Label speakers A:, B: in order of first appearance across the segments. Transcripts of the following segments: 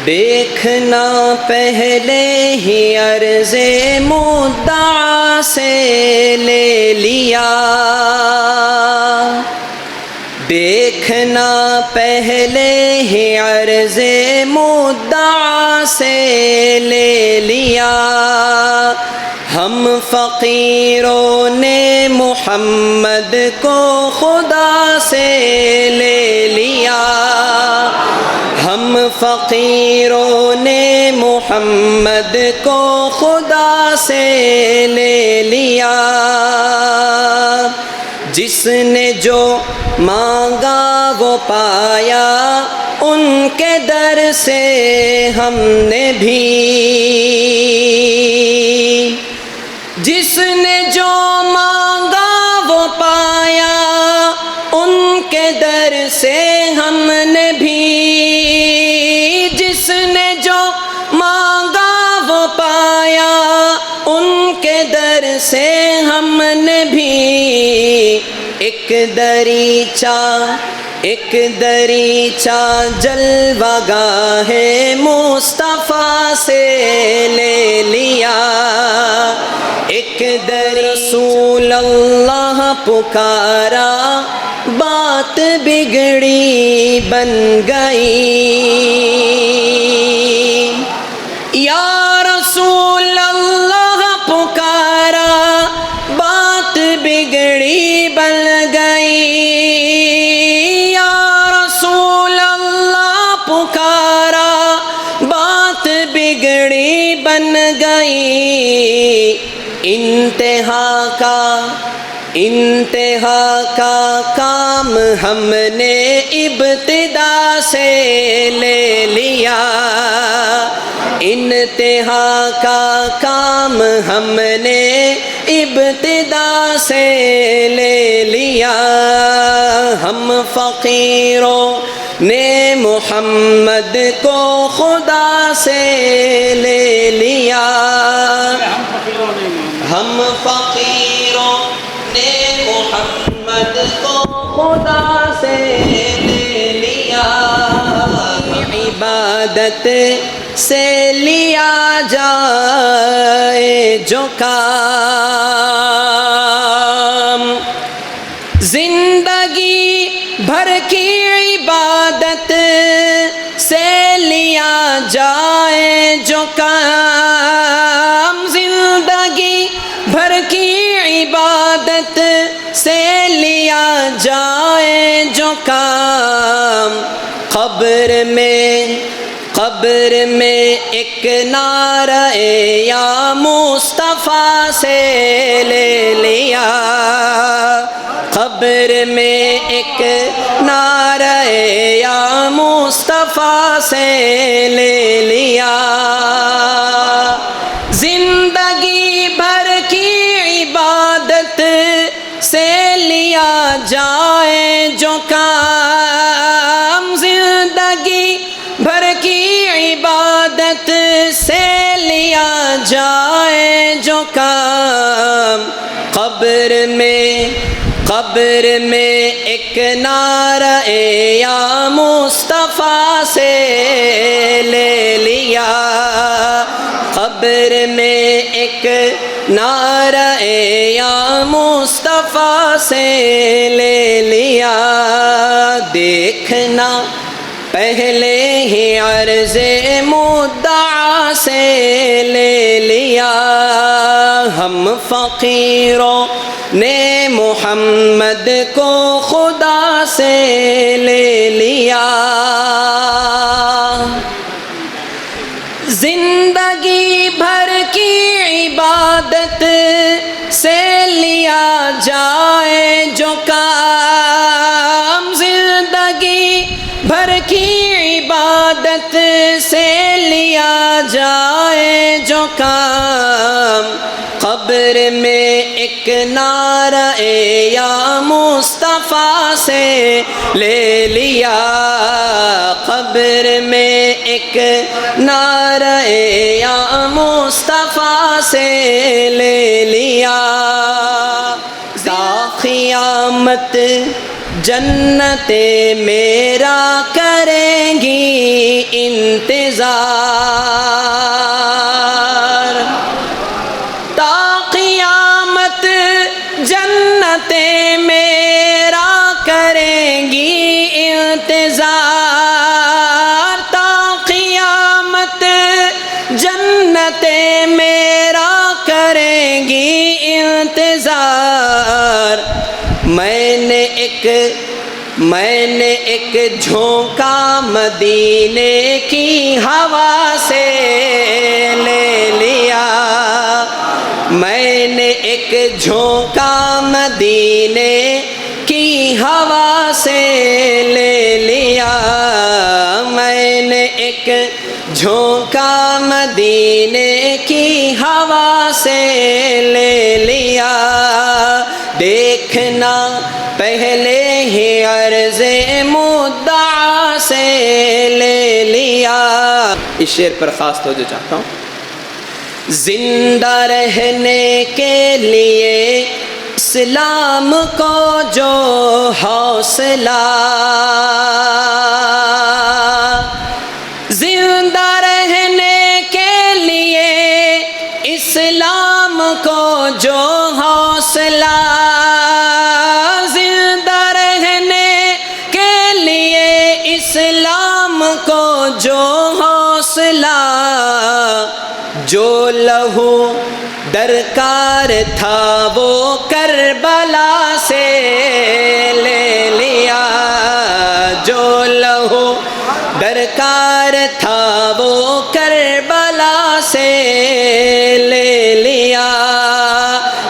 A: دیکھنا پہلے ہی عرض مدعا سے لے لیا، دیکھنا پہلے ہی عرض مدعا سے لے لیا۔ ہم فقیروں نے محمد کو خدا سے لے لیا، ہم فقیروں نے محمد کو خدا سے لے لیا۔ جس نے جو مانگا وہ پایا، ان کے در سے ہم نے بھی، جس نے جو مانگا وہ پایا، ان کے در سے ہم نے بھی، جس نے جو مانگا وہ پایا، ان کے در سے ہم نے بھی۔ ایک دریچہ جلوہ گاہ مصطفیٰ سے لے لیا، ایک رسول اللہ پکارا، بات بگڑی بن گئی۔ یا رسول اللہ پکارا، بات بگڑی بن گئی۔ یا رسول اللہ پکارا، بات بگڑی بن گئی۔ انتہا کا کام ہم نے ابتدا سے لے لیا، انتہا کا کام ہم نے ابتدا سے لے لیا۔ ہم فقیروں نے محمد کو خدا سے لے لیا، ہم فقیروں نے محمد کو خدا سے لے لیا۔ عبادت سے لیا جائے جو کام، زندگی بھر کی عبادت سے لیا جائے جو کام، زندگی بھر کی عبادت سے لیا جائے جو کام، قبر میں ایک نعرہ یا مصطفیٰ سے لے لیا، قبر میں ایک نعرہ یا مصطفیٰ سے لے لیا۔ زندگی بھر کی عبادت سے لیا جائے جو کام، زندگی بھر کی عبادت سے لیا جائے جو کام، قبر میں ایک نعرہ یا مصطفیٰ سے لے لیا، قبر میں ایک نعرہ یا مصطفیٰ سے لے لیا۔ دیکھنا پہلے ہی عرض مدعا سے لے لیا، ہم فقیروں نے محمد کو خدا سے لے لیا۔ زندگی بھر کی عبادت سے لیا جائے جو کام، زندگی بھر کی عبادت سے لیا جائے جو کام، قبر میں ایک نعرہ یا مصطفیٰ سے لے لیا، قبر میں ایک نعرہ یا مصطفیٰ سے لے لیا۔ تا قیامت جنت جنتیں میرا کریں گی انتظار، تا قیامت جنتیں میرا کریں گی انتظار، تا قیامت جنتیں میرا کریں گی انتظار۔ میں نے ایک جھونکا مدینے کی ہوا سے لے لیا، میں نے ایک جھونکا مدینے کی ہوا سے لے لیا، میں نے ایک جھونکا مدینے کی ہوا سے لے لیا، دیکھنا پہلے ہی عرض مدعا سے لے لیا۔ اس شعر پر خاص توجہ چاہتا ہوں۔ زندہ رہنے کے لیے اسلام کو جو حوصلہ، زندہ رہنے کے لیے اسلام کو جو حوصلہ، زندہ رہنے کے لیے اسلام کو جو حوصلہ، جو لہو درکار تھا وہ کربلا سے لے لیا، جو لہو درکار تھا وہ کربلا سے لے لیا،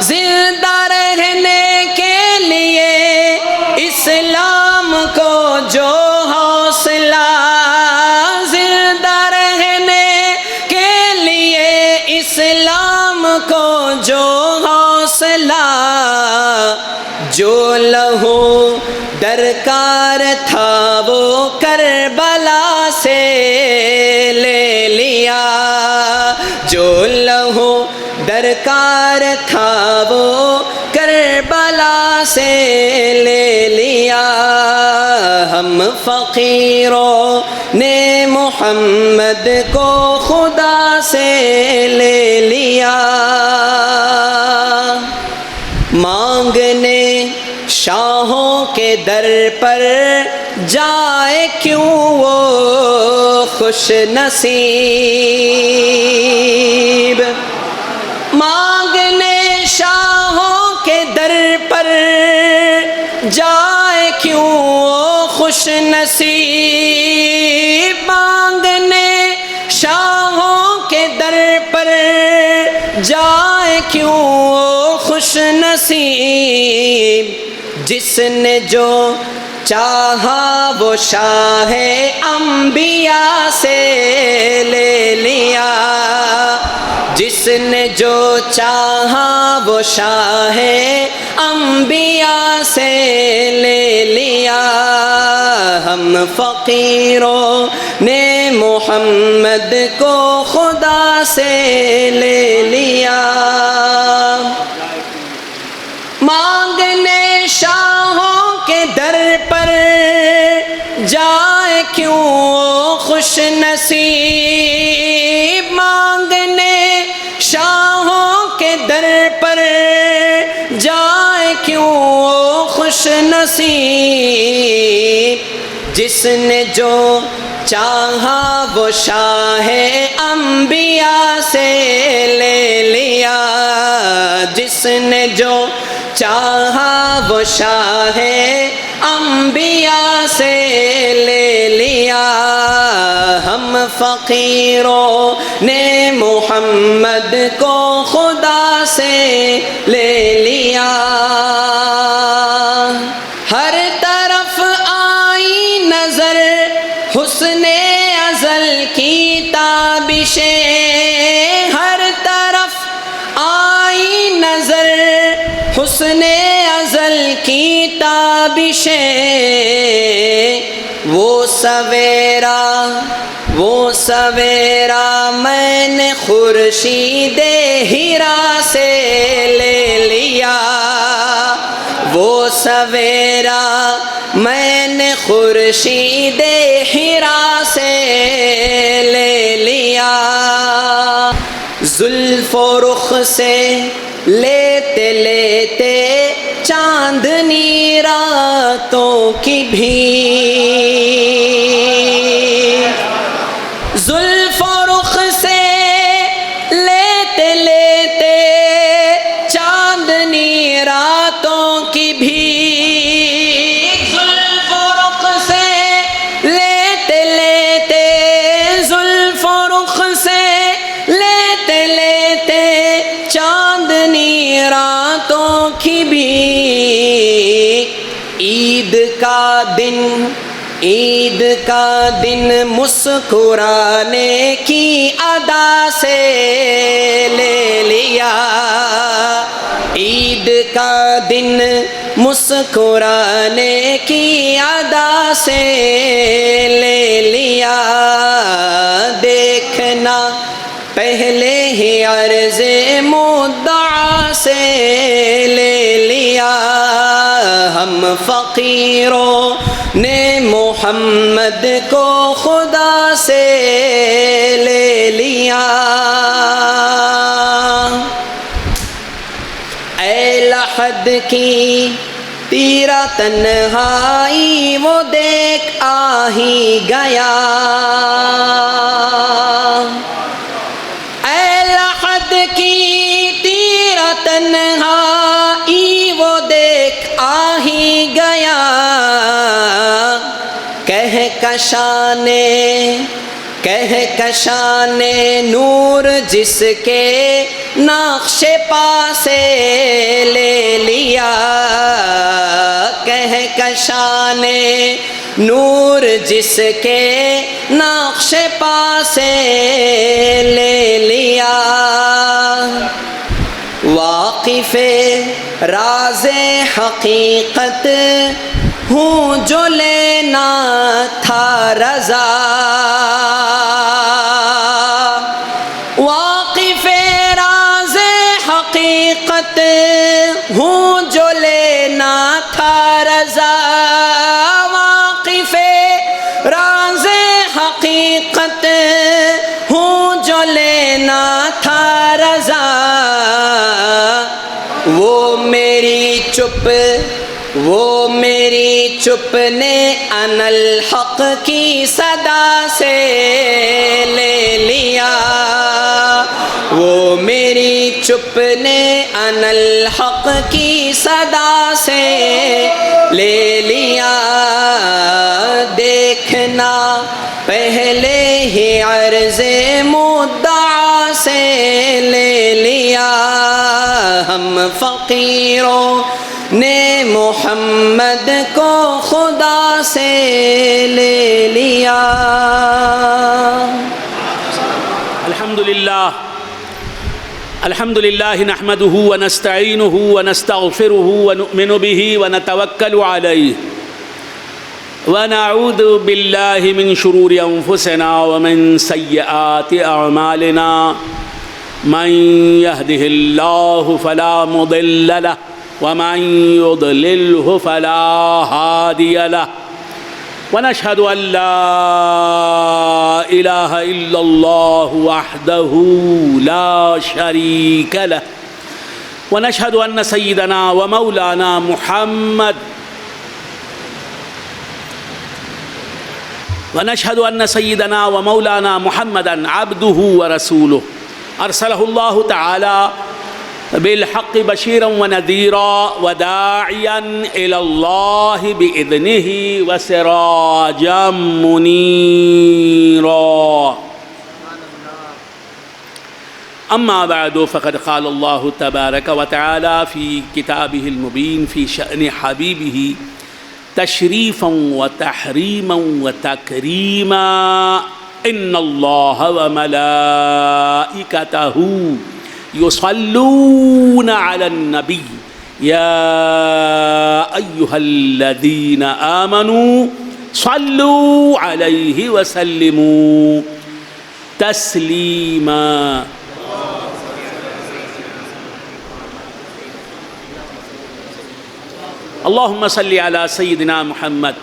A: زندہ رہنے کے لیے اسلام کو جو حوصلہ، زندہ رہنے کے لیے اسلام کو جو حوصلہ، جو لہو درکار تھا وہ کربلا سے لے لیا، جو لہو درکار تھا وہ کربلا سے لے لیا۔ ہم فقیروں نے محمد کو خدا سے لے لیا، مانگنے شاہوں کے در پر جائے کیوں وہ خوش نصیب، مانگنے شاہوں کے در پر جائے کیوں وہ خوش نصیب، مانگنے شاہوں کے در پر جائے کیوں وہ خوش نصیب، جس نے جو چاہا وہ شاہ انبیاء سے لے لیا، جس نے جو چاہا وہ شاہ انبیاء سے لے لیا۔ ہم فقیروں نے محمد کو خدا سے لے لیا، مانگنے شاہوں کے در پر جائے کیوں خوش نصیب، مانگنے شاہوں کے در پر جائے کیوں خوش نصیب، جس نے جو چاہا وہ شاہ انبیاء سے لے لیا، جس نے جو چاہا وہ شاہ انبیاء سے لے لیا۔ ہم فقیروں نے محمد کو خدا سے لے لیا، ہر طرف آئی نظر حسن ازل کی تابشیں، ہر طرف آئی نظر حسن ازل کی تابشیں، وہ سویرا میں نے خورشید ہیرا سے لے لیا، وہ سویرا میں نے خورشید حرا سے لے لیا، زلف و رخ سے لیتے لیتے چاندنی راتوں کی بھی، زلف و رخ سے لیتے لیتے چاندنی راتوں کی بھی، زلف و رخ سے لیتے لیتے، زلف و رخ سے لیتے لیتے چاندنی راتوں کی بھی، عید کا دن، عید کا دن مسکرانے کی ادا سے لے لیا، عید کا دن مسکرانے کی ادا سے لے لیا، دیکھنا پہلے ہی عرض مدعا سے لے لیا، ہم فقیروں نے محمد کو خدا سے لے لیا، اے لحد کی تیرا تنہائی وہ دیکھ آ ہی گیا، اے لحد کی تیرا تنہائی وہ دیکھ آ ہی گیا، کہکشان نور جس کے نقش پا سے لے لیا، کہکشان نور جس کے نقش پا سے لے لیا، واقف راز حقیقت ہوں جو لینا تھا رضا، واقف راز حقیقت ہوں جو لینا تھا رضا، واقف راز حقیقت ہوں جو لینا تھا رضا، وہ میری چپ نے انا الحق کی صدا سے لے لیا، وہ میری چپ نے انا الحق کی صدا سے لے لیا، دیکھنا پہلے ہی عرض مدعا سے لے لیا، ہم فقیروں نے محمد کو خدا سے لے لیا۔
B: الحمد لله نحمده ونستعينه ونستغفره ونؤمن به ونتوكل عليه ونعوذ بالله من شرور أنفسنا ومن سيئات أعمالنا، من يهده الله فلا مضل له ومن يضلله فلا هادي له، ونشهد أن لا إله إلا الله وحده لا شريك له، ونشهد أن سيدنا ومولانا محمد محمدا عبده ورسوله، أرسله الله تعالى بالحق بشيرا ونذيرا وداعيا إلى الله بإذنه وسراجا منيرا، أما بعد، فقد قال الله تبارك وتعالى في كتابه المبين في شأن حبيبه تشريفا وتحريما وتكريما، إن الله وملائكته يصلون على النبي يا أيها الذين آمنوا صلوا عليه وسلموا تسليما۔ اللهم صل على سيدنا محمد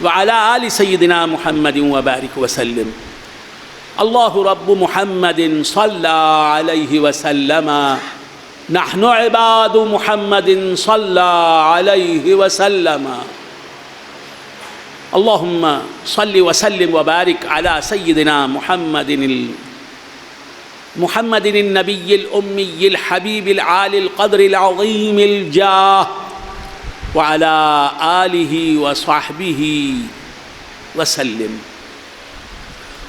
B: وعلى آل سيدنا محمد وبارك وسلم. الله رب محمد صلى عليه وسلم، نحن عباد محمد صلى عليه وسلم. اللهم صل وسلم وبارك على سيدنا محمد النبي الأمي الحبيب العالي القدر العظيم الجاه وعلى آله وصحبه وسلم.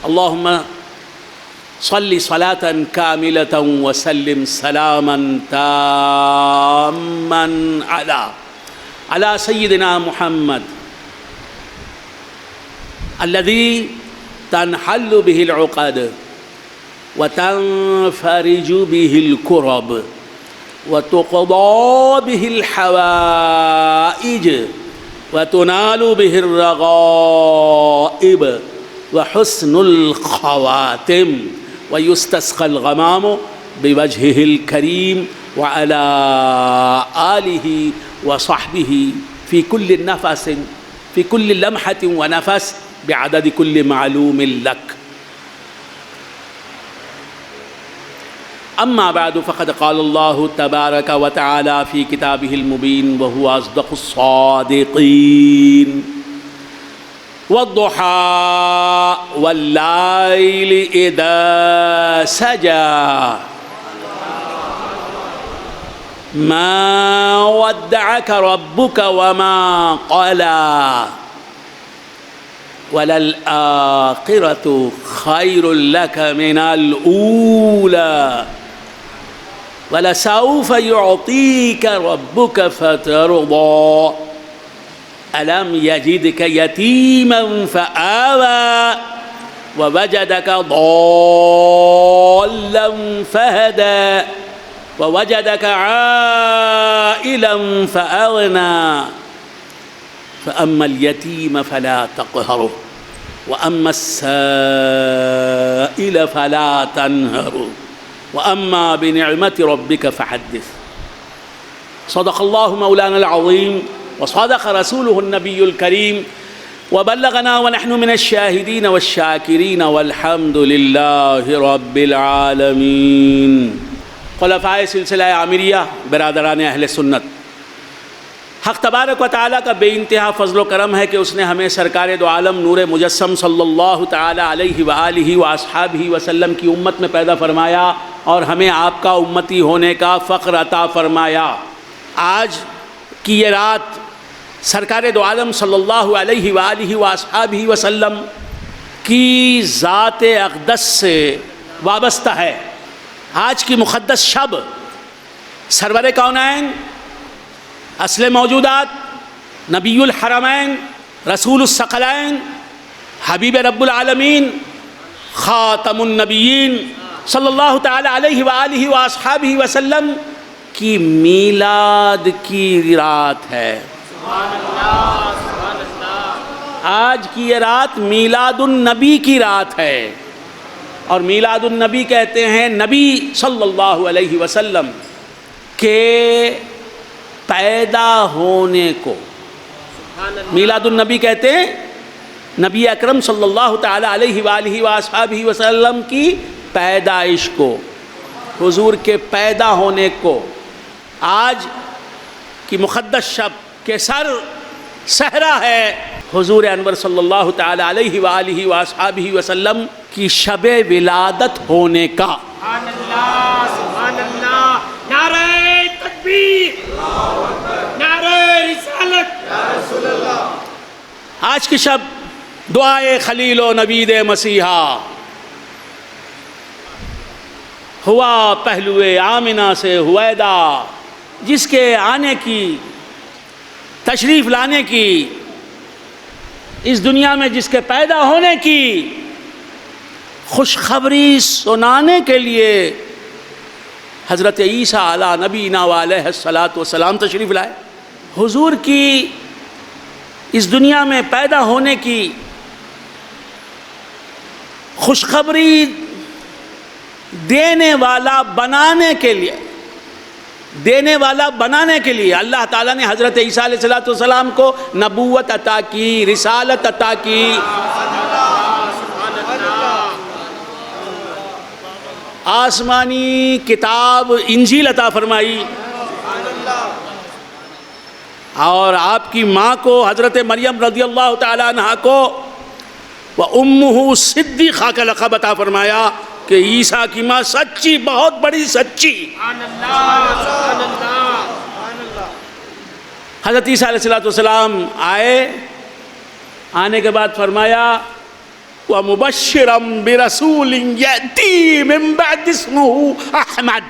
B: اللهم صل صلاة كاملة وسلم سلاما تاما على سيدنا محمد الذي تنحل به العقد وتنفرج به الكرب وتقضى به الحوائج وتنال به الرغائب وحسن الخواتم ويستسقى الغمام بوجهه الكريم وعلى آله وصحبه في كل نفس، في كل لمحة ونفس، بعدد كل معلوم لك. أما بعد، فقد قال الله تبارك وتعالى في كتابه المبين وهو أصدق الصادقين: والضحى والليل إذا سجى ما ودعك ربك وما قلى وللآخرة خير لك من الأولى ولسوف يعطيك ربك فترضى ألم يجدك يتيما فآوى ووجدك ضالا فهدى ووجدك عائلا فأغنى فأما اليتيم فلا تقهره وأما السائل فلا تنهره وأما بنعمة ربك فحدث. صدق الله مولانا العظيم وصدق رسوله النبي الكريم وبلغنا ونحن من الشاهدين والشاكرين والحمد لله رب العالمين. خلفائے سلسلہ عامریہ، برادران اہل سنت، حق تبارک و تعالیٰ کا بے انتہا فضل و کرم ہے کہ اس نے ہمیں سرکار دو عالم نور مجسم صلی اللہ تعالیٰ علیہ وآلہ واصحابہ وسلم کی امت میں پیدا فرمایا اور ہمیں آپ کا امتی ہونے کا فخر عطا فرمایا. آج کی یہ رات سرکار دو عالم صلی اللہ علیہ وآلہ واصحابہ وسلم کی ذات اقدس سے وابستہ ہے. آج کی مقدس شب سرور کونین، اصل موجودات، نبی الحرمین، رسول الثقلین، حبیب رب العالمین، خاتم النبیین صلی اللہ تعالی علیہ وآلہ واصحابہ وسلم کی میلاد کی رات ہے. آج کی یہ رات میلاد النبی کی رات ہے، اور میلاد النبی کہتے ہیں نبی صلی اللہ علیہ وسلم کے پیدا ہونے کو. میلاد النبی کہتے ہیں نبی اکرم صلی اللہ تعالی علیہ وآلہ وآصحابہ وسلم کی پیدائش کو، حضور کے پیدا ہونے کو. آج کی مقدس شب کے سر صحرا ہے حضور انور صلی اللہ تعالی علیہ وآلہ وآصحابہ وسلم کی شب ولادت ہونے کا.
C: سبحان اللہ، سبحان اللہ، نعرہ تکبیر، نعرہ رسالت، یا رسول اللہ.
B: آج کی شب دعائے خلیل و نبید مسیحا ہوا پہلو آمنہ سے ہویدا، جس کے آنے کی، تشریف لانے کی، اس دنیا میں جس کے پیدا ہونے کی خوشخبری سنانے کے لیے حضرت عیسیٰ علیہ نبینا علیہ الصلاۃ والسلام تشریف لائے. حضور کی اس دنیا میں پیدا ہونے کی خوشخبری دینے والا بنانے کے لیے دینے والا بنانے کے لیے اللہ تعالیٰ نے حضرت عیسیٰ علیہ السلام کو نبوت عطا کی، رسالت عطا کی. آسمانی کتاب انجیل عطا فرمائی، اور آپ کی ماں کو حضرت مریم رضی اللہ تعالیٰ عنہا کو وَأُمُّهُ صِدِّقَةٌ کا لقب عطا فرمایا کہ عیسیٰ کی ماں سچی، بہت بڑی سچی. حضرت عیسیٰ علیہ السلام آنے کے بعد فرمایا وَمُبَشِّرًا بِرَسُولٍ يَأْتِي مِن بَعْدِ اسْمُهُ أَحْمَدُ.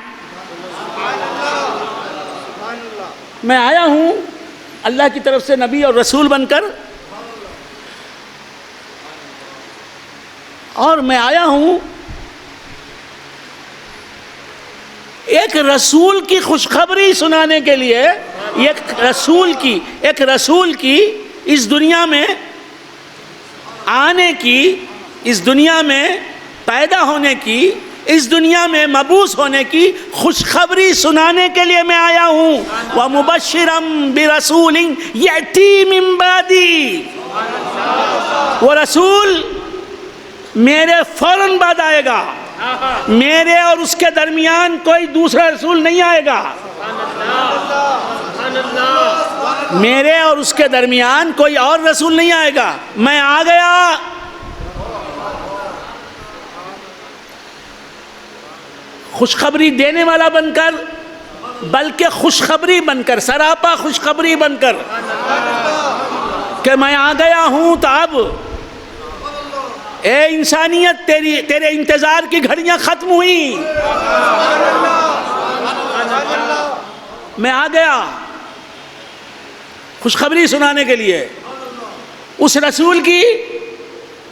B: میں آیا ہوں اللہ کی طرف سے نبی اور رسول بن کر، اور میں آیا ہوں ایک رسول کی خوشخبری سنانے کے لیے. ایک رسول کی اس دنیا میں آنے کی، اس دنیا میں پیدا ہونے کی، اس دنیا میں مبعوث ہونے کی خوشخبری سنانے کے لیے میں آیا ہوں. وَمُبَشِّرًا بِرَسُولٍ يَأْتِي مِن بَعْدِي. وہ رسول میرے فوراً بعد آئے گا، میرے اور اس کے درمیان کوئی دوسرا رسول نہیں آئے گا. میرے اور اس کے درمیان کوئی اور رسول نہیں آئے گا. میں آ گیا. خوشخبری دینے والا بن کر، بلکہ خوشخبری بن کر، سراپا خوشخبری بن کر کہ میں آ گیا ہوں. تو اب اے انسانیت، تیرے انتظار کی گھڑیاں ختم ہوئی. میں آ گیا خوشخبری سنانے کے لیے اس رسول کی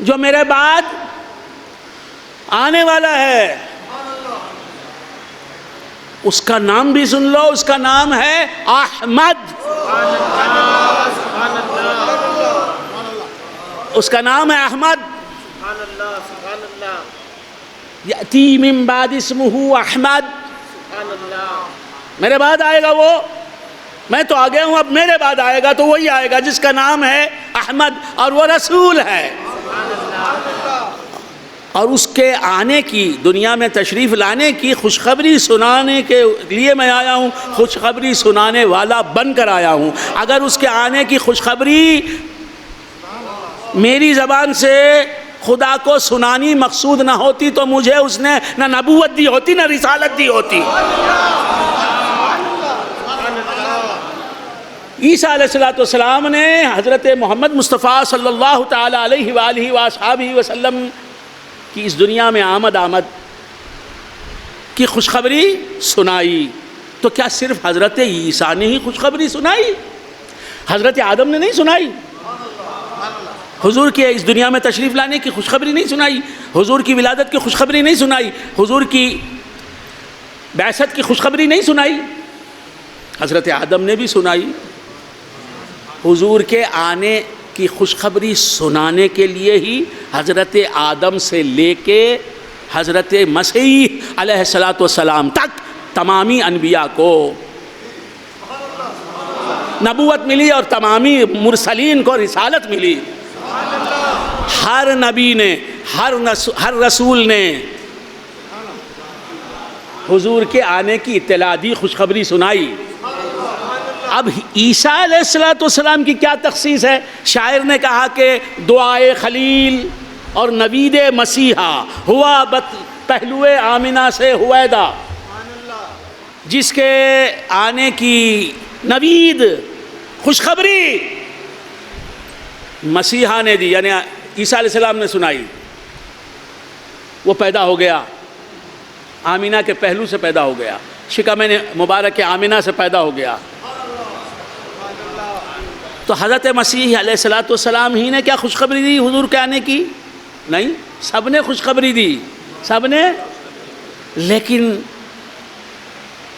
B: جو میرے بعد آنے والا ہے. اس کا نام بھی سن لو، اس کا نام ہے احمد. اس کا نام ہے احمد. یأتی من بعد اسمہ احمد. میرے بعد آئے گا وہ. میں تو آ گیا ہوں، اب میرے بعد آئے گا تو وہی آئے گا جس کا نام ہے احمد، اور وہ رسول ہے. اور اس کے آنے کی، دنیا میں تشریف لانے کی خوشخبری سنانے کے لیے میں آیا ہوں. خوشخبری سنانے والا بن کر آیا ہوں. اگر اس کے آنے کی خوشخبری میری زبان سے خدا کو سنانی مقصود نہ ہوتی تو مجھے اس نے نہ نبوت دی ہوتی، نہ رسالت دی ہوتی. عیسیٰ علیہ السلام نے حضرت محمد مصطفیٰ صلی اللہ تعالیٰ علیہ وآلہ وآصحابہ وسلم کی اس دنیا میں آمد کی خوشخبری سنائی. تو کیا صرف حضرت عیسیٰ نے ہی خوشخبری سنائی؟ حضرت آدم نے نہیں سنائی؟ حضور کے اس دنیا میں تشریف لانے کی خوشخبری نہیں سنائی؟ حضور کی ولادت کی خوشخبری نہیں سنائی؟ حضور کی بعثت کی خوشخبری نہیں سنائی؟ حضرت آدم نے بھی سنائی. حضور کے آنے کی خوشخبری سنانے کے لیے ہی حضرت آدم سے لے کے حضرت مسیح علیہ السلام تک تمامی انبیاء کو نبوت ملی اور تمامی مرسلین کو رسالت ملی. ہر نبی نے، ہر رسول نے حضور کے آنے کی اطلاع دی، خوشخبری سنائی. اب عیسیٰ علیہ السلام کی کیا تخصیص ہے؟ شاعر نے کہا کہ دعائے خلیل اور نوید مسیحا ہوا پہلو آمنہ سے ہویدا. جس کے آنے کی نوید، خوشخبری مسیحا نے دی، یعنی عیسیٰ علیہ السلام نے سنائی. وہ پیدا ہو گیا، آمینہ کے پہلو سے پیدا ہو گیا، شکم مبارک آمینہ سے پیدا ہو گیا. تو حضرت مسیح علیہ السلام ہی نے کیا خوشخبری دی حضور کے آنے کی؟ نہیں، سب نے خوشخبری دی، سب نے. لیکن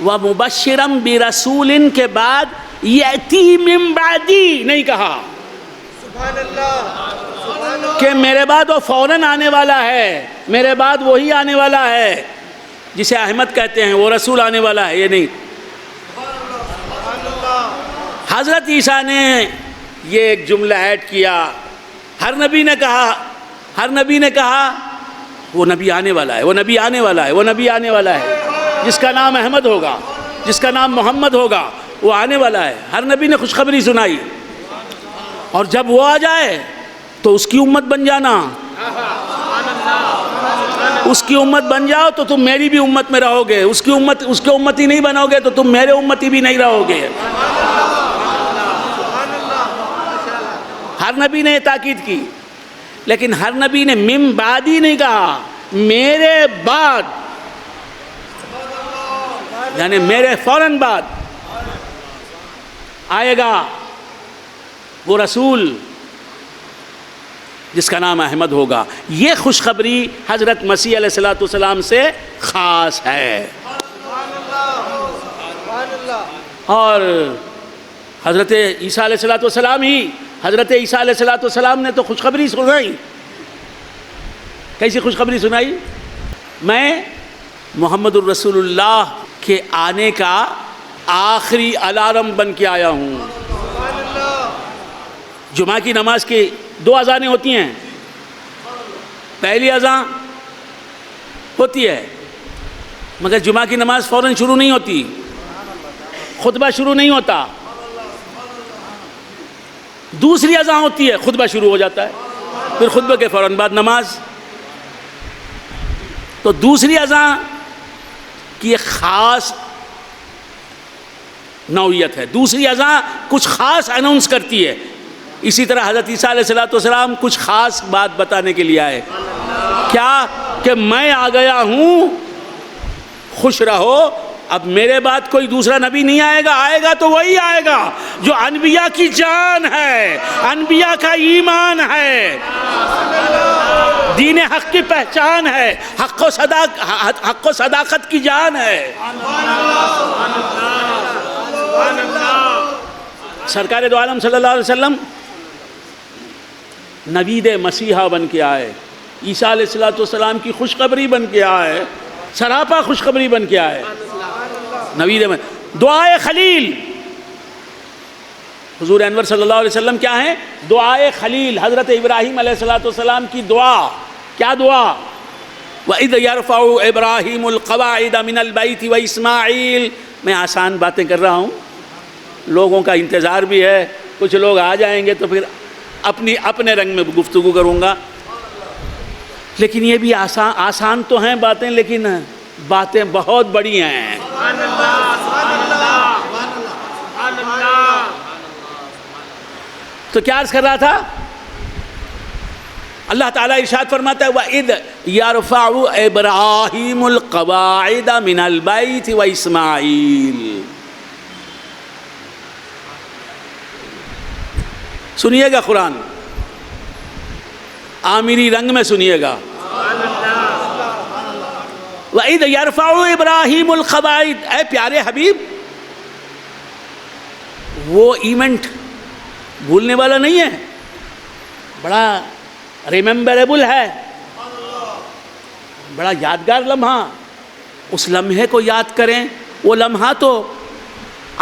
B: وَمُبَشِّرًا بِرَسُولٍ کے بعد یَأْتِي مِن بَعْدِی نہیں کہا کہ میرے بعد وہ فوراً آنے والا ہے، میرے بعد وہی آنے والا ہے جسے احمد کہتے ہیں، وہ رسول آنے والا ہے. یہ نہیں، حضرت عیسیٰ نے یہ ایک جملہ ایڈ کیا، ہر نبی نے کہا وہ نبی آنے والا ہے، وہ نبی آنے والا ہے، وہ نبی آنے والا ہے، جس کا نام احمد ہوگا، جس کا نام محمد ہوگا، وہ آنے والا ہے۔ ہر نبی نے خوشخبری سنائی، اور جب وہ آ جائے تو اس کی امت بن جانا، اس کی امت بن جاؤ تو تم میری بھی امت میں رہو گے، اس کے امتی نہیں بنو گے تو تم میرے امتی بھی نہیں رہو گے۔ ہر نبی نے یہ تاکید کی، لیکن ہر نبی نے من بعدی نہیں کہا، میرے بعد، یعنی میرے فوراً بعد آئے گا وہ رسول جس کا نام احمد ہوگا۔ یہ خوشخبری حضرت مسیح علیہ السلام سے خاص ہے۔ اور حضرت عیسیٰ علیہ السلام ہی، حضرت عیسیٰ علیہ السلام نے تو خوشخبری سنائی۔ کیسی خوشخبری سنائی؟ میں محمد الرسول اللہ کے آنے کا آخری الارم بن کے آیا ہوں۔ جمعہ کی نماز کی 2 اذانیں ہوتی ہیں، پہلی اذان ہوتی ہے مگر جمعہ کی نماز فوراً شروع نہیں ہوتی، خطبہ شروع نہیں ہوتا۔ دوسری اذان ہوتی ہے، خطبہ شروع ہو جاتا ہے، پھر خطبے کے فوراً بعد نماز۔ تو دوسری اذان کی ایک خاص نوعیت ہے، دوسری اذان کچھ خاص اناؤنس کرتی ہے۔ اسی طرح حضرت عیسیٰ علیہ السلام کچھ خاص بات بتانے کے لیے آئے، کیا کہ میں آ گیا ہوں، خوش رہو، اب میرے بعد کوئی دوسرا نبی نہیں آئے گا، آئے گا تو وہی آئے گا جو انبیاء کی جان ہے، انبیاء کا ایمان ہے، دین حق کی پہچان ہے، حق و صداقت کی جان ہے۔ سرکار دو عالم صلی اللہ علیہ وسلم نوید مسیحا بن کے آئے، عیسیٰ علیہ السلام کی خوشخبری بن کے آئے، سراپا خوشخبری بن کے آئے۔ نوید دعائے خلیل، حضور انور صلی اللہ علیہ وسلم کیا ہیں؟ دعائے خلیل، حضرت ابراہیم علیہ السلام کی دعا۔ کیا دعا؟ وَإِذْ يَرْفَعُ إِبْرَاهِيمُ الْقَوَاعِدَ مِنَ الْبَيْتِ وَإِسْمَاعِيلُ۔ میں آسان باتیں کر رہا ہوں، لوگوں کا انتظار بھی ہے، کچھ لوگ آ جائیں گے تو پھر اپنے رنگ میں گفتگو کروں گا، لیکن یہ بھی آسان تو ہیں باتیں، لیکن باتیں بہت بڑی ہیں۔ تو کیا عرض کر رہا تھا؟ اللہ تعالیٰ ارشاد فرماتا ہے وَإِذْ يَرْفَعُ إِبْرَاهِيمُ الْقَوَاعِدَ مِنَ الْبَيْتِ وَإِسْمَاعِيلُ۔ سنیے گا قرآن، آمری رنگ میں سنیے گا۔ وَإِذْ يَرْفَعُ إِبْرَاهِيمُ الْقَوَاعِدَ، اے پیارے حبیب، وہ ایونٹ بھولنے والا نہیں ہے، بڑا ریممبریبل ہے، بڑا یادگار لمحہ۔ اس لمحے کو یاد کریں، وہ لمحہ تو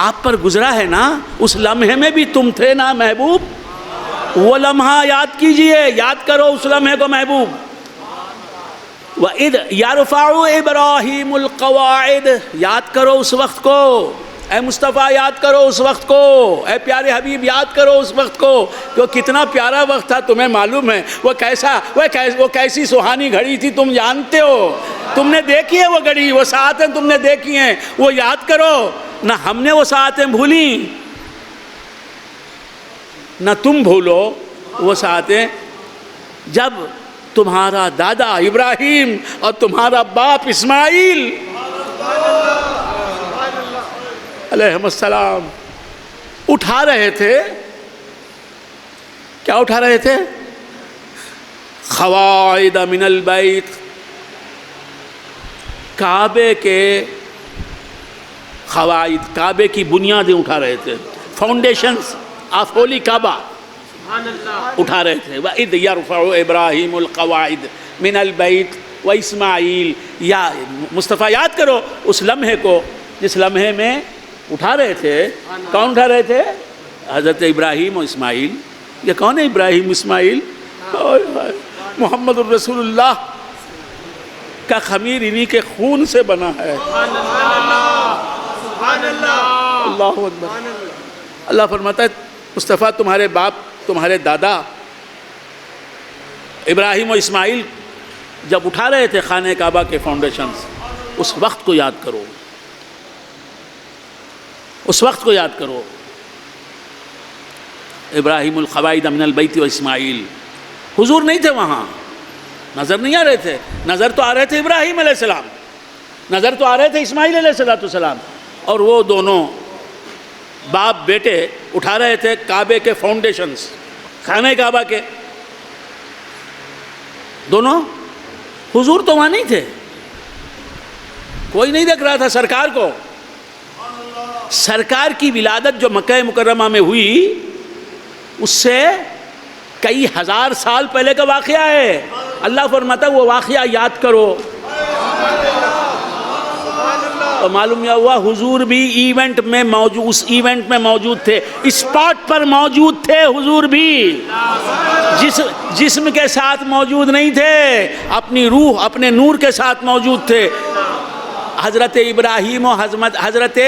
B: آپ پر گزرا ہے نا، اس لمحے میں بھی تم تھے نا محبوب، وہ لمحہ یاد کیجئے، یاد کرو اس لمحے کو محبوب۔ وَإِذْ يَرْفَعُ إِبْرَاهِيمُ الْقَوَاعِدَ، یاد کرو اس وقت کو، اے مصطفیٰ یاد کرو اس وقت کو، اے پیارے حبیب یاد کرو اس وقت کو، کہ وہ کتنا پیارا وقت تھا، تمہیں معلوم ہے، وہ کیسی سہانی گھڑی تھی، تم جانتے ہو، تم نے دیکھی ہے وہ گھڑی، وہ ساعتیں تم نے دیکھی ہیں، وہ یاد کرو نہ۔ ہم نے وہ ساعتیں بھولیں، نہ تم بھولو وہ ساعتیں جب تمہارا دادا ابراہیم اور تمہارا باپ اسماعیل علیہ السلام اٹھا رہے تھے۔ کیا اٹھا رہے تھے؟ قواعد من البیت، کعبے کے قواعد، کعبے کی بنیادیں اٹھا رہے تھے، فاؤنڈیشنز آف ہولی کعبہ اٹھا رہے تھے۔ وَإِذْ يَرْفَعُ إِبْرَاهِيمُ الْقَوَاعِدَ مِنَ الْبَيْتِ وَإِسْمَاعِيلُ۔ یا مصطفیٰ یاد کرو اس لمحے کو جس لمحے میں اٹھا رہے تھے۔ کون اٹھا رہے تھے؟ حضرت ابراہیم و اسماعیل. یہ کون ہے ابراہیم اسماعیل؟ محمد الرسول اللہ کا خمیر انہی کے خون سے بنا ہے. اللہ اکبر. اللہ فرماتا ہے مصطفیٰ تمہارے باپ تمہارے دادا ابراہیم و اسماعیل جب اٹھا رہے تھے خانہ کعبہ کے فاؤنڈیشنز، اس وقت کو یاد کرو، اس وقت کو یاد کرو. ابراہیم القواعد من البیت و اسماعیل. حضور نہیں تھے وہاں، نظر نہیں آ رہے تھے. نظر تو آ رہے تھے ابراہیم علیہ السلام، نظر تو آ رہے تھے اسماعیل علیہ السلام، اور وہ دونوں باپ بیٹے اٹھا رہے تھے کعبے کے فاؤنڈیشنز، خانہ کعبہ کے. دونوں. حضور تو وہاں نہیں تھے، کوئی نہیں دیکھ رہا تھا سرکار کو. سرکار کی ولادت جو مکہ مکرمہ میں ہوئی اس سے کئی ہزار سال پہلے کا واقعہ ہے. اللہ فرماتا ہے وہ واقعہ یاد کرو. تو معلوم یہ ہوا حضور بھی ایونٹ میں موجود، اس ایونٹ میں موجود تھے، اسپاٹ پر موجود تھے. حضور بھی جسم کے ساتھ موجود نہیں تھے، اپنی روح اپنے نور کے ساتھ موجود تھے. حضرت ابراہیم و حضرت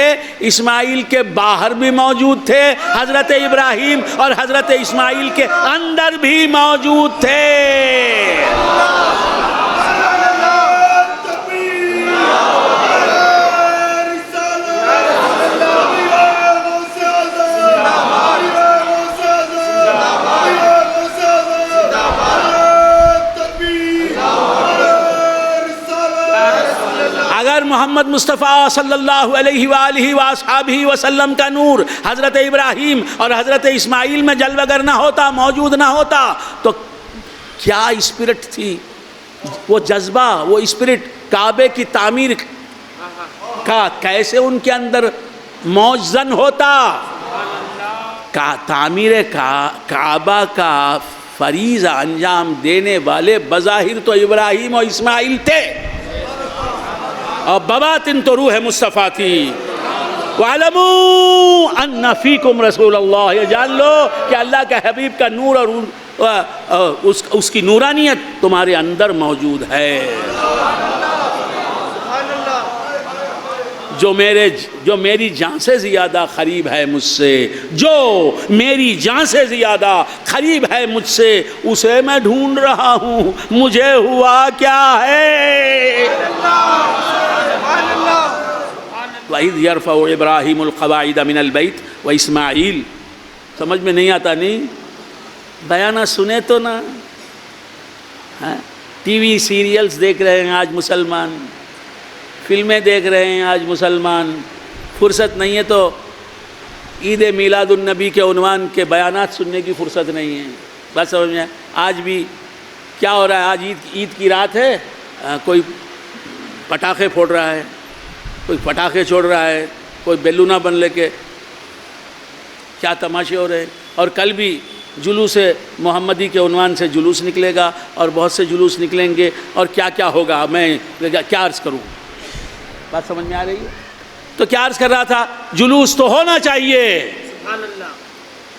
B: اسماعیل کے باہر بھی موجود تھے، حضرت ابراہیم اور حضرت اسماعیل کے اندر بھی موجود تھے. اگر محمد مصطفیٰ صلی اللہ علیہ وآلہ وآصحابہ وسلم کا نور حضرت ابراہیم اور حضرت اسماعیل میں جلوہ گر نہ ہوتا، موجود نہ ہوتا، تو کیا اسپرٹ تھی، وہ جذبہ، وہ اسپرٹ کعبے کی تعمیر کا کیسے ان کے اندر موجزن ہوتا. تعمیر کعبہ کا فریضہ انجام دینے والے بظاہر تو ابراہیم اور اسماعیل تھے، اور بباطن تو روح مصطفیٰ تھی. وَعَلَمُوا أَنَّ فِيكُمْ رَسُولَ اللَّهِ. یہ جان لو کہ اللہ کے حبیب کا نور اور اس کی نورانیت تمہارے اندر موجود ہے. جو میری جان سے زیادہ قریب ہے مجھ سے، جو میری جان سے زیادہ قریب ہے مجھ سے، اسے میں ڈھونڈ رہا ہوں، مجھے ہوا کیا ہے. وَإِذْ يَرْفَعُ إِبْرَاهِيمُ الْقَوَاعِدَ مِنَ الْبَيْتِ وَإِسْمَاعِيلُ. سمجھ میں نہیں آتا نہیں؟ بیانہ سنے تو نا. ٹی وی سیریلز دیکھ رہے ہیں آج مسلمان، فلمیں دیکھ رہے ہیں آج مسلمان. فرصت نہیں ہے تو عید میلاد النبی کے عنوان کے بیانات سننے کی فرصت نہیں ہے. بات سمجھ میں آج بھی کیا ہو رہا ہے؟ آج عید کی رات ہے، کوئی پٹاخے پھوڑ رہا ہے، کوئی پٹاخے چھوڑ رہا ہے، کوئی بیلونا بن لے کے، کیا تماشے ہو رہے ہیں. اور کل بھی جلوس محمدی کے عنوان سے جلوس نکلے گا، اور بہت سے جلوس نکلیں گے، اور کیا کیا ہوگا میں کیا عرض کروں. بات سمجھ میں آ رہی ہے؟ تو کیا عرض کر رہا تھا، جلوس تو ہونا چاہیے،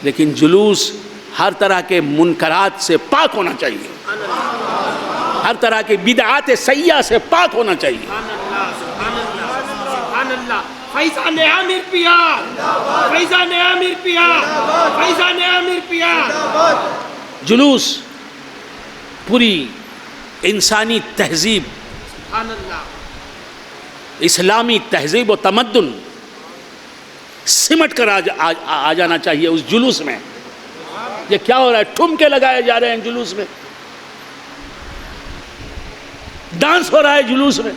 B: لیکن جلوس ہر طرح کے منکرات سے پاک ہونا چاہیے، ہر طرح کے بدعات سیئہ سے پاک ہونا چاہیے.
C: فیضان عامر پیا، فیضان عامر پیا، فیضان عامر پیا.
B: جلوس پوری انسانی تہذیب، اسلامی تہذیب و تمدن سمٹ کر آ جانا چاہیے اس جلوس میں. یہ کیا ہو رہا ہے؟ ٹھمکے لگائے جا رہے ہیں جلوس میں، ڈانس ہو رہا ہے جلوس میں،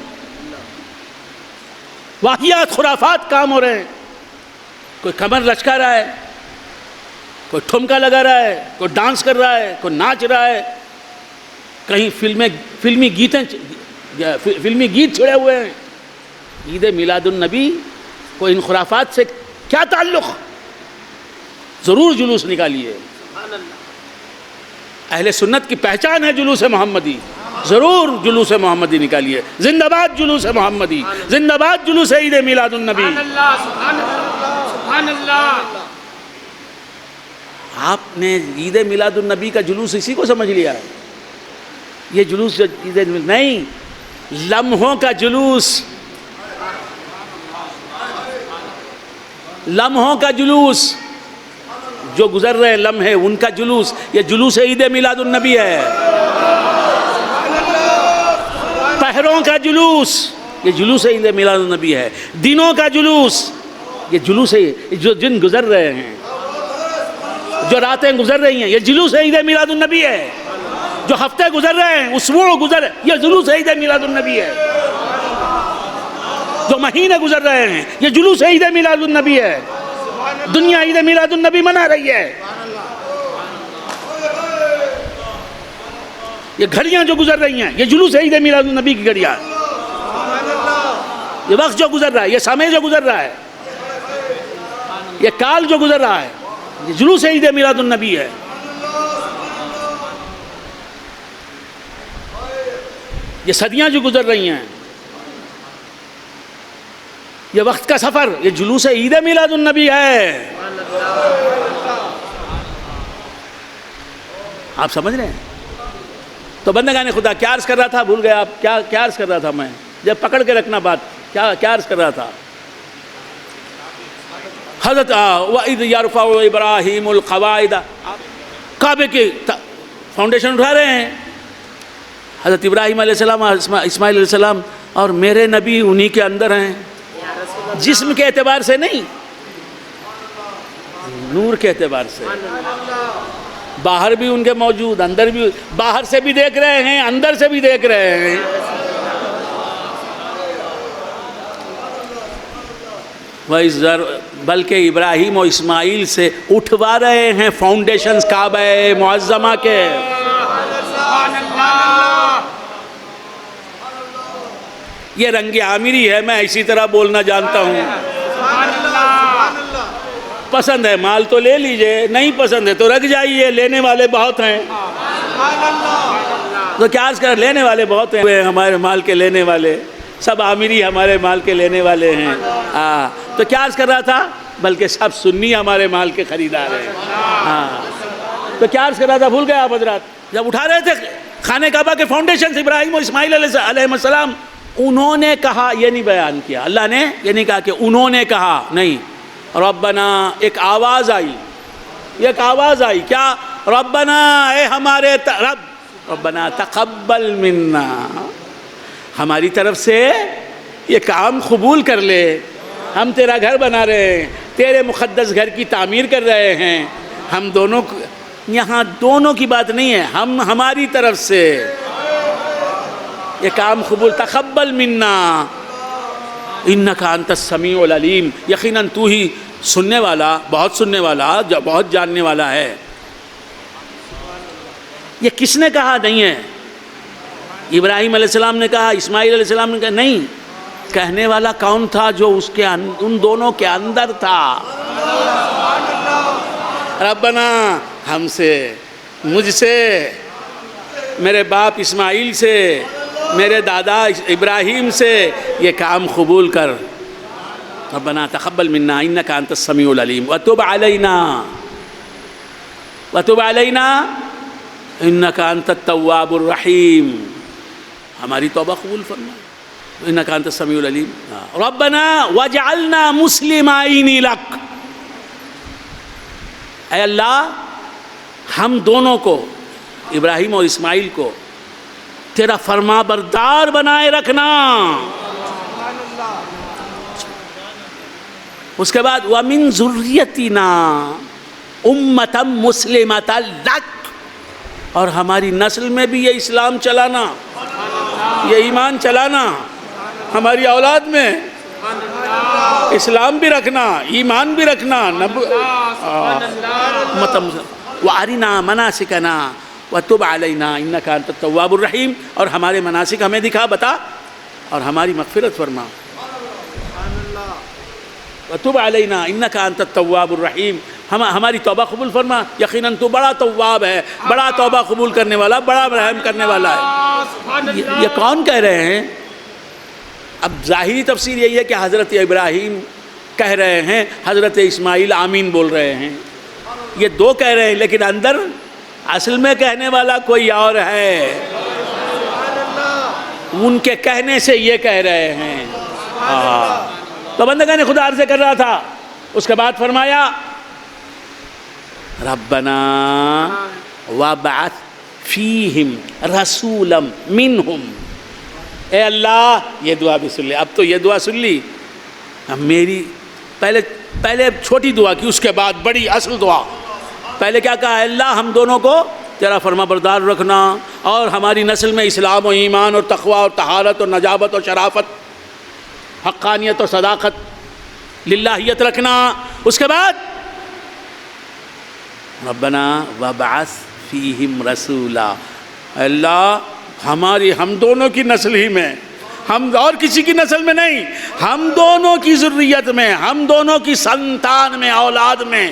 B: واقعات خرافات کام ہو رہے ہیں. کوئی کمر لچکا رہا ہے، کوئی ٹھمکا لگا رہا ہے، کوئی ڈانس کر رہا ہے، کوئی ناچ رہا ہے، کہیں فلمی گیت چھڑے ہوئے ہیں. عید میلاد النبی کو ان خرافات سے کیا تعلق؟ ضرور جلوس نکالیے. اہل سنت کی پہچان ہے جلوس محمدی، ضرور جلوس محمدی نکالیے. زندہ باد جلوس محمدی، زندہ باد جلوس عید میلاد النبی.
C: سبحان اللہ، سبحان اللہ.
B: آپ نے عید میلاد النبی کا جلوس اسی کو سمجھ لیا ہے؟ یہ جلوس جو عید نہیں، لمحوں کا جلوس، لمحوں کا جلوس، جو گزر رہے لمحے ان کا جلوس، یہ جلوس عید میلاد النبی ہے۔ پہروں کا جلوس، یہ جلوس عید میلاد النبی ہے۔ دنوں کا جلوس، یہ جلوس ہے، جو دن گزر رہے ہیں، جو راتیں گزر رہی ہیں، یہ جلوس عید میلاد النبی ہے۔ جو ہفتے گزر رہے ہیں، اسبوع گزر، یہ جلوس عید میلاد النبی ہے۔ جو مہینے گزر رہے ہیں، یہ جلوس عید میلاد النبی ہے۔ دنیا عید میلاد النبی منا رہی ہے۔ یہ گھڑیاں جو گزر رہی ہیں، یہ جلوس عید میلاد النبی کی گھڑیاں۔ یہ وقت جو گزر رہا ہے، یہ سمے جو گزر رہا ہے، یہ کال جو گزر رہا ہے، یہ جلوس عید میلاد النبی ہے۔ یہ صدیاں جو گزر رہی ہیں، یہ وقت کا سفر، یہ جلوس عید میلاد النبی ہے۔ آپ سمجھ رہے ہیں؟ تو بندگان خدا کیا عرض کر رہا تھا، بھول گیا آپ؟ کیا عرض کر رہا تھا میں؟ جب پکڑ کے رکھنا بات، کیا عرض کر رہا تھا؟ حضرت وَإِذْ يَرْفَعُ إِبْرَاهِيمُ الْقَوَاعِدَ، کعبے کی فاؤنڈیشن اٹھا رہے ہیں حضرت ابراہیم علیہ السلام اور اسماعیل علیہ السلام، اور میرے نبی انہی کے اندر ہیں، جسم کے اعتبار سے نہیں، نور کے اعتبار سے۔ باہر بھی ان کے موجود، اندر بھی، باہر سے بھی دیکھ رہے ہیں، اندر سے بھی دیکھ رہے ہیں۔ بلکہ ابراہیم اور اسماعیل سے اٹھوا رہے ہیں فاؤنڈیشنز کعبہ معظمہ کے۔ یہ رنگ عامری ہے، میں اسی طرح بولنا جانتا ہوں۔ پسند ہے مال تو لے لیجئے، نہیں پسند ہے تو رکھ جائیے، لینے والے بہت ہیں۔ تو کیا عرض کر، لینے والے بہت ہیں، ہمارے مال کے لینے والے سب عامری ہمارے مال کے لینے والے ہیں۔ تو کیا عرض کر رہا تھا، بلکہ سب سنی ہمارے مال کے خریدار ہیں۔ تو کیا عرض کر رہا تھا، بھول گئے آپ حضرات؟ جب اٹھا رہے تھے خانہ کعبہ کے فاؤنڈیشن سے ابراہیم اور اسماعیل علیہ السلام، انہوں نے کہا، یہ نہیں بیان کیا اللہ نے، یہ نہیں کہا کہ انہوں نے کہا، نہیں، ربنا، ایک آواز آئی، ایک آواز آئی، کیا؟ ربنا، اے ہمارے رب، ربنا تقبل منا، ہماری طرف سے یہ کام قبول کر لے، ہم تیرا گھر بنا رہے ہیں، تیرے مقدس گھر کی تعمیر کر رہے ہیں، ہم دونوں، یہاں دونوں کی بات نہیں ہے، ہماری طرف سے یہ کام قبول، تقبل منا انک انت السمیع العلیم، یقیناً تو ہی سننے والا، بہت بہت جاننے والا ہے۔ یہ کس نے کہا؟ نہیں ہے ابراہیم علیہ السلام نے کہا، اسماعیل علیہ السلام نے کہا، نہیں، کہنے والا کون تھا؟ جو اس کے ان دونوں کے اندر تھا۔ ربنا، ہم سے، مجھ سے، میرے باپ اسماعیل سے، میرے دادا ابراہیم سے یہ کام قبول کر۔ ربنا تقبل منا انک انت السمیع العلیم وتب علینا انک انت التواب الرحیم، ہماری توبہ قبول فرما، انک انت السمیع العلیم۔ ربنا واجعلنا مسلمین لک، اے اللہ ہم دونوں کو، ابراہیم اور اسماعیل کو، تیرا فرما بردار بنائے رکھنا۔ اس کے بعد وَمِن ذُرِّيَّتِنَا أُمَّةً مُسْلِمَةً لَكَ، اور ہماری نسل میں بھی یہ اسلام چلانا، یہ ایمان چلانا، ہماری اولاد میں اسلام بھی رکھنا، ایمان بھی رکھنا، وَأَرِنَا مَنَاسِكَنَا وَتُبْ عَلَيْنَا إِنَّكَ أَنْتَ التَّوَّابُ الرَّحِيمُ، اور ہمارے مناسک ہمیں دکھا، بتا، اور ہماری مغفرت فرما۔ وَتُبْ عَلَيْنَا إِنَّكَ أَنْتَ التَّوَّابُ الرَّحِيمُ، ہماری توبہ قبول فرما، یقیناً تو بڑا تواب ہے، بڑا توبہ قبول کرنے والا، بڑا رحم کرنے والا ہے۔ یہ کون کہہ رہے ہیں؟ اب ظاہری تفسیر یہی ہے کہ حضرت ابراہیم کہہ رہے ہیں، حضرت اسماعیل آمین بول رہے ہیں۔ یہ دو کہہ رہے ہیں لیکن اندر اصل میں کہنے والا کوئی اور ہے، ان کے کہنے سے یہ کہہ رہے ہیں۔ تو بندگان خدا عرض کر رہا تھا، اس کے بعد فرمایا ربنا وابعث فیہم رسولا منہم، اے اللہ یہ دعا بھی سن لے۔ اب تو یہ دعا سن لی، اب میری پہلے چھوٹی دعا کی، اس کے بعد بڑی اصل دعا۔ پہلے کیا کہا؟ اے اللہ ہم دونوں کو تیرا فرما بردار رکھنا، اور ہماری نسل میں اسلام و ایمان اور تقوی اور طہارت اور نجابت اور شرافت، حقانیت اور صداقت، للہیت رکھنا۔ اس کے بعد ربنا وابعث فیہم رسولا، اے اللہ ہم دونوں کی نسل ہی میں، ہم اور کسی کی نسل میں نہیں، ہم دونوں کی ذریت میں، ہم دونوں کی سنتان میں، اولاد میں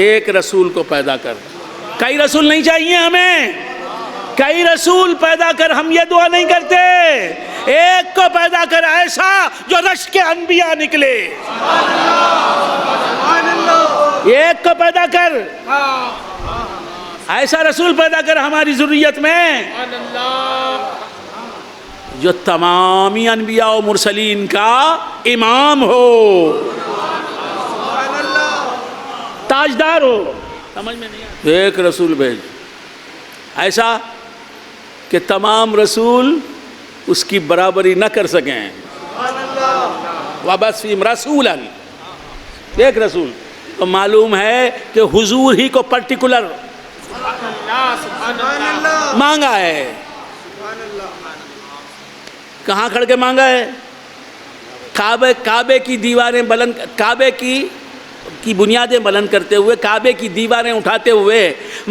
B: ایک رسول کو پیدا کر۔ کئی رسول نہیں چاہیے ہمیں، کئی رسول پیدا کر، ہم یہ دعا نہیں کرتے، ایک کو پیدا کر ایسا جو رشک کے انبیاء نکلے، ایک کو پیدا کر، ایسا رسول پیدا کر ہماری ذریت میں جو تمامی انبیاء و مرسلین کا امام ہو، تاجدار ہو۔ سمجھ میں نہیں آیا؟ ایک رسول بھیج ایسا کہ تمام رسول اس کی برابری نہ کر سکیں۔ وَبَعَثْ فِيهِمْ رَسُولًا، ایک رسول۔ تو معلوم ہے کہ حضور ہی کو پرٹیکولر مانگا ہے۔ کہاں کھڑ کے مانگا ہے؟ کعبے کی دیواریں بلند، کعبے کی بنیادیں بلند کرتے ہوئے، کعبے کی دیواریں اٹھاتے ہوئے،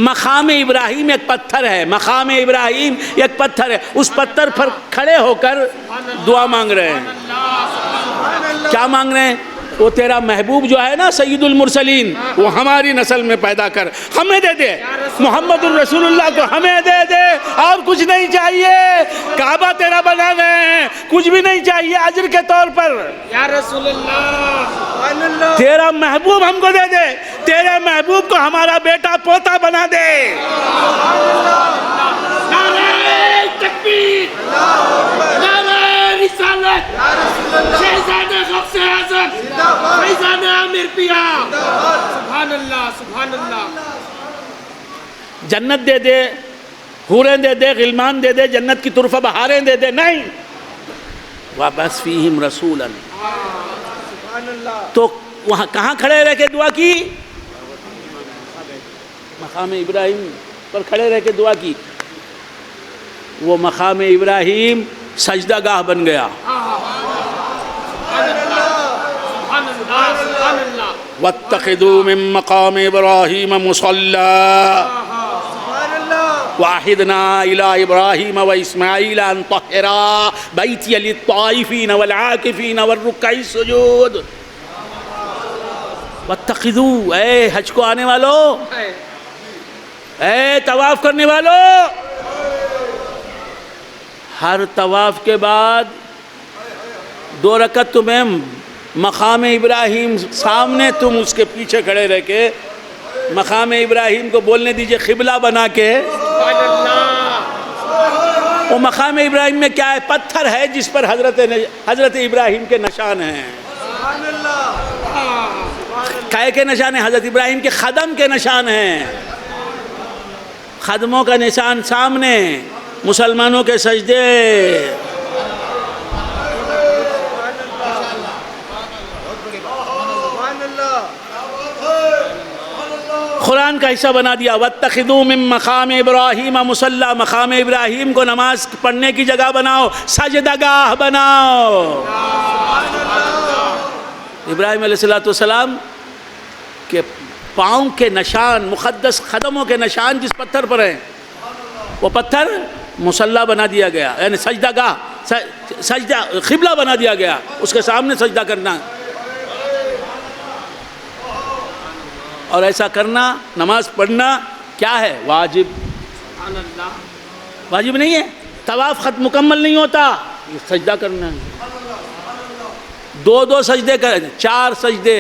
B: مقام ابراہیم ایک پتھر ہے، مقام ابراہیم ایک پتھر ہے، اس پتھر پر کھڑے ہو کر دعا مانگ رہے ہیں۔ کیا مانگ رہے ہیں؟ وہ تیرا محبوب جو ہے نا سید المرسلین، وہ ہماری نسل میں پیدا کر، ہمیں دے دے، محمد الرسول اللہ کو ہمیں دے دے، اور کچھ نہیں چاہیے، کعبہ تیرا بنا گئے ہیں، کچھ بھی نہیں چاہیے اجر کے طور پر،
C: یا رسول اللہ،
B: تیرا محبوب ہم کو دے دے، تیرے محبوب کو ہمارا بیٹا پوتا بنا دے۔
C: نعرہ تکبیر، نعرہ رسالت، شہزادہ غوث اعظم، فیضان عامر پیا، سبحان اللہ سبحان اللہ۔
B: جنت دے دے، حوریں دے دے، غلمان دے دے، جنت کی طرف بہاریں دے دے، نہیں، وَبَعَثْ فِيهِمْ رَسُولًا۔ تو وہاں کہاں کھڑے رہ کے دعا کی؟ مقام ابراہیم پر کھڑے رہ کے دعا کی۔ وہ مقام ابراہیم سجدہ گاہ بن گیا۔ وَاتَّخِذُوا مِن مَّقَامِ إِبْرَاهِيمَ مُصَلًّى وَعَهِدْنَا إِلَىٰ إِبْرَاهِيمَ وَإِسْمَاعِيلَ أَن طَهِّرَا بَيْتِيَ لِلطَّائِفِينَ وَالْعَاكِفِينَ وَالرُّكَّعِ السُّجُودِ۔ وَاتَّخِذُوا، اے حج کو آنے والو، اے طواف کرنے والو، ہر طواف کے بعد 2 رکعت تمہیں مقام ابراہیم سامنے، تم اس کے پیچھے کھڑے رہ کے مقام ابراہیم کو بولنے دیجئے قبلہ بنا کے۔ وہ مقام ابراہیم میں کیا ہے؟ پتھر ہے جس پر حضرت ابراہیم کے نشان ہیں۔ کائے کے نشان ہیں؟ حضرت ابراہیم کے خدم کے نشان ہیں، خدموں کا نشان سامنے، مسلمانوں کے سجدے۔ قرآن کا حصہ بنا دیا۔ وَاتَّخِذُوا مِن مَّقَامِ إِبْرَاهِيمَ مُصَلًّى، مقام ابراہیم کو نماز پڑھنے کی جگہ بناؤ، سجدہ گاہ بناؤ۔ ابراہیم علیہ السلام کے پاؤں کے نشان، مقدس قدموں کے نشان جس پتھر پر ہیں، وہ پتھر مصلی بنا دیا گیا، یعنی سجدہ گاہ، سجدہ قبلہ بنا دیا گیا، اس کے سامنے سجدہ کرنا۔ اور ایسا کرنا، نماز پڑھنا کیا ہے؟ واجب۔ واجب نہیں ہے، طواف ختم مکمل نہیں ہوتا، یہ سجدہ کرنا ہے۔ 2 سجدے کر، 4 سجدے،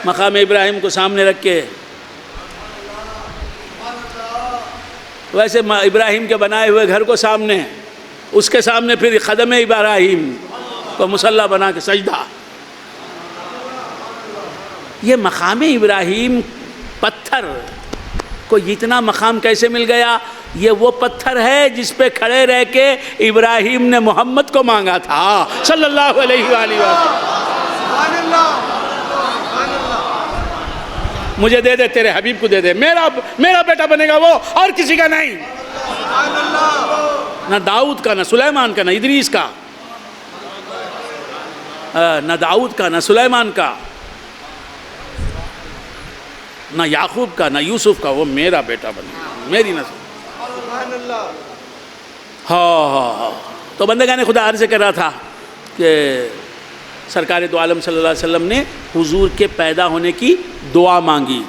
B: مقام ابراہیم کو سامنے رکھ کے، ویسے ابراہیم کے بنائے ہوئے گھر کو سامنے، اس کے سامنے پھر قدم ابراہیم کو مصلی بنا کے سجدہ۔ یہ مقام ابراہیم پتھر کو اتنا مقام کیسے مل گیا؟ یہ وہ پتھر ہے جس پہ کھڑے رہ کے ابراہیم نے محمد کو مانگا تھا صلی اللہ علیہ وآلہ وسلم۔ مجھے دے دے، تیرے حبیب کو دے دے، میرا بیٹا بنے گا وہ، اور کسی کا نہیں، نہ داؤد کا، نہ سلیمان کا، نہ ادریس کا، نہ داؤد کا، نہ سلیمان کا، نہ یعقوب کا، نہ یوسف کا، وہ میرا بیٹا بنے گا، میری نسل۔ ہاں تو بندگان خدا عرض کر رہا تھا کہ سرکار دو عالم صلی اللہ علیہ وسلم نے حضور کے پیدا ہونے کی دعا مانگی۔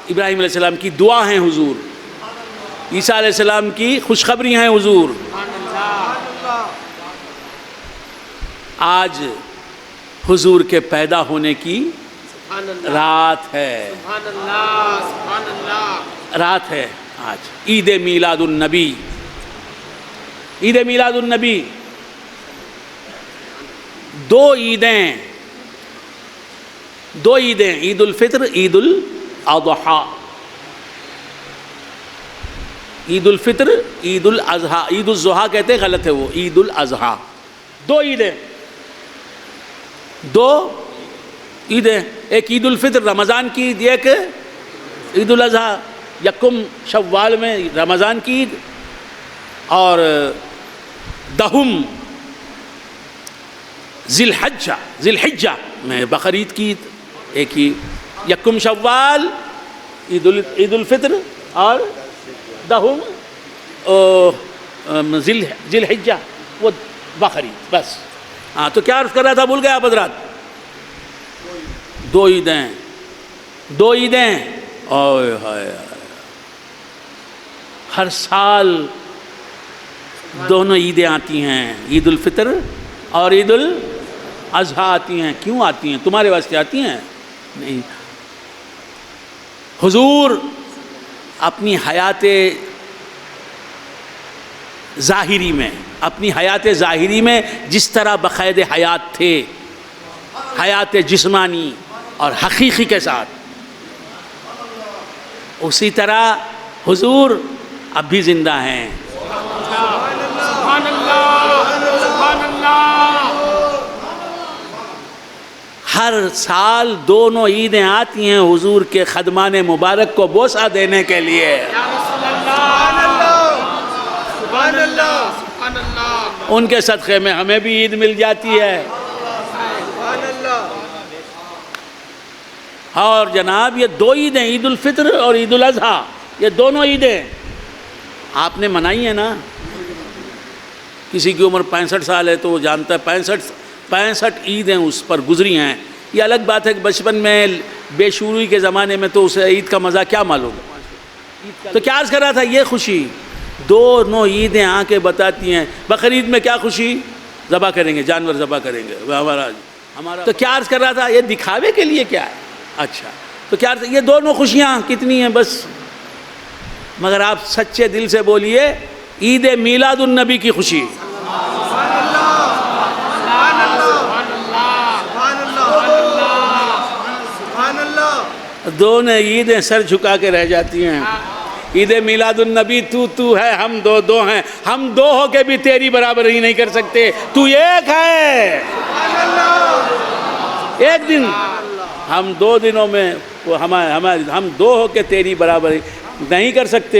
B: ابراہیم علیہ السلام کی دعا ہیں حضور، عیسیٰ علیہ السلام کی خوشخبری ہیں حضور۔ آج حضور کے پیدا ہونے کی رات ہے، رات ہے آج، عید میلاد النبی، عید میلاد النبی۔ دو عیدیں، عید الفطر، عید الاضحیٰ، عید الفطر، عید الاضحیٰ، عید الضحیٰ کہتے ہیں، غلط ہے وہ، عید الاضحیٰ۔ دو عیدیں، دو عیدیں، ایک عید الفطر رمضان کی عید، ایک عید الاضحیٰ یکم شوال میں رمضان کی عید، اور دہم ذی الحجہ میں بقرعید کی عید، ایک ہی یکم شوال عید الفطر اور دہم ذی الحجہ وہ بقرعید، بس۔ ہاں تو کیا عرض کر رہا تھا، بھول گئے آپ حضرات؟ دو عیدیں، دو عیدیں، اوئے ہائے، ہر سال دونوں عیدیں آتی ہیں، عید الفطر اور عید الاضحیٰ آتی ہیں۔ کیوں آتی ہیں؟ تمہارے واسطے آتی ہیں؟ نہیں، حضور اپنی حیات ظاہری میں، اپنی حیات ظاہری میں جس طرح بقید حیات تھے، حیات جسمانی اور حقیقی کے ساتھ، اسی طرح حضور اب بھی زندہ ہیں۔
C: سبحان اللہ، سبحان اللہ۔
B: ہر سال دونوں عیدیں آتی ہیں حضور کے خدمان مبارک کو بوسہ دینے کے لیے۔
C: سبحان اللہ، سبحان اللہ، سبحان اللہ۔
B: ان کے صدقے میں ہمیں بھی عید مل جاتی ہے۔ اور جناب یہ دو عیدیں، عید الفطر اور عید الاضحیٰ، یہ دونوں عیدیں آپ نے منائی ہیں نا۔ کسی کی عمر 65 سال ہے تو وہ جانتا ہے 65 عیدیں اس پر گزری ہیں۔ یہ الگ بات ہے کہ بچپن میں بے شعوری کے زمانے میں تو اسے عید کا مزہ کیا معلوم۔ تو کیا عرض کر رہا تھا، یہ خوشی دونوں عیدیں آ کے بتاتی ہیں۔ بقرعید میں کیا خوشی، ذبح کریں گے، جانور ذبح کریں گے، ہمارا تو کیا عرض کر رہا تھا، یہ دکھاوے کے لیے کیا ہے؟ اچھا تو کیا یہ دونوں خوشیاں کتنی ہیں بس، مگر آپ سچے دل سے بولیے عید میلاد النبی کی خوشی۔ دونوں عیدیں سر جھکا کے رہ جاتی ہیں۔ عید میلاد النبی تو ہے، ہم دو ہیں، ہم دو ہو کے بھی تیری برابری نہیں کر سکتے، تو ایک ہے۔ ایک دن ہم 2 دنوں میں ہم 2 ہو کے تیری برابری نہیں کر سکتے۔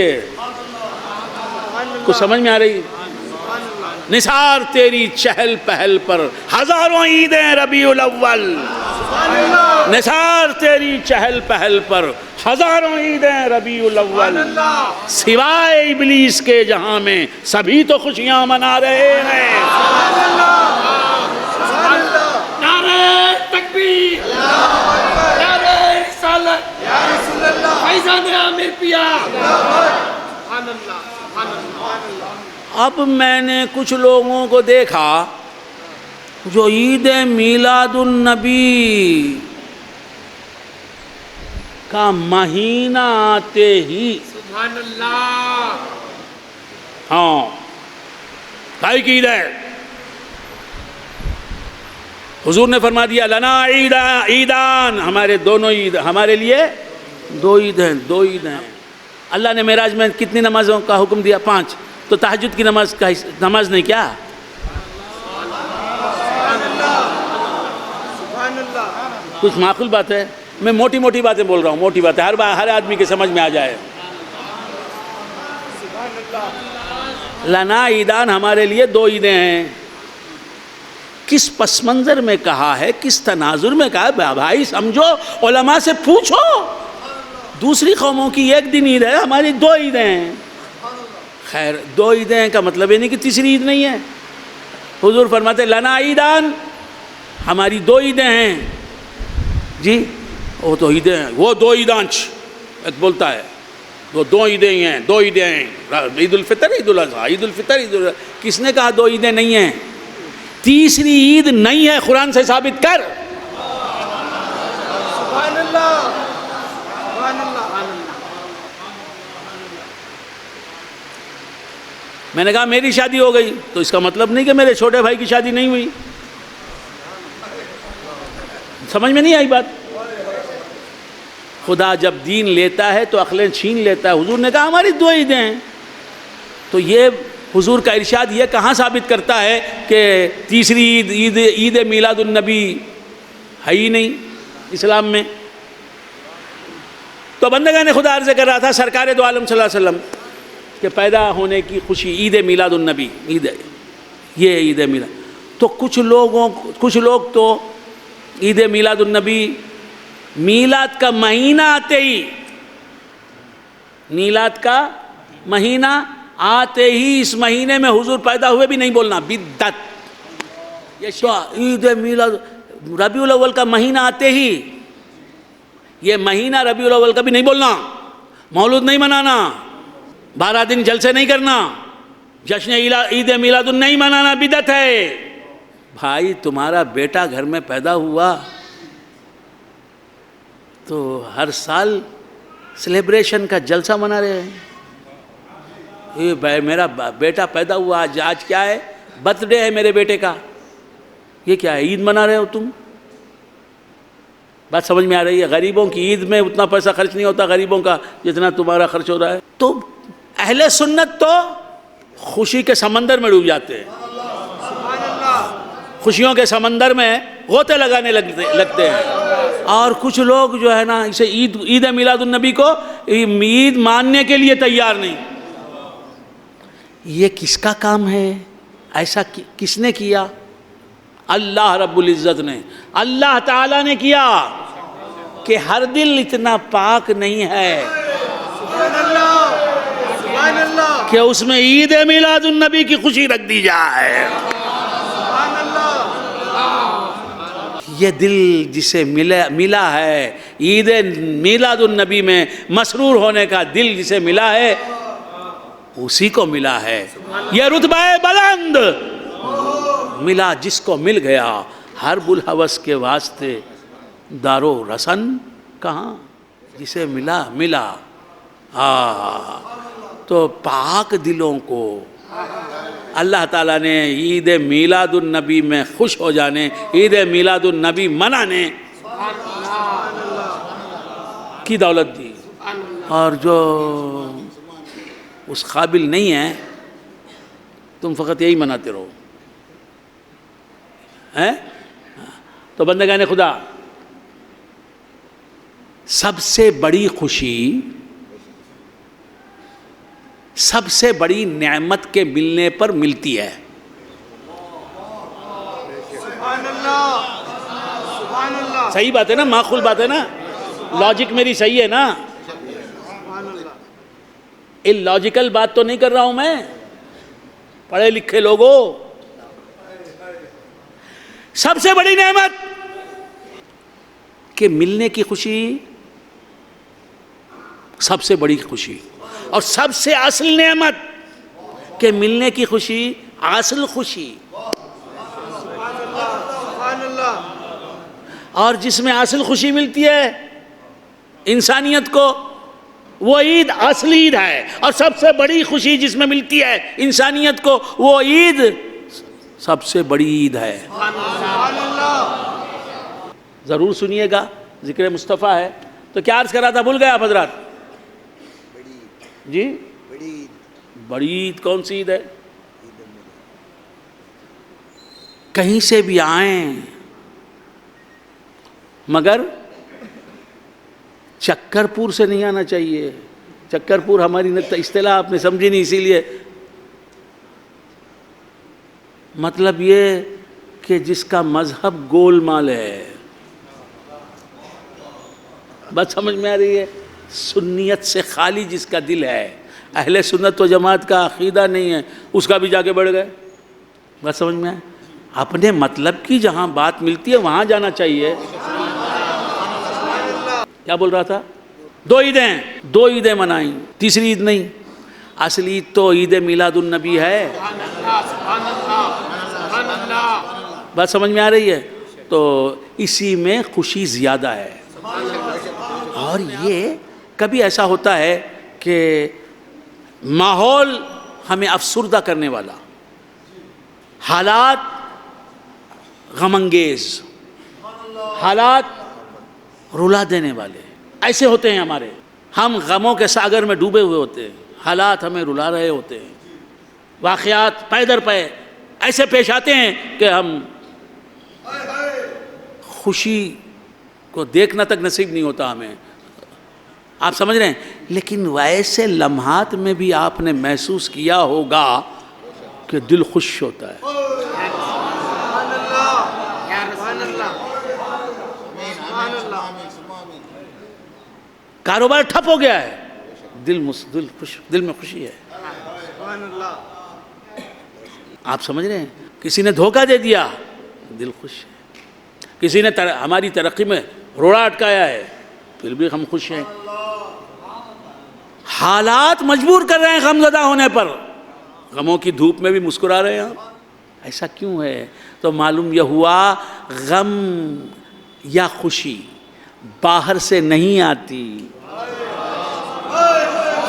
B: کچھ سمجھ میں آ رہی؟ نثار تیری چہل پہل پر ہزاروں عیدیں ربیع الاول، نثار تیری چہل پہل پر ہزاروں عیدیں ربیع الاول، سوائے ابلیس کے جہاں میں سبھی تو خوشیاں منا رہے ہیں۔
C: نعرہ تکبیر، نعرہ رسالت، فیضان عامر پیا۔ سبحان اللہ، سبحان اللہ۔
B: اب میں نے کچھ لوگوں کو دیکھا جو عید میلاد النبی کا مہینہ آتے ہی،
C: سبحان اللہ،
B: ہاں کائی کی عید ہے؟ حضور نے فرما دیا لنا عیدان، ہمارے دونوں عید، ہمارے لیے دو عید ہیں، دو عید ہیں۔ اللہ نے معراج میں کتنی نمازوں کا حکم دیا؟ 5۔ تو تہجد کی نماز نہیں کیا؟ کچھ معقول بات ہے؟ میں موٹی موٹی باتیں بول رہا ہوں، موٹی باتیں ہر آدمی کے سمجھ میں آ جائے۔ لنا عیدان، ہمارے لیے 2 عیدیں ہیں۔ کس پس منظر میں کہا ہے، کس تناظر میں کہا ہے؟ بھائی سمجھو، علماء سے پوچھو۔ دوسری قوموں کی 1 دن عید ہے، ہماری 2 عیدیں ہیں۔ خیر 2 عیدیں ہیں کا مطلب یہ نہیں کہ تیسری عید نہیں ہے۔ حضور فرماتے لنا عیدان، ہماری 2 عیدیں ہیں جی۔ وہ تو عیدیں ہیں، وہ 2 عیدانچ ایک بولتا ہے، وہ 2 عیدیں ہی ہیں، 2 عیدیں ہیں، عید الفطر، عید الاضحیٰ، عید الفطر، عید الاضحیٰ۔ کس نے کہا 2 عیدیں نہیں ہیں؟ تیسری عید نہیں ہے، قرآن سے ثابت کر۔
C: سبحان اللہ، سبحان اللہ۔
B: میں نے کہا میری شادی ہو گئی تو اس کا مطلب نہیں کہ میرے چھوٹے بھائی کی شادی نہیں ہوئی۔ سمجھ میں نہیں آئی بات؟ خدا جب دین لیتا ہے تو عقلیں چھین لیتا ہے۔ حضور نے کہا ہماری 2 عیدیں ہیں، تو یہ حضور کا ارشاد یہ کہاں ثابت کرتا ہے کہ تیسری عید میلاد النبی ہے ہی نہیں اسلام میں؟ تو بندگان خدا عرض کر رہا تھا سرکار دو عالم صلی اللہ علیہ وسلم کے پیدا ہونے کی خوشی، عید میلاد النبی، یہ عید میلاد۔ تو کچھ لوگ تو عید میلاد النبی، میلاد کا مہینہ آتے ہی، میلاد کا مہینہ آتے ہی، اس مہینے میں حضور پیدا ہوئے بھی نہیں بولنا، بدعت۔ یہ عید میلاد ربیع الاول کا مہینہ آتے ہی، یہ مہینہ ربیع الاول کا بھی نہیں بولنا، مولود نہیں منانا، 12 دن جلسے نہیں کرنا، جشن عید میلاد نہیں منانا، بدعت ہے۔ بھائی تمہارا بیٹا گھر میں پیدا ہوا تو ہر سال سیلیبریشن کا جلسہ منا رہے ہیں۔ میرا بیٹا پیدا ہوا، آج کیا ہے؟ برتھ ڈے ہے میرے بیٹے کا، یہ کیا ہے؟ عید منا رہے ہو تم؟ بات سمجھ میں آ رہی ہے؟ غریبوں کی عید میں اتنا پیسہ خرچ نہیں ہوتا غریبوں کا جتنا تمہارا خرچ ہو رہا ہے۔ تو اہل سنت تو خوشی کے سمندر میں ڈوب جاتے ہیں، خوشیوں کے سمندر میں غوطے لگانے لگتے ہیں، اور کچھ لوگ جو ہے نا اسے عید میلاد النبی کو عید ماننے کے لیے تیار نہیں۔ یہ کس کا کام ہے؟ ایسا کس نے کیا؟ اللہ رب العزت نے، اللہ تعالیٰ نے کیا کہ ہر دل اتنا پاک نہیں ہے کہ اس میں عید میلاد النبی کی خوشی رکھ دی جائے۔ یہ دل جسے ملا ہے عید میلاد النبی میں مسرور ہونے کا دل جسے ملا ہے، اسی کو ملا ہے یہ رتبہ بلند ملا، جس کو مل گیا ہر بلحوث کے واسطے دارو رسن کہاں، جسے ملا۔ تو پاک دلوں کو اللہ تعالیٰ نے عید میلاد النبی میں خوش ہو جانے، عید میلاد النبی منانے کی دولت دی، اور جو اس قابل نہیں ہے تم فقط یہی مناتے رہو۔ تو بندگان خدا، سب سے بڑی خوشی، سب سے بڑی نعمت کے ملنے پر ملتی ہے۔ صحیح بات ہے نا؟ معقول بات ہے نا؟ لاجک میری صحیح ہے نا؟ لاجیکل بات تو نہیں کر رہا ہوں میں، پڑھے لکھے لوگوں۔ سب سے بڑی نعمت کہ ملنے کی خوشی، سب سے بڑی خوشی، اور سب سے اصل نعمت کہ ملنے کی خوشی، اصل خوشی، اور جس میں اصل خوشی ملتی ہے انسانیت کو وہ عید اصلی عید ہے، اور سب سے بڑی خوشی جس میں ملتی ہے انسانیت کو وہ عید سب سے بڑی عید ہے۔ ضرور سنیے گا، ذکر مصطفیٰ ہے تو کیا عرض کر رہا تھا، بھول گئے آپ حضرات؟ جی بڑی عید کون سی عید ہے؟ کہیں سے بھی آئیں مگر چکرپور سے نہیں آنا چاہیے۔ چکرپور ہماری اصطلاح آپ نے سمجھی نہیں، اسی لیے مطلب یہ کہ جس کا مذہب گول مال ہے، بات سمجھ میں آ رہی ہے؟ سنیت سے خالی جس کا دل ہے، اہل سنت و جماعت کا عقیدہ نہیں ہے، اس کا بھی جا کے بڑھ گئے۔ بات سمجھ میں آئے؟ اپنے مطلب کی جہاں بات ملتی ہے وہاں جانا چاہیے۔ کیا بول رہا تھا؟ دو عیدیں منائیں، تیسری عید نہیں۔ اصلی عید تو عید میلاد النبی ہے۔ بات سمجھ میں آ رہی ہے؟ تو اسی میں خوشی زیادہ ہے۔ اور یہ کبھی ایسا ہوتا ہے کہ ماحول ہمیں افسردہ کرنے والا، حالات غم انگیز، حالات رلا دینے والے ایسے ہوتے ہیں ہمارے، ہم غموں کے ساگر میں ڈوبے ہوئے ہوتے ہیں، حالات ہمیں رلا رہے ہوتے ہیں، واقعات پے در پے ایسے پیش آتے ہیں کہ ہم خوشی کو دیکھنا تک نصیب نہیں ہوتا ہمیں۔ آپ سمجھ رہے ہیں؟ لیکن ویسے لمحات میں بھی آپ نے محسوس کیا ہوگا کہ دل خوش ہوتا ہے۔ کاروبار ٹھپ ہو گیا ہے، دل میں خوشی ہے۔ آپ سمجھ رہے ہیں؟ کسی نے دھوکہ دے دیا، دل خوش ہے۔ کسی نے ہماری ترقی میں روڑا اٹکایا ہے، پھر بھی ہم خوش ہیں۔ حالات مجبور کر رہے ہیں غم زدہ ہونے پر، غموں کی دھوپ میں بھی مسکرا رہے ہیں آپ۔ ایسا کیوں ہے؟ تو معلوم یہ ہوا غم یا خوشی باہر سے نہیں آتی،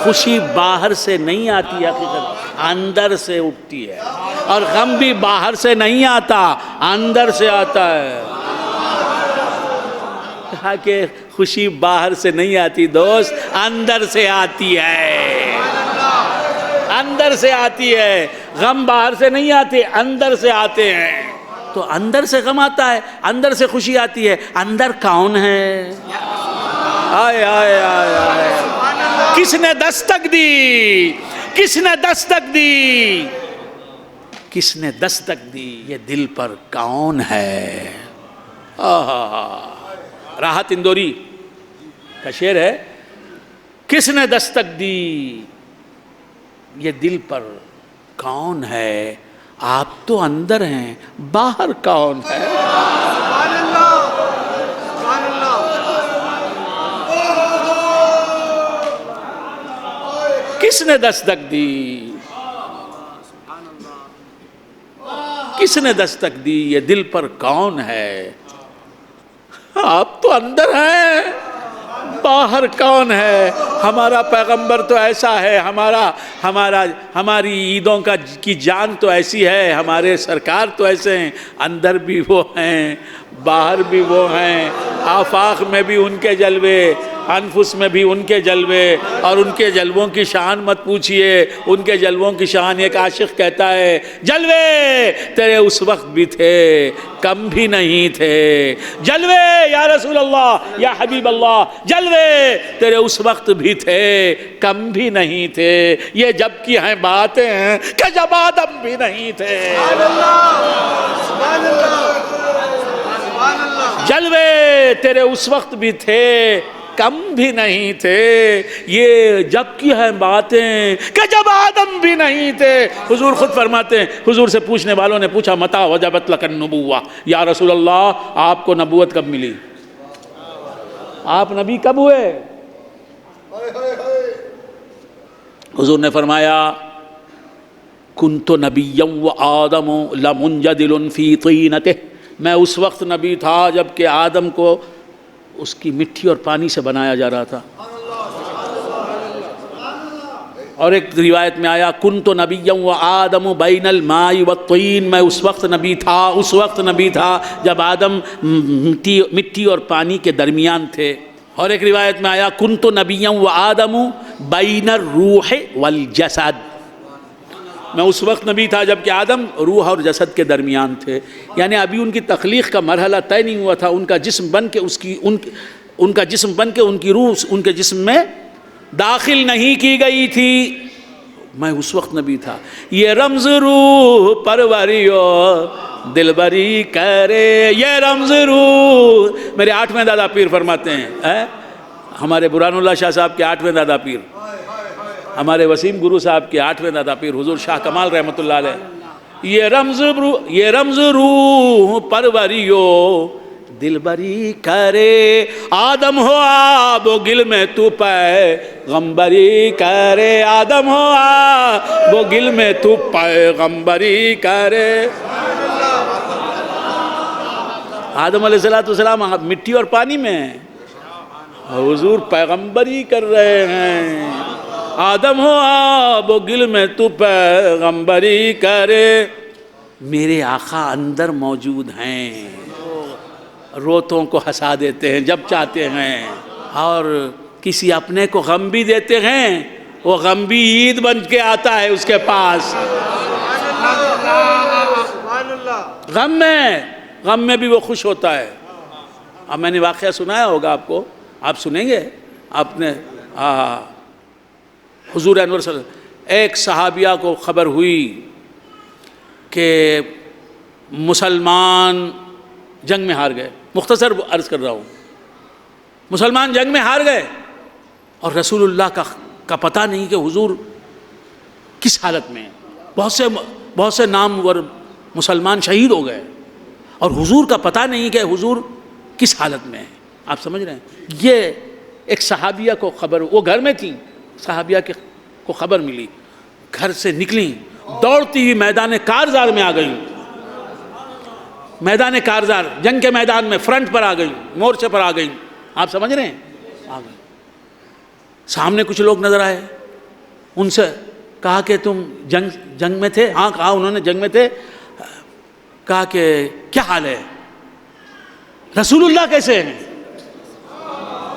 B: خوشی باہر سے نہیں آتی، حقیقت اندر سے اٹھتی ہے، اور غم بھی باہر سے نہیں آتا، اندر سے آتا ہے۔ کہا کہ خوشی باہر سے نہیں آتی دوست، اندر سے آتی ہے، اندر سے آتی ہے۔ غم باہر سے نہیں آتے، اندر سے آتے ہیں۔ تو اندر سے غم آتا ہے، اندر سے خوشی آتی ہے۔ اندر کون ہے؟ آئے آئے آئے آئے، کس نے دستک دی؟ کس نے دستک دی؟ کس نے دستک دی؟ یہ دل پر کون ہے؟ راحت اندوری کا شعر ہے، کس نے دستک دی؟ یہ دل پر کون ہے؟ آپ تو اندر ہیں، باہر کون ہے؟ کس نے دستک دی؟ کس نے دستک دی؟ یہ دل پر کون ہے؟ آپ تو اندر ہیں، باہر کون ہے؟ ہمارا پیغمبر تو ایسا ہے، ہماری عیدوں کی جان تو ایسی ہے، ہمارے سرکار تو ایسے ہیں، اندر بھی وہ ہیں، باہر بھی وہ ہیں، آفاق میں بھی ان کے جلوے، انفس میں بھی ان کے جلوے، اور ان کے جلووں کی شان مت پوچھئے، ان کے جلووں کی شان ایک عاشق کہتا ہے، جلوے تیرے اس وقت بھی تھے، کم بھی نہیں تھے، جلوے یا رسول اللہ یا حبیب اللہ، جلوے تیرے اس وقت بھی تھے، کم بھی نہیں تھے، یہ جب کی ہیں باتیں ہیں کہ جب آدم بھی نہیں تھے۔ جلوے تیرے اس وقت بھی تھے، کم بھی نہیں تھے، یہ جب کی ہیں باتیں کہ جب آدم بھی نہیں تھے۔ حضور خود فرماتے ہیں، حضور سے پوچھنے والوں نے پوچھا متا وجبت لک النبوہ، یا رسول اللہ آپ کو نبوت کب ملی؟ آپ نبی کب ہوئے؟ حضور نے فرمایا کنت نبیا وآدم لمنجدل فی طینتہ، میں اس وقت نبی تھا جب کہ آدم کو اس کی مٹی اور پانی سے بنایا جا رہا تھا. اور ایک روایت میں آیا کنت نبیا وآدم بین الماء والطین، میں اس وقت نبی تھا جب آدم مٹی اور پانی کے درمیان تھے. اور ایک روایت میں آیا کنت نبیا وآدم بین الروح والجسد، میں اس وقت نبی تھا جب کہ آدم روح اور جسد کے درمیان تھے. یعنی ابھی ان کی تخلیق کا مرحلہ طے نہیں ہوا تھا، ان کا جسم بن کے ان کا جسم بن کے ان کی روح ان کے جسم میں داخل نہیں کی گئی تھی. میں اس وقت نبی تھا. یہ رمز روح پروریو دلبری کرے، یہ رمز روح. میرے 8ویں دادا پیر فرماتے ہیں، ہمارے برہان اللہ شاہ صاحب کے 8ویں دادا پیر، ہمارے وسیم گرو صاحب کے 8ویں دادا پیر حضور شاہ کمال رحمۃ اللہ علیہ، یہ رمز روح پروریو دلبری کرے، آدم ہو آب و گل میں تو پیغمبری کرے، آدم ہو آب و گل میں تو پیغمبری کرے. آدم علیہ السلام مٹی اور پانی میں، حضور پیغمبری کر رہے ہیں. آدم ہو آب و گل میں تو پیغمبری کرے. میرے آقا اندر موجود ہیں، روتوں کو ہنسا دیتے ہیں جب چاہتے ہیں، اور کسی اپنے کو غم بھی دیتے ہیں، وہ غم بھی عید بن کے آتا ہے اس کے پاس. غم میں بھی وہ خوش ہوتا ہے. اب میں نے واقعہ سنایا ہوگا آپ کو، آپ سنیں گے. آپ نے حضور انور صلی اللہ علیہ وسلم، ایک صحابیہ کو خبر ہوئی کہ مسلمان جنگ میں ہار گئے. مختصر عرض کر رہا ہوں، مسلمان جنگ میں ہار گئے اور رسول اللہ کا پتہ نہیں کہ حضور کس حالت میں ہیں. بہت سے نامور مسلمان شہید ہو گئے اور حضور کا پتہ نہیں کہ حضور کس حالت میں ہیں. آپ سمجھ رہے ہیں؟ یہ ایک صحابیہ کو خبر، وہ گھر میں تھیں، صحابیہ کو خبر ملی، گھر سے نکلیں، دوڑتی ہوئی میدان کارزار میں آ گئیں. میدان کارزار، جنگ کے میدان میں فرنٹ پر آ گئیں، مورچے پر آ گئیں. آپ سمجھ رہے ہیں؟ آ گئیں. سامنے کچھ لوگ نظر آئے، ان سے کہا کہ تم جنگ میں تھے؟ ہاں کہا انہوں نے جنگ میں تھے. کہا کہ کیا حال ہے؟ رسول اللہ کیسے ہیں؟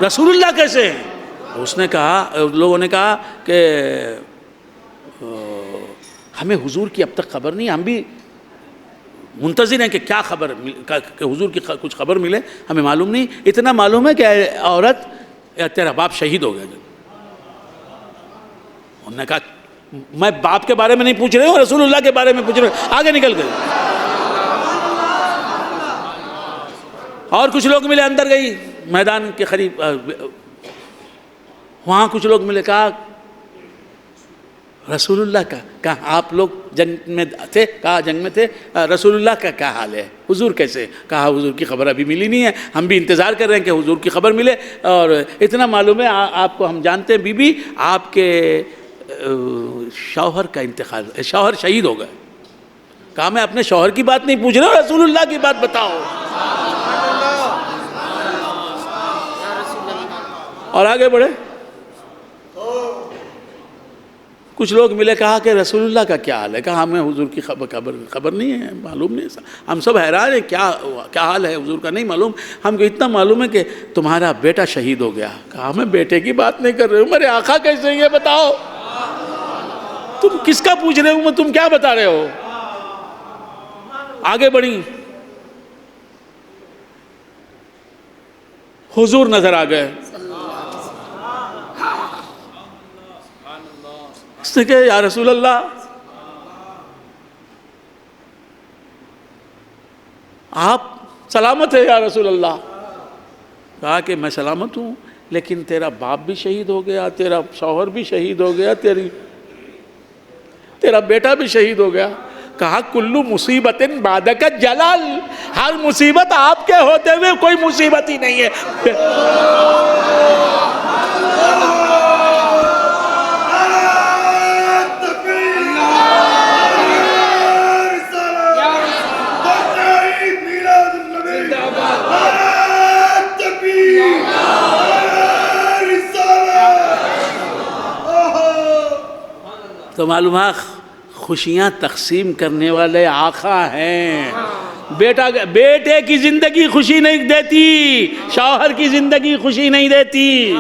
B: رسول اللہ کیسے ہیں؟ اس نے کہا، لوگوں نے کہا کہ ہمیں حضور کی اب تک خبر نہیں، ہم بھی منتظر ہیں کہ کیا خبر، کہ حضور کی کچھ خبر ملے، ہمیں معلوم نہیں. اتنا معلوم ہے کہ عورت تیرا باپ شہید ہو گیا. انہوں نے کہا میں باپ کے بارے میں نہیں پوچھ رہے ہوں، رسول اللہ کے بارے میں پوچھ رہے ہوں. آگے نکل گئے. اور کچھ لوگ ملے، اندر گئی میدان کے قریب، وہاں کچھ لوگ ملے. کہا رسول اللہ کا، کہا آپ لوگ جنگ میں تھے؟ کہا جنگ میں تھے. رسول اللہ کا کیا حال ہے؟ حضور کیسے؟ کہا حضور کی خبر ابھی ملی نہیں ہے، ہم بھی انتظار کر رہے ہیں کہ حضور کی خبر ملے. اور اتنا معلوم ہے آپ کو، ہم جانتے ہیں بی بی آپ کے شوہر کا انتقال، شوہر شہید ہو گئے. کہا میں اپنے شوہر کی بات نہیں پوچھ رہا ہوں، رسول اللہ کی بات بتاؤ. اور آگے بڑھے. کچھ لوگ ملے، کہا کہ رسول اللہ کا کیا حال ہے؟ کہا ہمیں حضور کی خبر نہیں ہے، معلوم نہیں. ہم سب حیران ہیں، کیا حال ہے حضور کا نہیں معلوم. ہم کو اتنا معلوم ہے کہ تمہارا بیٹا شہید ہو گیا. کہا میں بیٹے کی بات نہیں کر رہے ہوں، میرے آقا کیسے یہ بتاؤ. تم کس کا پوچھ رہے ہو، تم کیا بتا رہے ہو. آگے بڑھی، حضور نظر آ گئے. اس نے کہا یا رسول اللہ آپ سلامت ہے یا رسول اللہ. کہا کہ میں سلامت ہوں، لیکن تیرا باپ بھی شہید ہو گیا، تیرا شوہر بھی شہید ہو گیا، تیرا بیٹا بھی شہید ہو گیا. کہا کلو مصیبت بعدک جلال، ہر مصیبت آپ کے ہوتے ہوئے کوئی مصیبت ہی نہیں ہے. تو معلوم ہے خوشیاں تقسیم کرنے والے آقا ہیں. بیٹے کی زندگی خوشی نہیں دیتی، شوہر کی زندگی خوشی نہیں دیتی.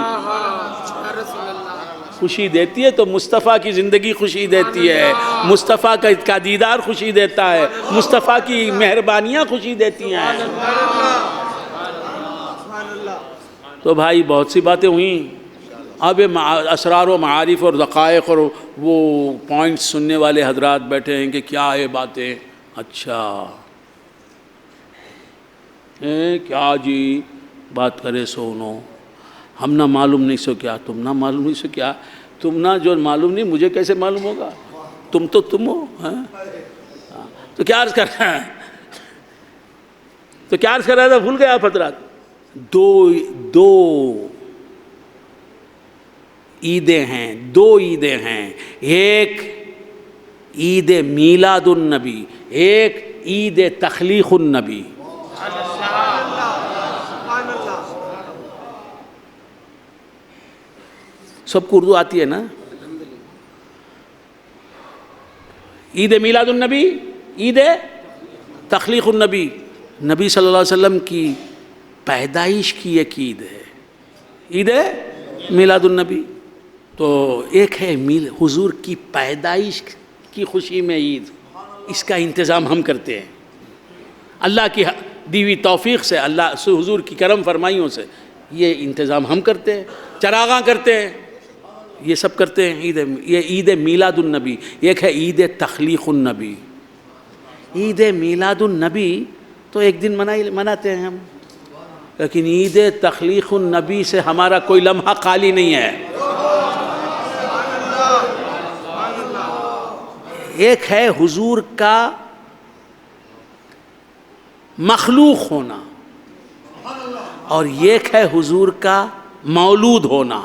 B: خوشی دیتی ہے تو مصطفیٰ کی زندگی خوشی دیتی ہے، مصطفیٰ کا دیدار خوشی دیتا ہے، مصطفیٰ کی مہربانیاں خوشی دیتی ہیں. تو بھائی بہت سی باتیں ہوئیں. اب اسرار و معارف اور دقائق اور وہ پوائنٹس سننے والے حضرات بیٹھے ہیں کہ کیا یہ باتیں. اچھا کیا جی بات کرے سونو، ہم نہ معلوم نہیں سو کیا، تم نہ معلوم نہیں سو کیا. تم نہ جو معلوم نہیں مجھے کیسے معلوم ہوگا، تم تو تم ہو. تو کیا عرض کر رہا ہے، تو کیا عرض کر رہا تھا، بھول گیا آپ حضرات. دو عیدیں ہیں، دو عیدیں ہیں. ایک عید میلاد النبی، ایک عید تخلیق النبی. سب کو اردو آتی ہے نا. عید میلاد النبی، عید تخلیق النبی، نبی صلی اللہ علیہ وسلم کی پیدائش کی ایک عید ہے، عید میلاد النبی. تو ایک ہے حضور کی پیدائش کی خوشی میں عید، اس کا انتظام ہم کرتے ہیں. اللہ کی دی ہوئی توفیق سے، اللہ سے حضور کی کرم فرمائیوں سے یہ انتظام ہم کرتے ہیں. چراغاں کرتے ہیں، یہ سب کرتے ہیں. یہ عید میلاد النبی. ایک ہے عید تخلیق النبی. عید میلاد النبی تو ایک دن مناتے ہیں ہم، لیکن عید تخلیق النبی سے ہمارا کوئی لمحہ خالی نہیں ہے. ایک ہے حضور کا مخلوق ہونا اور ایک ہے حضور کا مولود ہونا.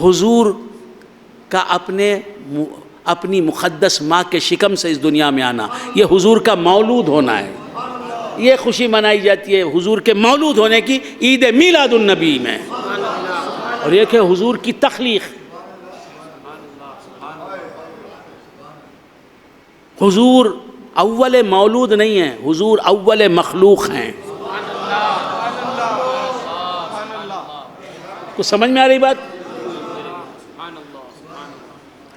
B: حضور کا اپنی مقدس ماں کے شکم سے اس دنیا میں آنا، یہ حضور کا مولود ہونا ہے. یہ خوشی منائی جاتی ہے حضور کے مولود ہونے کی عید میلاد النبی میں. اور ایک ہے حضور کی تخلیق. حضور اول مولود نہیں ہیں، حضور اول مخلوق ہیں. کچھ سمجھ میں آ رہی بات؟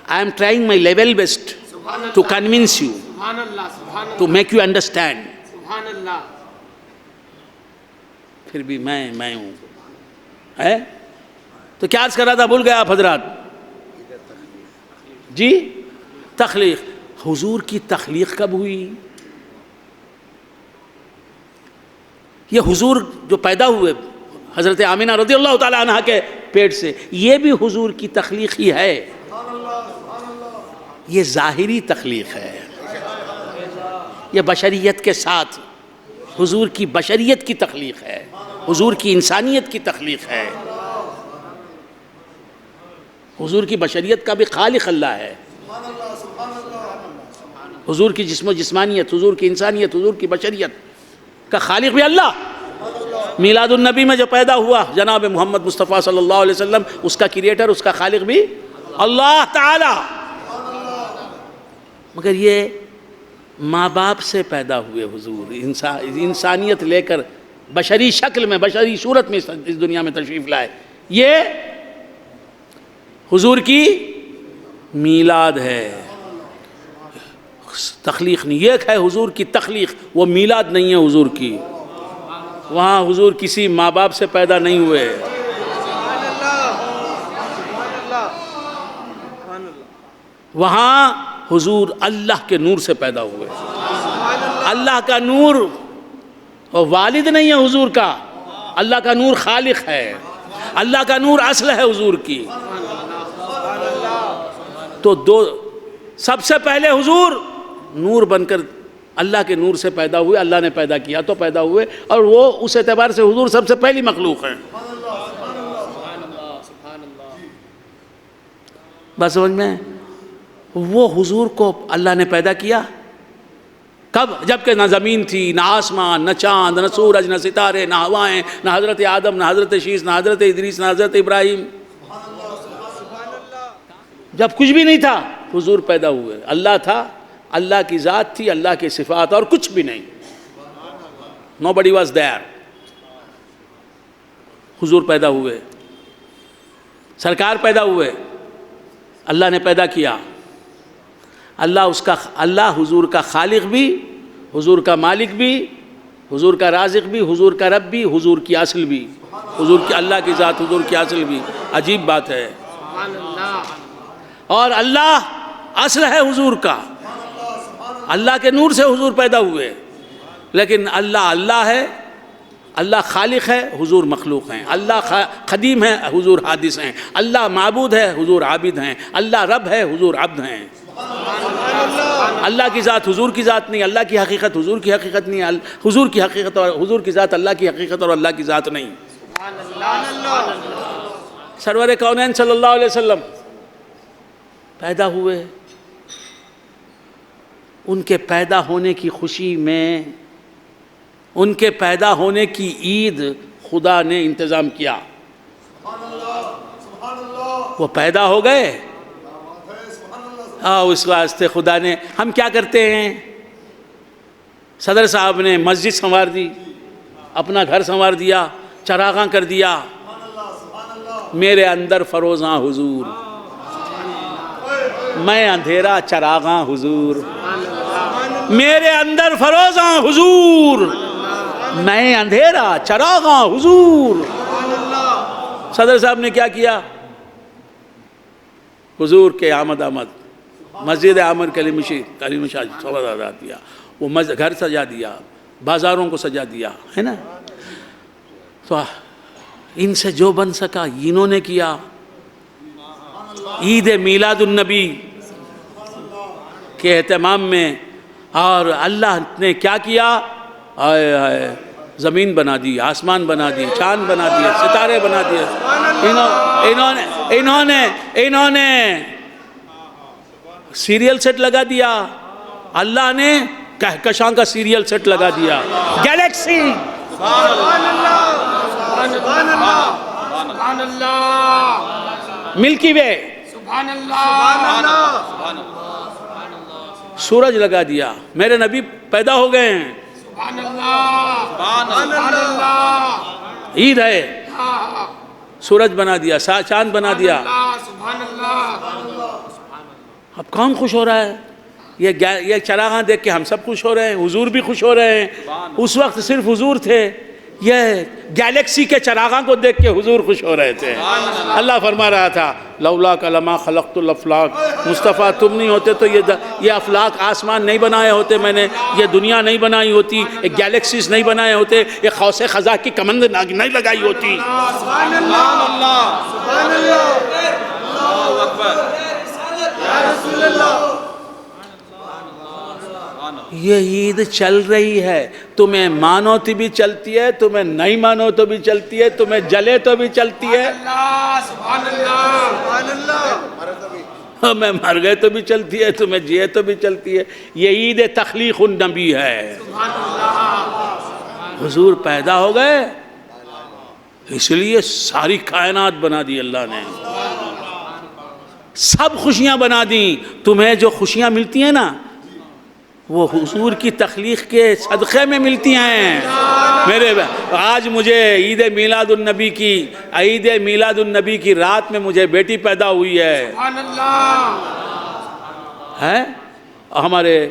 B: I am trying my level best to convince you, to make you understand. پھر بھی میں ہوں. تو کیا عرض کر رہا تھا، بھول گیا آپ حضرات؟ جی تخلیق. حضور کی تخلیق کب ہوئی؟ یہ حضور جو پیدا ہوئے حضرت آمینہ رضی اللہ تعالی عنہ کے پیٹ سے، یہ بھی حضور کی تخلیق ہی ہے. یہ ظاہری تخلیق ہے، یہ بشریت کے ساتھ حضور کی بشریت کی تخلیق ہے، حضور کی انسانیت کی تخلیق ہے. حضور کی بشریت کا بھی خالق اللہ ہے. حضور کی جسم و جسمانیت، حضور کی انسانیت، حضور کی بشریت کا خالق بھی اللہ. میلاد النبی میں جو پیدا ہوا جناب محمد مصطفیٰ صلی اللہ علیہ وسلم، اس کا کریٹر، اس کا خالق بھی اللہ تعالی. مگر یہ ماں باپ سے پیدا ہوئے حضور، انسانیت لے کر بشری شکل میں، بشری صورت میں اس دنیا میں تشریف لائے. یہ حضور کی میلاد ہے، تخلیق نہیں. ایک ہے حضور کی تخلیق، وہ میلاد نہیں ہے حضور کی. وہاں حضور کسی ماں باپ سے پیدا نہیں ہوئے. وہاں حضور اللہ کے نور سے پیدا ہوئے. اللہ کا نور اور والد نہیں ہے حضور کا، اللہ کا نور خالق ہے، اللہ کا نور اصل ہے حضور کی. تو سب سے پہلے حضور نور بن کر اللہ کے نور سے پیدا ہوئے. اللہ نے پیدا کیا تو پیدا ہوئے، اور وہ اس اعتبار سے حضور سب سے پہلی مخلوق ہیں. بات سمجھ میں؟ وہ حضور کو اللہ نے پیدا کیا کب؟ جبکہ نہ زمین تھی، نہ آسمان، نہ چاند، نہ سورج، نہ ستارے، نہ ہوائیں، نہ حضرت آدم، نہ حضرت شیس، نہ حضرت ادریس، نہ حضرت ابراہیم. جب کچھ بھی نہیں تھا حضور پیدا ہوئے. اللہ تھا, اللہ کی ذات تھی, اللہ کی صفات, اور کچھ بھی نہیں. Nobody was there. حضور پیدا ہوئے, سرکار پیدا ہوئے, اللہ نے پیدا کیا. اللہ حضور کا خالق بھی, حضور کا مالک بھی, حضور کا رازق بھی, حضور کا رب بھی, حضور کی اصل بھی, حضور کی اللہ کی ذات, حضور کی اصل بھی. عجیب بات ہے. اور اللہ اصل ہے حضور کا, اللہ کے نور سے حضور پیدا ہوئے. لیکن اللہ ہے, اللہ خالق ہے, حضور مخلوق ہیں. اللہ قدیم ہے, حضور حادث ہیں. اللہ معبود ہے, حضور عابد ہیں. اللہ رب ہے, حضور عبد ہیں. اللہ کی ذات حضور کی ذات نہیں, اللہ کی حقیقت حضور کی حقیقت نہیں, حضور کی حقیقت اور حضور کی ذات اللہ کی حقیقت اور اللہ کی ذات نہیں. سرور کونین صلی اللہ علیہ وسلم پیدا ہوئے. ان کے پیدا ہونے کی خوشی میں, ان کے پیدا ہونے کی عید خدا نے انتظام کیا. وہ پیدا ہو گئے, اس واسطے خدا نے, ہم کیا کرتے ہیں, صدر صاحب نے مسجد سنوار دی, اپنا گھر سنوار دیا, چراغاں کر دیا. میرے اندر فروزاں حضور, میں اندھیرا چراغاں حضور. میرے اندر فروزاں حضور, میں اندھیرا چراغاں حضور. صدر صاحب نے کیا کیا, حضور کے آمد مسجد عامر کلیم شاہ سوادہ دیا. وہ گھر سجا دیا, بازاروں کو سجا دیا, ہے نا. تو ان سے جو بن سکا انہوں نے کیا. عید میلاد النبی کے اہتمام میں, اور اللہ نے کیا کیا, آئے زمین بنا دی, آسمان بنا دی, چاند بنا دیے, ستارے بنا دیے. انہوں نے سیریل سیٹ لگا دیا. اللہ نے کہکشاں کا سیریل سیٹ لگا دیا. گیلیکسی, ملکی وے, سورج لگا دیا. میرے نبی پیدا ہو گئے ہیں. عید ہے, سورج بنا دیا, چاند بنا دیا. اب کون خوش ہو رہا ہے؟ یہ چراغاں دیکھ کے ہم سب خوش ہو رہے ہیں, حضور بھی خوش ہو رہے ہیں. اس وقت صرف حضور تھے, یہ گیلیکسی کے چراغاں کو دیکھ کے حضور خوش ہو رہے تھے. اللہ فرما رہا تھا, لولا لما خلقت الافلاق, مصطفیٰ تم نہیں ہوتے تو یہ افلاق آسمان نہیں بنائے ہوتے میں نے, یہ دنیا نہیں بنائی ہوتی, یہ گیلیکسیز نہیں بنائے ہوتے, یہ قوس قزح کی کمند نہیں لگائی ہوتی.
C: سبحان اللہ, سبحان اللہ, اللہ اکبر, یا رسول اللہ.
B: یہ عید چل رہی ہے, تمہیں مانو تو بھی چلتی ہے, تمہیں نہیں مانو تو بھی چلتی ہے, تمہیں جلے تو بھی چلتی ہے,
C: سبحان اللہ, سبحان اللہ,
B: ہمیں مر گئے تو بھی چلتی ہے, تمہیں جیے تو بھی چلتی ہے. یہ عید تخلیق النبی ہے. حضور پیدا ہو گئے, اس لیے ساری کائنات بنا دی اللہ نے, سب خوشیاں بنا دیں. تمہیں جو خوشیاں ملتی ہیں نا, وہ حضور کی تخلیق کے صدقے میں ملتی ہیں. آج مجھے عید میلاد النبی کی رات میں مجھے بیٹی پیدا ہوئی ہے.
C: سبحان اللہ,
B: ہمارے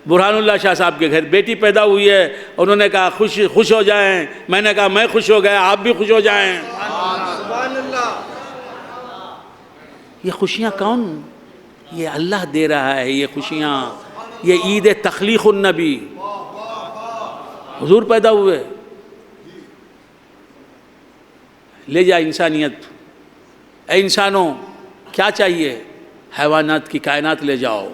B: برہان اللہ شاہ صاحب کے گھر بیٹی پیدا ہوئی ہے. انہوں نے کہا خوش ہو جائیں. میں نے کہا میں خوش ہو گیا, آپ بھی خوش ہو جائیں.
C: سبحان اللہ.
B: یہ خوشیاں کون, یہ اللہ دے رہا ہے. یہ خوشیاں, یہ عید تخلیق النبی, حضور پیدا ہوئے. لے جا انسانیت, اے انسانوں کیا چاہیے, حیوانات کی کائنات لے جاؤ,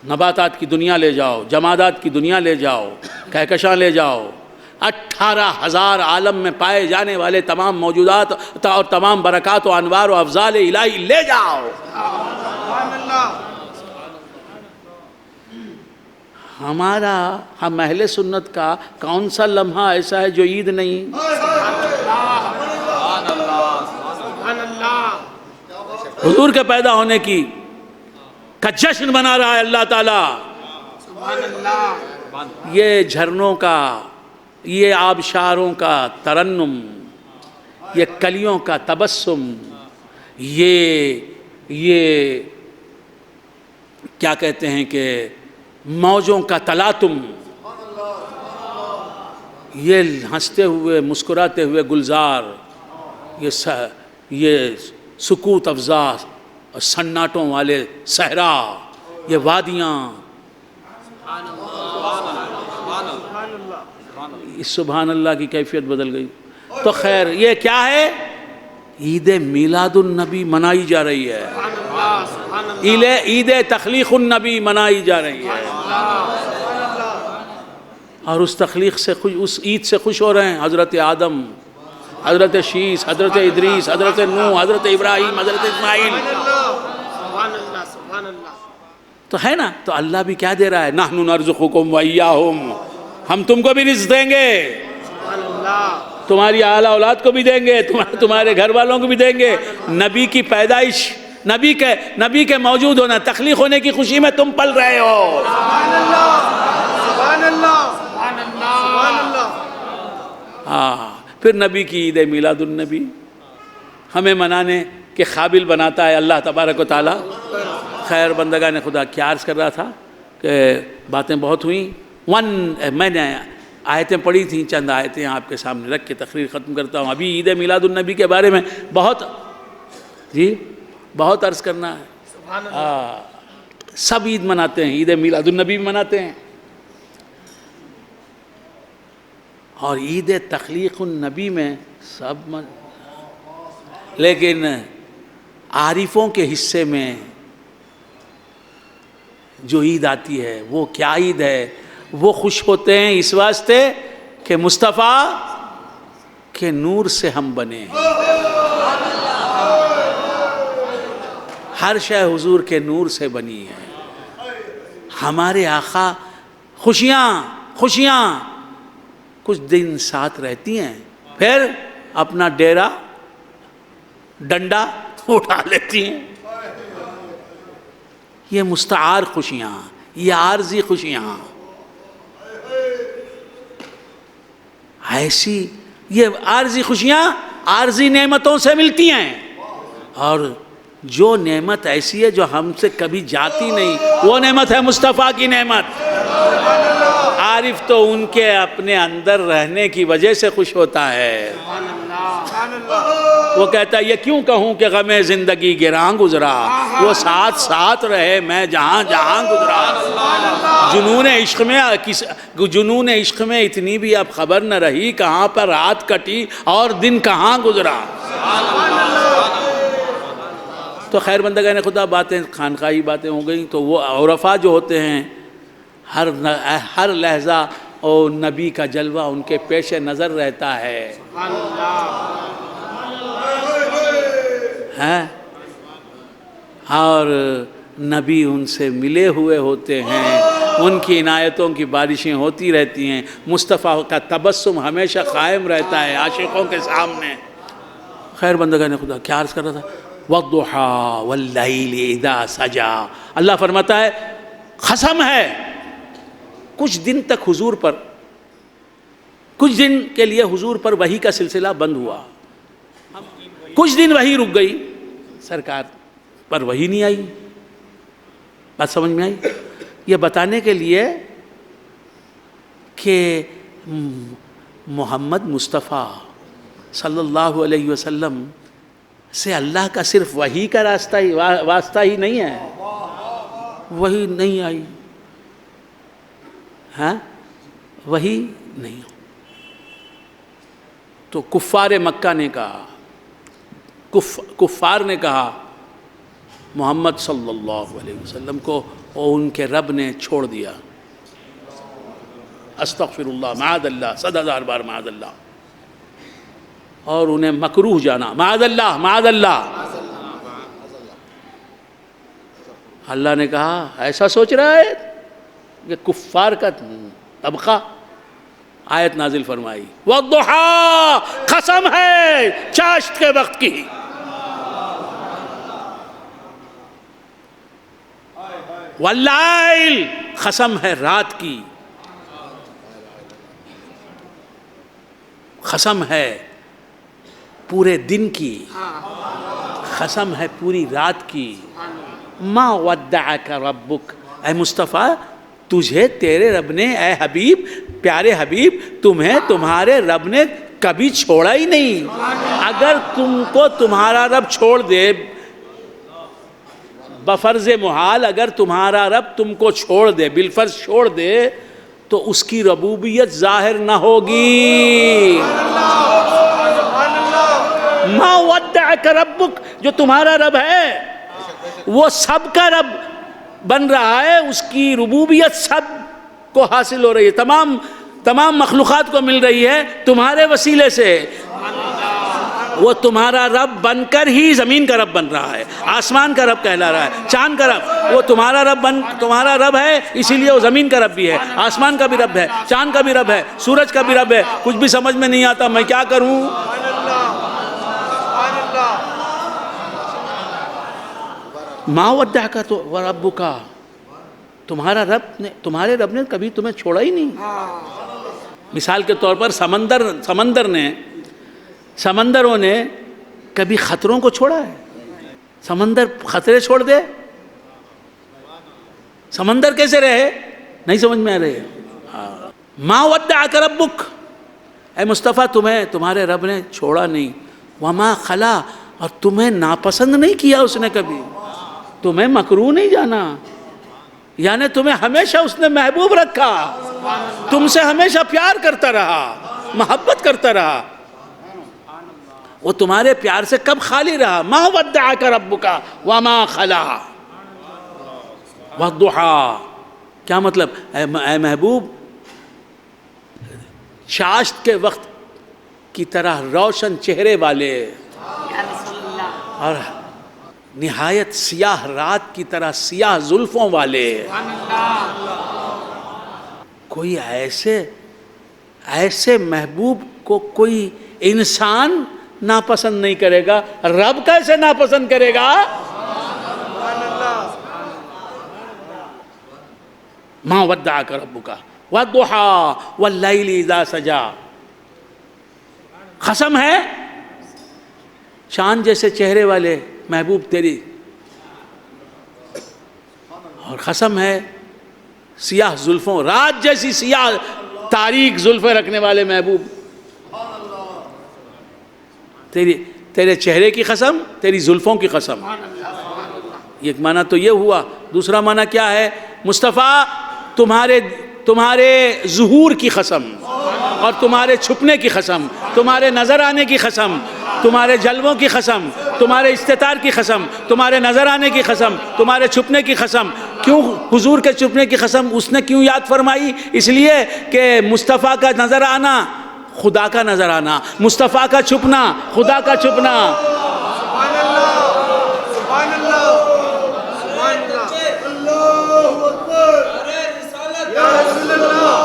B: نباتات کی دنیا لے جاؤ, جمادات کی دنیا لے جاؤ, کہکشاں لے جاؤ, 18,000 عالم میں پائے جانے والے تمام موجودات اور تمام برکات و انوار و افضال الہی لے جاؤ.
C: سبحان اللہ.
B: ہم اہل سنت کا کون سا لمحہ ایسا ہے جو عید نہیں؟ حضور کے پیدا ہونے کی کا جشن منا رہا ہے اللہ تعالیٰ.
C: سبحان اللہ.
B: یہ جھرنوں کا، یہ آبشاروں کا ترنم، یہ کلیوں کا تبسم، یہ کیا کہتے ہیں کہ موجوں کا تلاطم، یہ ہنستے ہوئے مسکراتے ہوئے گلزار، یہ سکوت افزا سناٹوں والے صحرا، یہ وادیاں، اس سبحان اللہ کی کیفیت بدل گئی. تو خیر یہ کیا ہے؟ عید میلاد النبی منائی جا رہی ہے، عید تخلیق النبی منائی جا رہی ہے، اور اس تخلیق سے خوش، اس عید سے خوش ہو رہے ہیں حضرت آدم، حضرت شیس، حضرت ادریس، حضرت نوح، حضرت ابراہیم، حضرت اسماعیل.
C: سبحان اللہ. سبحان اللہ.
B: تو ہے نا، تو اللہ بھی کیا دے رہا ہے؟ نحن نرزقکم وإیاہم، ہم تم کو بھی رزق دیں گے،
C: سبحان اللہ.
B: تمہاری اعلیٰ اولاد کو بھی دیں گے، تمہارے گھر والوں کو بھی دیں گے. نبی کی پیدائش، نبی کے موجود ہونا، تخلیق ہونے کی خوشی میں تم پل رہے ہو.
C: سبحان اللہ. سبحان اللہ. سبحان اللہ. سبحان اللہ.
B: ہاں، پھر نبی کی عید میلاد النبی ہمیں منانے کے قابل بناتا ہے اللہ تبارک و تعالیٰ. خیر بندگان خدا، کیا عرض کر رہا تھا کہ باتیں بہت ہوئیں. میں نے آیتیں پڑھی تھیں، چند آیتیں آپ کے سامنے رکھ کے تقریر ختم کرتا ہوں. ابھی عید میلاد النبی کے بارے میں بہت عرض کرنا ہے.
C: سبحان اللہ.
B: سب عید مناتے ہیں، عید میلاد النبی بھی مناتے ہیں، اور عید تخلیق النبی میں سب لیکن عارفوں کے حصے میں جو عید آتی ہے وہ کیا عید ہے؟ وہ خوش ہوتے ہیں اس واسطے کہ مصطفیٰ کے نور سے ہم بنے ہیں. ہر شے حضور کے نور سے بنی ہے. ہمارے آقا خوشیاں کچھ دن ساتھ رہتی ہیں، پھر اپنا ڈیرا ڈنڈا اٹھا لیتی ہیں. یہ مستعار خوشیاں، یہ عارضی خوشیاں، ایسی یہ عارضی خوشیاں عارضی نعمتوں سے ملتی ہیں. اور جو نعمت ایسی ہے جو ہم سے کبھی جاتی نہیں، وہ نعمت ہے مصطفیٰ کی نعمت. عارف تو ان کے اپنے اندر رہنے کی وجہ سے خوش ہوتا ہے. وہ کہتا ہے یہ کیوں کہوں کہ غم زندگی گراں گزرا، وہ ساتھ رہے میں جہاں گزرا. جنون عشق میں اتنی بھی اب خبر نہ رہی، کہاں پر رات کٹی اور دن کہاں گزرا. تو خیر بندگان خدا، باتیں خانقاہی باتیں ہو گئیں. تو وہ عرفاء جو ہوتے ہیں، ہر لحظہ اور نبی کا جلوہ ان کے پیش نظر رہتا ہے. اور نبی ان سے ملے ہوئے ہوتے ہیں، ان کی عنایتوں کی بارشیں ہوتی رہتی ہیں. مصطفیٰ کا تبسم ہمیشہ قائم رہتا ہے عاشقوں کے سامنے. خیر بندگان خدا، کیا عرض کر رہا تھا؟ وَالضُّحَىٰ وَاللَّيْلِ إِذَا سَجَىٰ. اللہ فرماتا ہے قسم ہے، کچھ دن تک حضور پر، کچھ دن کے لیے حضور پر وحی کا سلسلہ بند ہوا، کچھ دن وحی رک گئی، سرکار پر وحی نہیں آئی. بات سمجھ میں آئی؟ یہ بتانے کے لیے کہ محمد مصطفیٰ صلی اللہ علیہ وسلم سے اللہ کا صرف وحی کا واسطہ ہی نہیں ہے، وحی نہیں آئی. ہاں، وحی نہیں. تو کفار مکہ نے کہا، کفار نے کہا محمد صلی اللہ علیہ وسلم کو، اور ان کے رب نے چھوڑ دیا. استغفر اللہ، معاذ اللہ، 100,000 بار معاذ اللہ. اور انہیں مکروہ جانا، معاذ اللہ معاذ اللہ. اللہ نے کہا ایسا سوچ رہا ہے کہ کفار کا طبقہ. آیت نازل فرمائی والضحیٰ، قسم ہے چاشت کے وقت کی. واللیل، قسم ہے رات کی، قسم ہے پورے دن کی، قسم ہے پوری رات کی۔ ما ودعک ربک، اے مصطفیٰ تجھے تیرے رب نے، اے حبیب، پیارے حبیب، تمہیں تمہارے رب نے کبھی چھوڑا ہی نہیں۔ اگر تم کو تمہارا رب چھوڑ دے، بفرض محال اگر تمہارا رب تم کو چھوڑ دے، بالفرض چھوڑ دے، تو اس کی ربوبیت ظاہر نہ ہوگی۔ ما ودعک ربک، جو تمہارا رب ہے وہ سب کا رب بن رہا ہے، اس کی ربوبیت سب کو حاصل ہو رہی ہے، تمام مخلوقات کو مل رہی ہے تمہارے وسیلے سے۔ وہ تمہارا رب بن کر ہی زمین کا رب بن رہا ہے، آسمان کا رب کہلا رہا ہے، چاند کا رب۔ وہ تمہارا رب ہے، اسی لیے وہ زمین کا رب بھی ہے، آسمان کا بھی رب ہے، چاند کا بھی رب ہے، سورج کا بھی رب ہے۔ کچھ بھی سمجھ میں نہیں آتا، میں کیا کروں؟ ما ودعک ربک، تمہارے رب نے کبھی تمہیں چھوڑا ہی نہیں۔ مثال کے طور پر سمندروں نے کبھی خطروں کو چھوڑا ہے؟ سمندر خطرے چھوڑ دے؟ سمندر کیسے رہے؟ نہیں سمجھ میں آ رہے۔ ما ودعک ربک، اے مصطفیٰ تمہارے رب نے چھوڑا نہیں۔ وما خلا، اور تمہیں ناپسند نہیں کیا اس نے کبھی، تمہیں مکروہ نہیں جانا، یعنی تمہیں ہمیشہ اس نے محبوب رکھا، تم سے ہمیشہ پیار کرتا رہا، محبت کرتا رہا۔ وہ تمہارے پیار سے کب خالی رہا؟ ما ودعک ربک وما خلا والضحیٰ، کیا مطلب؟ اے محبوب، چاشت کے وقت کی طرح روشن چہرے والے اور نہایت سیاہ رات کی طرح سیاہ زلفوں والے، کوئی ایسے محبوب کو کوئی انسان ناپسند نہیں کرے گا، رب کیسے ناپسند کرے گا؟ ما ودعک ربک والضحیٰ واللیل اذا سجا، قسم ہے چاند جیسے چہرے والے محبوب تیری، اور قسم ہے سیاہ زلفوں، رات جیسی سیاہ تاریک زلفیں رکھنے والے محبوب، تیرے چہرے کی قسم، تیری زلفوں کی قسم۔ ایک معنی تو یہ ہوا، دوسرا معنی کیا ہے؟ مصطفیٰ تمہارے ظہور کی قسم، اور تمہارے چھپنے کی قسم، تمہارے نظر آنے کی قسم، تمہارے جلووں کی قسم، تمہارے استتار کی قسم، تمہارے نظر آنے کی قسم، تمہارے چھپنے کی قسم۔ کیوں حضور کے چھپنے کی قسم اس نے کیوں یاد فرمائی؟ اس لیے کہ مصطفیٰ کا نظر آنا خدا کا نظر آنا، مصطفیٰ کا چھپنا خدا کا چھپنا۔
C: سبحان اللہ، سبحان اللہ، سبحان اللہ، اللہ اکبر، یا رسول اللہ،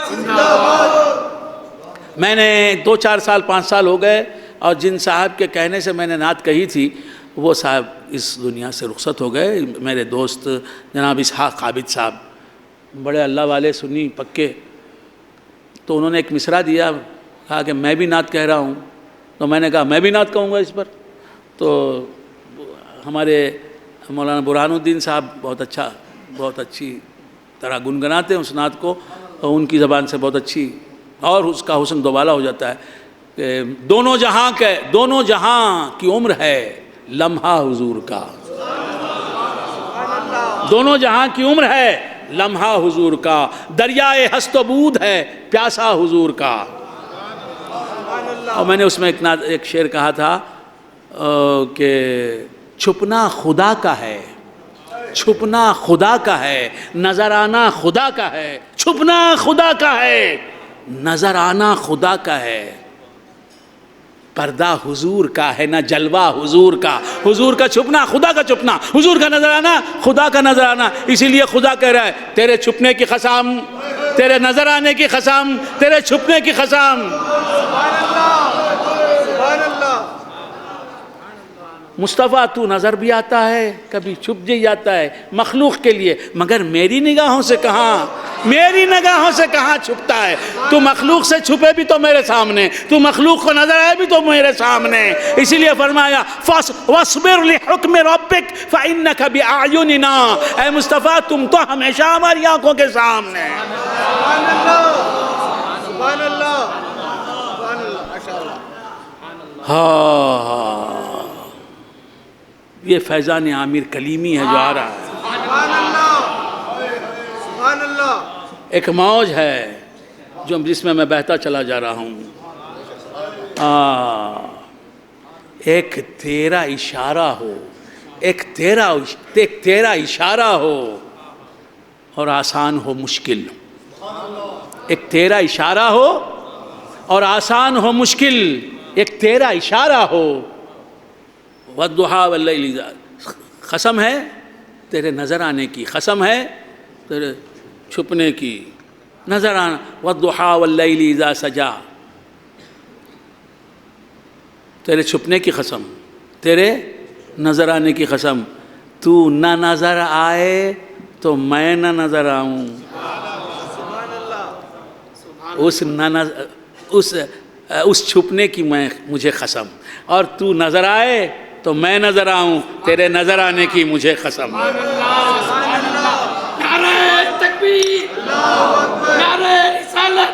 C: زندہ باد۔
B: میں نے 2-4 سال 5 سال ہو گئے، اور جن صاحب کے کہنے سے میں نے نعت کہی تھی وہ صاحب اس دنیا سے رخصت ہو گئے۔ میرے دوست جناب اسحاق عابد صاحب، بڑے اللہ والے سنی پکے، تو انہوں نے ایک مصرع دیا، کہا کہ میں بھی نعت کہہ رہا ہوں، تو میں نے کہا میں بھی نعت کہوں گا اس پر۔ تو ہمارے مولانا برہان الدین صاحب بہت اچھی طرح گنگناتے ہیں اس نعت کو، اور ان کی زبان سے بہت اچھی، اور اس کا حسن دوبالا ہو جاتا ہے کہ دونوں جہاں کی عمر ہے لمحہ حضور کا، دونوں جہاں کی عمر ہے لمحہ حضور کا، دریائے ہست و بود ہے پیاسا حضور کا۔ اور میں نے اس میں ایک شعر کہا تھا کہ چھپنا خدا کا ہے، چھپنا خدا کا ہے، نظر آنا خدا کا ہے، چھپنا خدا کا ہے، نظر آنا خدا کا ہے، پردہ حضور کا ہے نہ جلوہ حضور کا، حضور کا چھپنا خدا کا چھپنا، حضور کا نظر آنا خدا کا نظر آنا۔ اسی لیے خدا کہہ رہا ہے تیرے چھپنے کی قسم، تیرے نظر آنے کی قسم، تیرے چھپنے کی قسم۔ مصطفیٰ تو نظر بھی آتا ہے کبھی چھپ بھی جاتا ہے مخلوق کے لیے، مگر میری نگاہوں سے کہاں چھپتا ہے؟ تو مخلوق سے چھپے بھی تو میرے سامنے، تو مخلوق کو نظر آئے بھی تو میرے سامنے۔ اسی لیے فرمایا وَاصْبِرْ لِحُكْمِ رَبِّكَ فَإِنَّكَ بِأَعْيُنِنَا، اے مصطفیٰ تم تو ہمیشہ ہماری آنکھوں کے سامنے۔
C: سبحان اللہ، سبحان اللہ، ماشاء اللہ۔
B: ہاں یہ فیضان عامر کلیمی ہے جو آ رہا ہے۔
C: سبحان اللہ، سبحان اللہ۔
B: ایک موج ہے جس میں بہتا چلا جا رہا ہوں۔ ایک تیرا اشارہ ہو، ایک تیرا اشارہ ہو اور آسان ہو مشکل، ایک تیرا اشارہ ہو اور آسان ہو مشکل، ایک تیرا اشارہ ہو۔ والضحیٰ واللیل اذا، قسم ہے تیرے نظر آنے کی، قسم ہے تیرے چھپنے کی، نظر آنا۔ والضحیٰ واللیل اذا سجا، تیرے چھپنے کی قسم، تیرے نظر آنے کی قسم۔ تو نہ نظر آئے تو میں نہ نظر آؤں، اس چھپنے کی مجھے قسم، اور تو نظر آئے تو میں نظر آؤں، تیرے نظر آنے کی مجھے قسم۔
C: نعرہ تکبیر، نعرہ رسالت،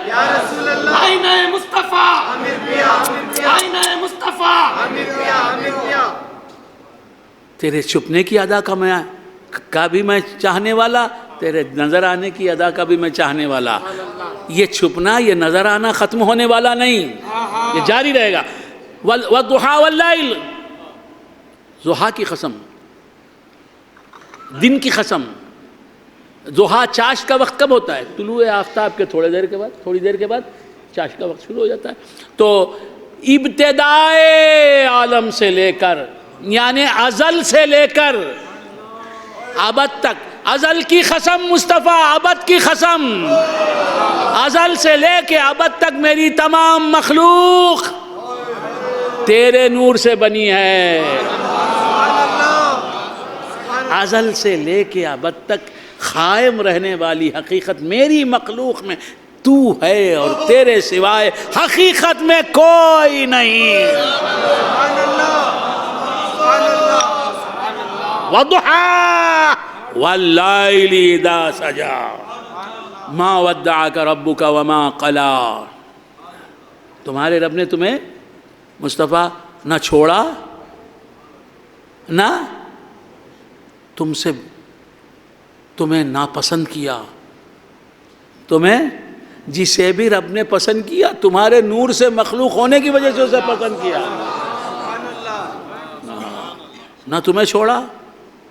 C: آئینہ مصطفیٰ، آئینہ مصطفیٰ۔
B: تیرے چھپنے کی ادا کا بھی میں چاہنے والا، تیرے نظر آنے کی ادا کا بھی میں چاہنے والا۔ یہ چھپنا، یہ نظر آنا ختم ہونے والا نہیں، یہ جاری رہے گا۔ والضحیٰ واللیل، ضحیٰ کی قسم، دن کی قسم۔ ضحیٰ چاشت کا وقت کب ہوتا ہے؟ طلوع آفتاب کے تھوڑی دیر کے بعد چاشت کا وقت شروع ہو جاتا ہے۔ تو ابتدائے عالم سے لے کر، یعنی ازل سے لے کر ابد تک، ازل کی قسم مصطفیٰ، ابد کی قسم، ازل سے لے کے ابد تک میری تمام مخلوق تیرے نور سے بنی ہے۔ ازل سے لے کے ابد تک قائم رہنے والی حقیقت میری مخلوق میں تو ہے، اور تیرے سوائے حقیقت میں کوئی نہیں۔ والضحیٰ واللیل اذا سجا ما ودعک ربک وما قلا، تمہارے رب نے تمہیں مصطفیٰ نہ چھوڑا، نہ تمہیں ناپسند کیا۔ تمہیں جسے بھی رب نے پسند کیا، تمہارے نور سے مخلوق ہونے کی وجہ سے اسے پسند کیا، نہ تمہیں چھوڑا،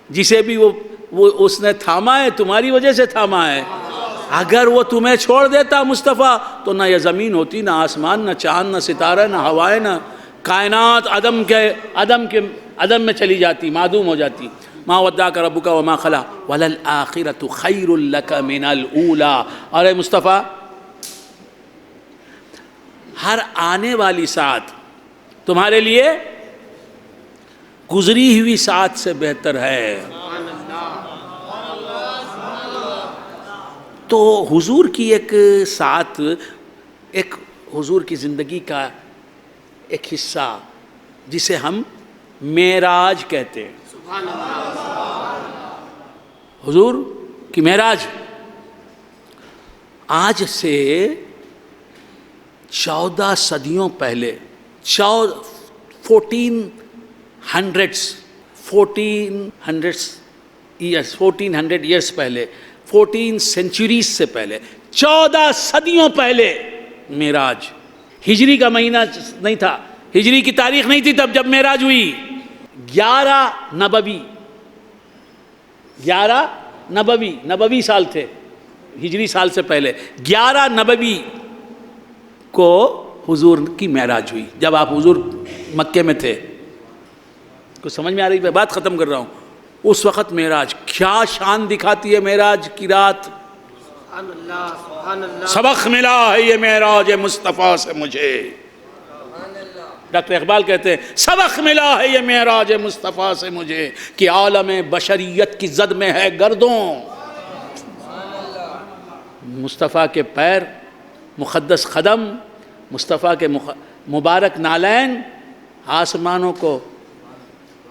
B: جسے بھی وہ اس نے تھاما ہے تمہاری وجہ سے تھاما ہے۔ اگر وہ تمہیں چھوڑ دیتا مصطفیٰ تو نہ یہ زمین ہوتی، نہ آسمان، نہ چاند، نہ ستارہ، نہ ہوائیں، نہ کائنات عدم میں چلی جاتی، معدوم ہو جاتی۔ ما ودعک ربک وما قلی وللآخرۃ خیر لک من الاولی۔ اور اے مصطفیٰ ہر آنے والی ساعت تمہارے لیے گزری ہوئی ساعت سے بہتر ہے۔ تو حضور کی ایک ساعت، ایک حضور کی زندگی کا ایک حصہ جسے ہم معراج کہتے ہیں، حضور کی معراج آج سے 14 صدیوں پہلے، 1400 ایئرس پہلے، 14 سینچریز سے پہلے، 14 صدیوں پہلے معراج، ہجری کا مہینہ نہیں تھا، ہجری کی تاریخ نہیں تھی تب جب معراج ہوئی۔ 11 نبوی سال تھے، ہجری سال سے پہلے 11 نبوی کو حضور کی معراج ہوئی، جب آپ حضور مکے میں تھے۔ کچھ سمجھ میں آ رہی ہے؟ بات ختم کر رہا ہوں۔ اس وقت معراج کیا شان دکھاتی ہے معراج کی رات، سبق ملا ہے یہ معراج مصطفیٰ سے مجھے۔ ڈاکٹر اقبال کہتے ہیں سبق ملا ہے یہ معراج مصطفیٰ سے مجھے کہ عالم بشریت کی زد میں ہے گردوں. مصطفیٰ کے پیر، مقدس قدم، مصطفیٰ کے مبارک نالین آسمانوں کو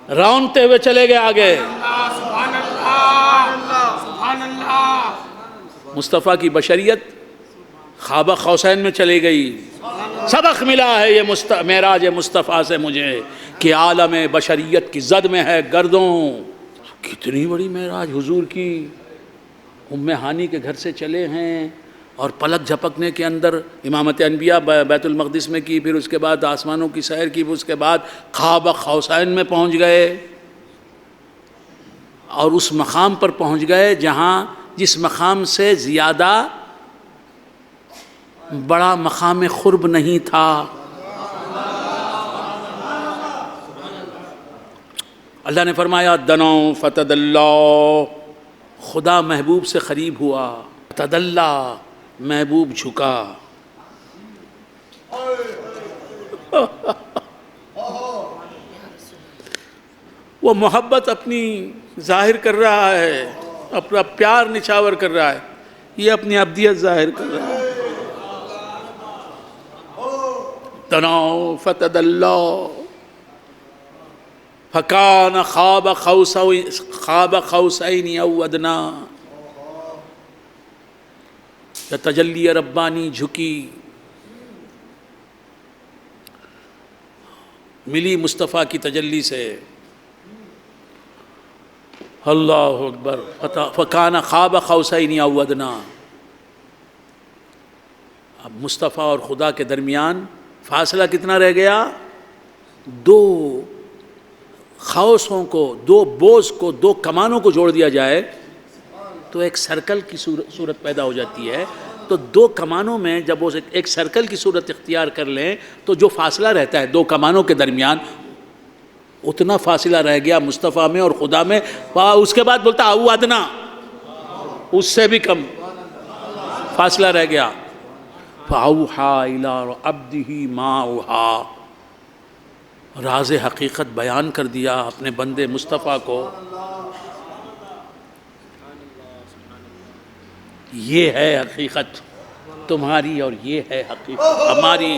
B: رونتے ہوئے چلے گئے آگے.
C: سبحان اللہ سبحان اللہ.
B: مصطفیٰ کی بشریت خواب قوسین میں چلی گئی. سبق ملا ہے یہ معراج مصطفیٰ سے مجھے کہ عالم بشریت کی زد میں ہے گردوں. کتنی بڑی معراج حضور کی. ام ہانی کے گھر سے چلے ہیں اور پلک جھپکنے کے اندر امامت انبیاء بیت المقدس میں کی، پھر اس کے بعد آسمانوں کی سیر کی، اس کے بعد خواب قوسین میں پہنچ گئے اور اس مقام پر پہنچ گئے جہاں جس مقام سے زیادہ بڑا مقام قرب نہیں تھا. اللہ نے فرمایا دنو فتدلا، خدا محبوب سے قریب ہوا. تدلا، محبوب جھکا. وہ محبت اپنی ظاہر کر رہا ہے، اپنا پیار نچھاور کر رہا ہے، یہ اپنی عبدیت ظاہر کر رہا ہے. تناؤ فتدلا فکان خواب قوسین او ادنا. یا تجلی ربانی جھکی، ملی مصطفیٰ کی تجلی سے. اللہ اکبر. فکان خواب قوسین او ادنا. اب مصطفیٰ اور خدا کے درمیان فاصلہ کتنا رہ گیا؟ 2 قوسوں کو، 2 بوز کو، 2 کمانوں کو جوڑ دیا جائے تو ایک سرکل کی صورت پیدا ہو جاتی ہے. تو 2 کمانوں میں جب وہ ایک سرکل کی صورت اختیار کر لیں تو جو فاصلہ رہتا ہے 2 کمانوں کے درمیان، اتنا فاصلہ رہ گیا مصطفیٰ میں اور خدا میں. اس کے بعد بولتا او ادنا، اس سے بھی کم فاصلہ رہ گیا. فَأَوْحَى إِلَىٰ عَبْدِهِ مَا أَوْحَىٰ. راز حقیقت بیان کر دیا اپنے بندے مصطفیٰ کو. یہ ہے حقیقت تمہاری اور یہ ہے حقیقت ہماری.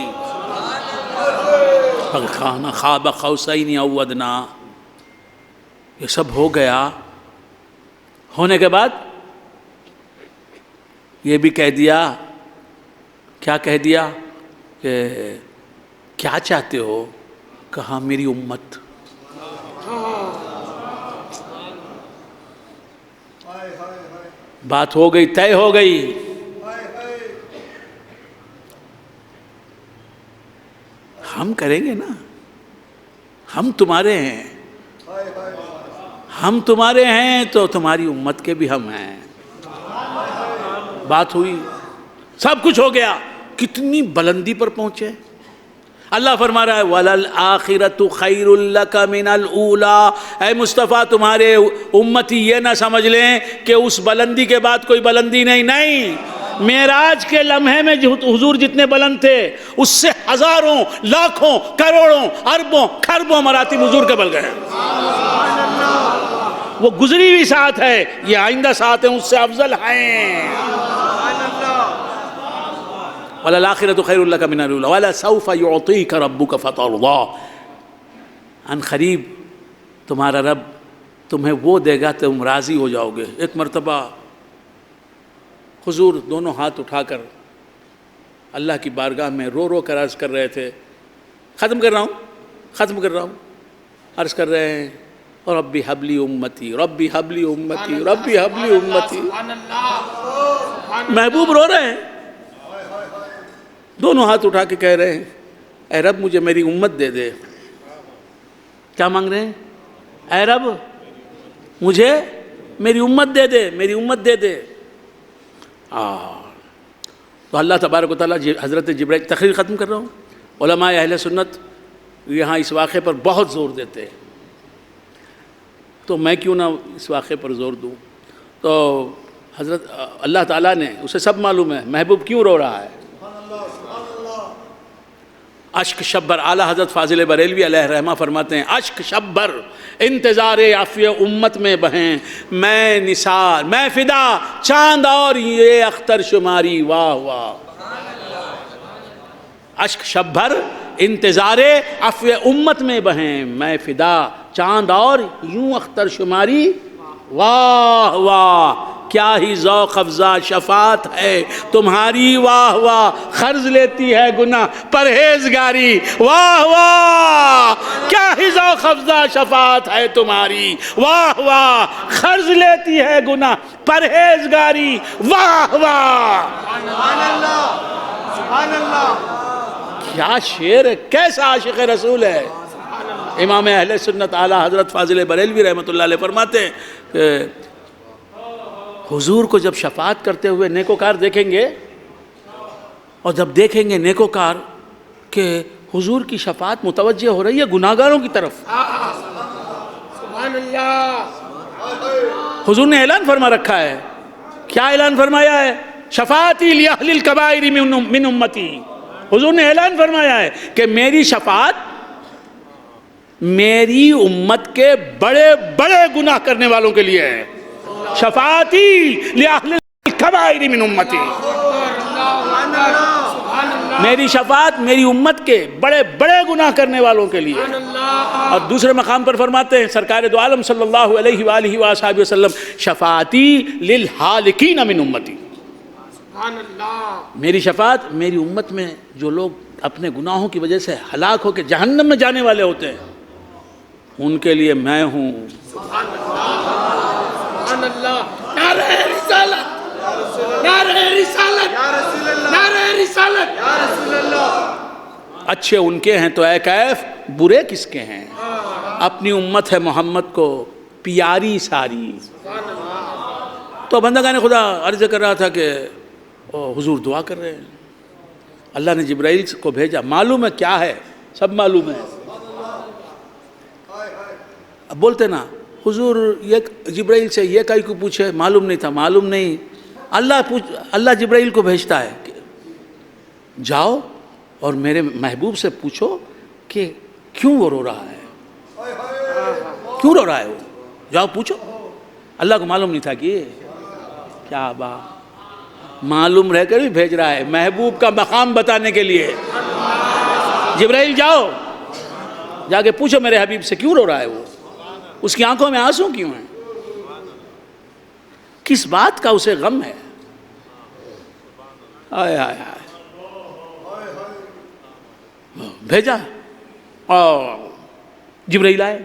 B: فَكَانَ قَابَ قَوْسَيْنِ أَوْ أَدْنَىٰ. یہ سب ہو گیا. ہونے کے بعد یہ بھی کہہ دیا. کیا کہہ دیا کہ کیا چاہتے ہو؟ کہا میری امت. بات ہو گئی، طے ہو گئی. ہم کریں گے نا، ہم تمہارے ہیں، ہم تمہارے ہیں تو تمہاری امت کے بھی ہم ہیں. بات ہوئی، سب کچھ ہو گیا. کتنی بلندی پر پہنچے. اللہ فرما رہا ہے وَلَلْآخِرَةُ خَيْرٌ لَكَ مِنَ الْأُولَىٰ. اے مصطفیٰ تمہارے امتی یہ نہ سمجھ لیں کہ اس بلندی کے بعد کوئی بلندی نہیں. معراج کے لمحے میں حضور جتنے بلند تھے اس سے ہزاروں، لاکھوں، کروڑوں، اربوں، کھربوں مراتب حضور کے بل گئے. وہ گزری ہوئی ساعت ہے، یہ آئندہ ساعتیں اس سے افضل ہیں. وَلَلْآخِرَةُ خَيْرٌ لَكَ مِنَ الْأُولَىٰ وَلَسَوْفَ يُعْطِيكَ رَبُّكَ فَتَرْضَىٰ. ان قریب تمہارا رب تمہیں وہ دے گا تم راضی ہو جاؤ گے. ایک مرتبہ حضور دونوں ہاتھ اٹھا کر اللہ کی بارگاہ میں رو رو کر عرض کر رہے تھے. ختم کر رہا ہوں. عرض کر رہے ہیں ربی حبلی امتی، ربی حبلی امتی، ربی حبلی امتی. محبوب رو رہے ہیں، دونوں ہاتھ اٹھا کے کہہ رہے ہیں اے رب مجھے میری امت دے دے. کیا مانگ رہے ہیں؟ اے رب مجھے میری امت دے دے، میری امت دے دے. تو اللہ تبارک و تعالیٰ حضرت جبرائیل، تقریر ختم کر رہا ہوں. علماء اہل سنت یہاں اس واقعے پر بہت زور دیتے ہیں، تو میں کیوں نہ اس واقعے پر زور دوں. تو حضرت اللہ تعالیٰ نے، اسے سب معلوم ہے محبوب کیوں رو رہا ہے. اشک شبر، اعلیٰ حضرت فاضل بریلوی علیہ رحمہ فرماتے ہیں اشک شبر انتظار عفو امت میں بہیں، میں نثار میں فدا چاند اور یہ اختر شماری، واہ واہ۔ اشک شبر انتظار عفو امت میں بہیں، میں فدا چاند اور یوں اختر شماری، واہ واہ۔ کیا ہی ذوق افزا شفاعت ہے تمہاری، واہ واہ۔ قرض لیتی ہے گناہ پرہیزگاری، واہ واہ۔ کیا ہی ذوق افزا شفاعت ہے تمہاری، واہ واہ۔ قرض لیتی ہے گناہ پرہیزگاری، واہ واہ۔
C: سبحان اللہ، سبحان اللہ۔
B: کیا شعر ہے، کیسا عاشق رسول ہے۔ امام اہل سنت اعلیٰ حضرت فاضل بریلوی رحمۃ اللہ علیہ فرماتے ہیں کہ حضور کو جب شفاعت کرتے ہوئے نیکوکار دیکھیں گے، اور جب دیکھیں گے نیکوکار کہ حضور کی شفاعت متوجہ ہو رہی ہے گناہگاروں کی طرف،
C: سبحان اللہ۔
B: حضور نے اعلان فرما رکھا ہے، کیا اعلان فرمایا ہے؟ شفاعتی لأہل الکبائر من امتی۔ حضور نے اعلان فرمایا ہے کہ میری شفاعت میری امت کے بڑے بڑے گناہ کرنے والوں کے لیے ہے۔ شفاعتی لأہل الکبائر من امتی، میری شفاعت میری امت کے بڑے بڑے گناہ کرنے والوں کے لیے۔ اور دوسرے مقام پر فرماتے ہیں سرکار دو عالم صلی اللہ علیہ وآلہ وآلہ وسلم شفاعتی للحالکین من امتی، میری شفاعت میری امت میں جو لوگ اپنے گناہوں کی وجہ سے ہلاک ہو کے جہنم میں جانے والے ہوتے ہیں ان کے لیے میں ہوں۔
C: سبحان اللہ۔ نعرہ رسالت، نعرہ رسالت، نعرہ رسالت۔
B: اچھے ان کے ہیں تو اے کیف برے کس کے ہیں، اپنی امت ہے محمد کو پیاری ساری۔ تو بندگان خدا عرض کر رہا تھا کہ حضور دعا کر رہے ہیں، اللہ نے جبرائیل کو بھیجا، معلوم ہے کیا ہے، سب معلوم ہے۔ اب بولتے نا حضور یہ جبرائیل سے یہ کئی کو پوچھے، معلوم نہیں تھا، معلوم نہیں۔ اللہ جبرائیل کو بھیجتا ہے کہ جاؤ اور میرے محبوب سے پوچھو کہ کیوں وہ رو رہا ہے، کیوں رو رہا ہے وہ، جاؤ پوچھو۔ اللہ کو معلوم نہیں تھا کہ کیا بات، معلوم رہ کر بھی بھیج رہا ہے محبوب کا مقام بتانے کے لیے۔ جبرائیل جاؤ، جا کے پوچھو میرے حبیب سے کیوں رو رہا ہے وہ، اس کی آنکھوں میں آنسو کیوں ہیں، کس بات کا اسے غم ہے۔ آئے آئے آئے بھیجا، اور جبرائیل آئے،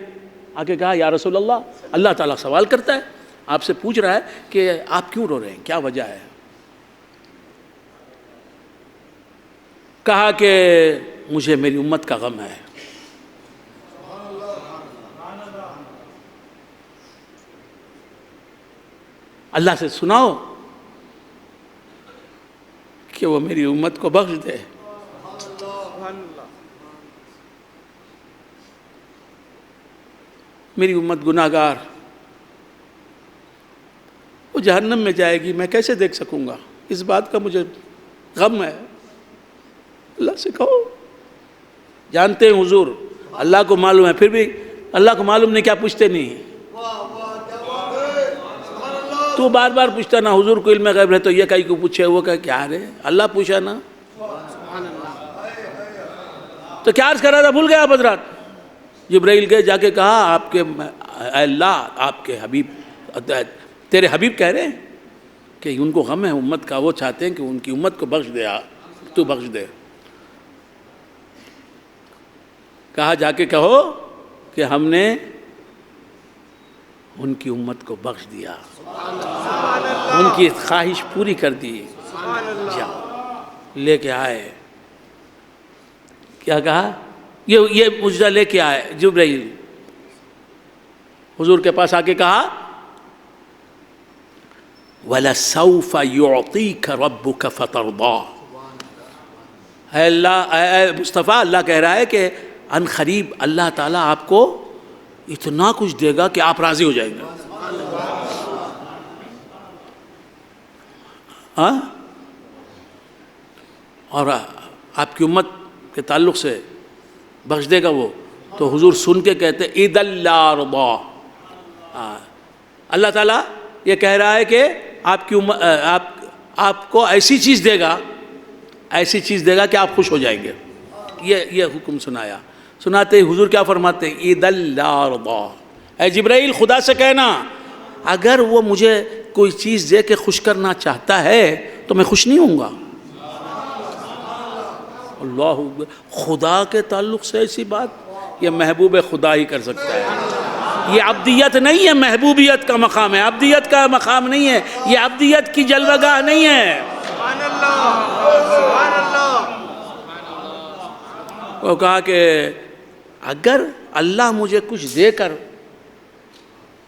B: آگے کہا یا رسول اللہ، اللہ تعالیٰ سوال کرتا ہے، آپ سے پوچھ رہا ہے کہ آپ کیوں رو رہے ہیں، کیا وجہ ہے۔ کہا کہ مجھے میری امت کا غم ہے۔ اللہ سے سناؤ کہ وہ میری امت کو بخش دے۔ میری امت گناہگار، وہ جہنم میں جائے گی، میں کیسے دیکھ سکوں گا، اس بات کا مجھے غم ہے۔ اللہ سے کہو، جانتے ہیں حضور اللہ کو معلوم ہے، پھر بھی اللہ کو معلوم نہیں کیا پوچھتے نہیں، تو بار بار پوچھتا نا، حضور کو علم غیب ہے تو یہ کئی کو پوچھے، وہ کہ کیا رہے، اللہ پوچھا نا۔ تو کیا عرض کر رہا تھا، بھول گیا آپ حضرات۔ جبرائیل گئے، جا کے کہا آپ کے اے اللہ، آپ کے حبیب، تیرے حبیب کہہ رہے ہیں کہ ان کو غم ہے امت کا، وہ چاہتے ہیں کہ ان کی امت کو بخش دے، تو بخش دے۔ کہا جا کے کہو کہ ہم نے ان کی امت کو بخش دیا، ان کی خواہش پوری کر دی۔ جاؤ، لے کے آئے، کیا کہا، یہ معجزہ لے کے آئے جبرائیل، حضور کے پاس آ کے کہا وَلَسَوْفَ يُعْطِيكَ رَبُّكَ فَتَرْضَىٰ۔ اے اللہ، اے مصطفیٰ، اللہ کہہ رہا ہے کہ ان قریب اللہ تعالیٰ آپ کو اتنا کچھ دے گا کہ آپ راضی ہو جائیں گے۔ اور آپ کی امت کے تعلق سے بخش دے گا وہ، تو حضور سن کے کہتے اِذَا لَا رَضَا، اللہ تعالیٰ یہ کہہ رہا ہے کہ آپ کو ایسی چیز دے گا، ایسی چیز دے گا کہ آپ خوش ہو جائیں گے. یہ حکم سنایا. سناتے ہی حضور کیا فرماتے ہیں؟ اِذَا لَا رَضَا، اے جبرائیل خدا سے کہنا اگر وہ مجھے کوئی چیز دے کے خوش کرنا چاہتا ہے تو میں خوش نہیں ہوں گا. اللہ اکبر. خدا کے تعلق سے ایسی بات یہ محبوب خدا ہی کر سکتا ہے. یہ عبدیت نہیں ہے، محبوبیت کا مقام ہے، عبدیت کا مقام نہیں ہے، یہ عبدیت کی جلوہ نہیں ہے.
C: سبحان اللہ، سبحان اللہ.
B: وہ کہا کہ اگر اللہ مجھے کچھ دے کر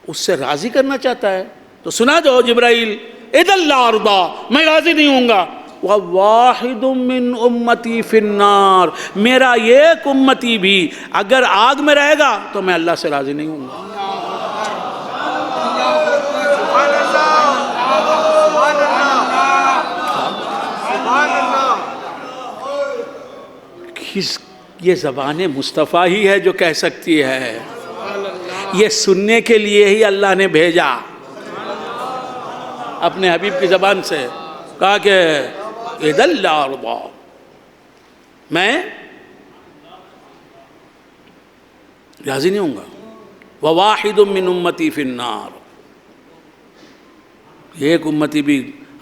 B: اس سے راضی کرنا چاہتا ہے تو سنا دو جبرائیل اِذَا لَا رَضَا، میں راضی نہیں ہوں گا. وَوَاحِدٌ مِّنْ أُمَّتِي فِي النَّارِ، میرا ایک امتی بھی اگر آگ میں رہے گا تو میں اللہ سے راضی نہیں ہوں گا. یہ زبان مصطفیٰ ہی ہے جو کہہ سکتی ہے. یہ سننے کے لیے ہی اللہ نے بھیجا اپنے حبیب کی زبان سے. کہا کہ اِذَا لَا رَضَا، میں راضی نہیں ہوں گا. وَوَاحِدٌ مِّنْ أُمَّتِي فِي النَّارِ، ایک امتی بھی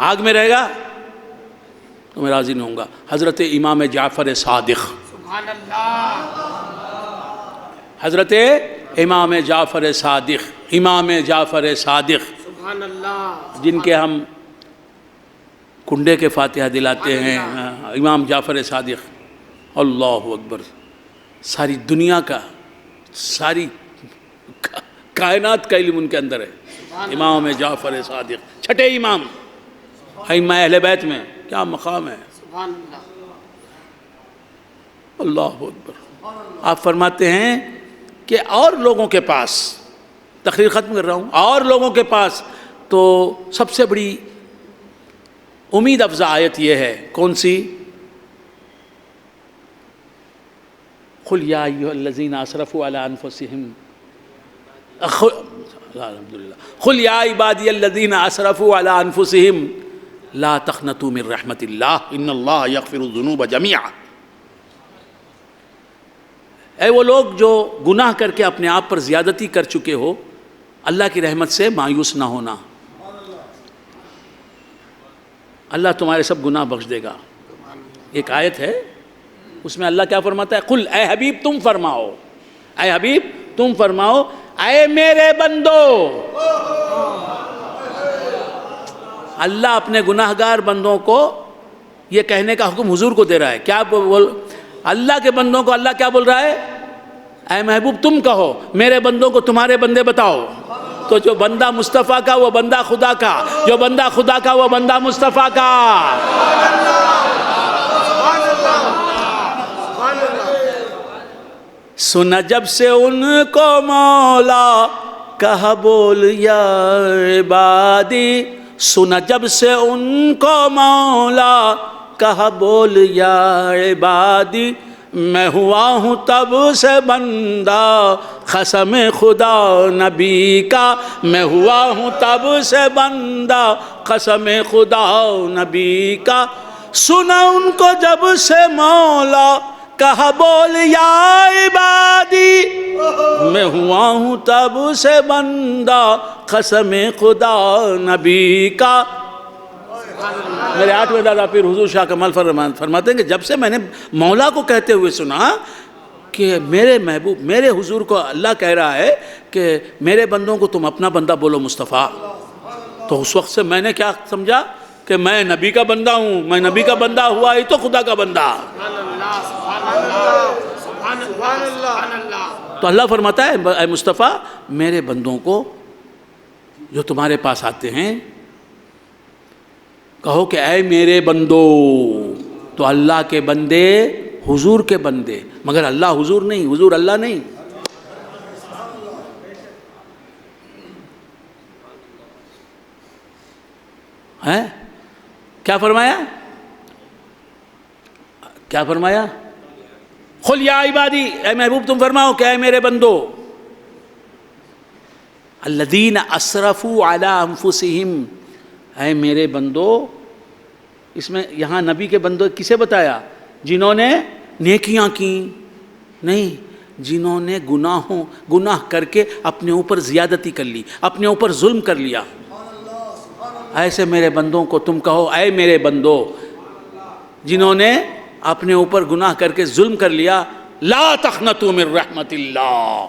B: آگ میں رہے گا تو میں راضی نہیں ہوں گا. حضرت امام جعفر صادق،
C: سبحان اللہ.
B: حضرت امام جعفر صادق، امام جعفر صادق
C: سبحان اللہ.
B: جن کے ہم کنڈے کے فاتحہ دلاتے ہیں، امام جعفر صادق. اللہ اکبر. ساری دنیا کا، ساری کائنات کا علم ان کے اندر ہے. امام جعفر صادق چھٹے امام، ائمہ اہل بیت میں کیا مقام ہے.
C: سبحان اللہ.
B: اللہ اکبر. آپ فرماتے ہیں کہ اور لوگوں کے پاس، تقریر ختم کر رہا ہوں، اور لوگوں کے پاس تو سب سے بڑی امید افزا آیت یہ ہے. کون سی؟ قُلْ يَا أَيُّهَا الَّذِينَ أَسْرَفُوا عَلَىٰ أَنفُسِهِمْ قُلْ يَا عِبَادِيَ الَّذِينَ أَسْرَفُوا عَلَىٰ أَنفُسِهِمْ لَا تَقْنَطُوا مِن رَحْمَةِ اللَّهِ إِنَّ اللَّهَ يَغْفِرُ الذُّنُوبَ جَمِيعًا. اے وہ لوگ جو گناہ کر کے اپنے آپ پر زیادتی کر چکے ہو، اللہ کی رحمت سے مایوس نہ ہونا، اللہ تمہارے سب گناہ بخش دے گا. ایک آیت ہے اس میں اللہ کیا فرماتا ہے؟ قل، اے حبیب تم فرماؤ، اے حبیب تم فرماؤ، اے میرے بندو. اللہ اپنے گناہ گار بندوں کو یہ کہنے کا حکم حضور کو دے رہا ہے. کیا بول اللہ کے بندوں کو اللہ کیا بول رہا ہے؟ اے محبوب تم کہو، میرے بندوں کو تمہارے بندے بتاؤ. تو جو بندہ مصطفیٰ کا وہ بندہ خدا کا، جو بندہ خدا کا وہ بندہ مصطفیٰ کا. سنا جب سے ان کو مولا کہا بول یا عبادی، سنا جب سے ان کو مولا کہا بول یا عبادی، میں ہوا ہوں تب سے بندہ قسم خدا نبی کا، میں ہوا ہوں تب سے بندہ قسم خدا نبی کا. سنا ان کو جب سے مولا کہا بول یا عبادی، میں ہوا ہوں تب سے بندہ قسم خدا نبی کا. میرے 8ویں دادا پیر حضور شاہ کمال فرماتے ہیں کہ جب سے میں نے مولا کو کہتے ہوئے سنا کہ میرے محبوب، میرے حضور کو اللہ کہہ رہا ہے کہ میرے بندوں کو تم اپنا بندہ بولو مصطفیٰ، تو اس وقت سے میں نے کیا سمجھا کہ میں نبی کا بندہ ہوں. میں نبی کا بندہ ہوا ہی تو خدا کا بندہ. تو اللہ فرماتا ہے اے مصطفیٰ میرے بندوں کو جو تمہارے پاس آتے ہیں کہو کہ اے میرے بندو. تو اللہ کے بندے حضور کے بندے، مگر اللہ حضور نہیں، حضور اللہ نہیں. ہے کیا فرمایا؟ کیا فرمایا؟ قل یا عبادی، اے محبوب تم فرماؤ کہ اے میرے بندو، الذین اسرفوا علی انفسہم، اے میرے بندو، اس میں یہاں نبی کے بندوں کسے بتایا؟ جنہوں نے نیکیاں کی نہیں، جنہوں نے گناہ کر کے اپنے اوپر زیادتی کر لی، اپنے اوپر ظلم کر لیا، ایسے میرے بندوں کو تم کہو اے میرے بندو جنہوں نے اپنے اوپر گناہ کر کے ظلم کر لیا، لا تقنطوا من رحمت اللہ،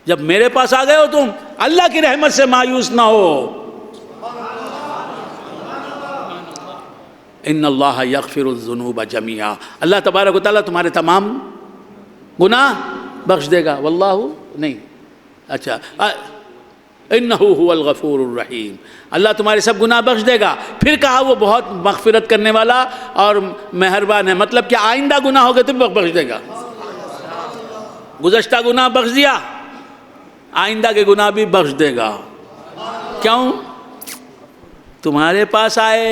B: جب میرے پاس آ گئے ہو تم، اللہ کی رحمت سے مایوس نہ ہو، ان اللہ یغفر الذنوب جميعا، اللہ تبارک و تعالیٰ تمہارے تمام گناہ بخش دے گا، واللہ نہیں، اچھا انہ هو الغفور الرحیم، اللہ تمہارے سب گناہ بخش دے گا، پھر کہا وہ بہت مغفرت کرنے والا اور مہربان ہے، مطلب کہ آئندہ گناہ ہوگے تو بخش دے گا، گزشتہ گناہ بخش دیا، آئندہ کے گناہ بھی بخش دے گا، کیوں؟ تمہارے پاس آئے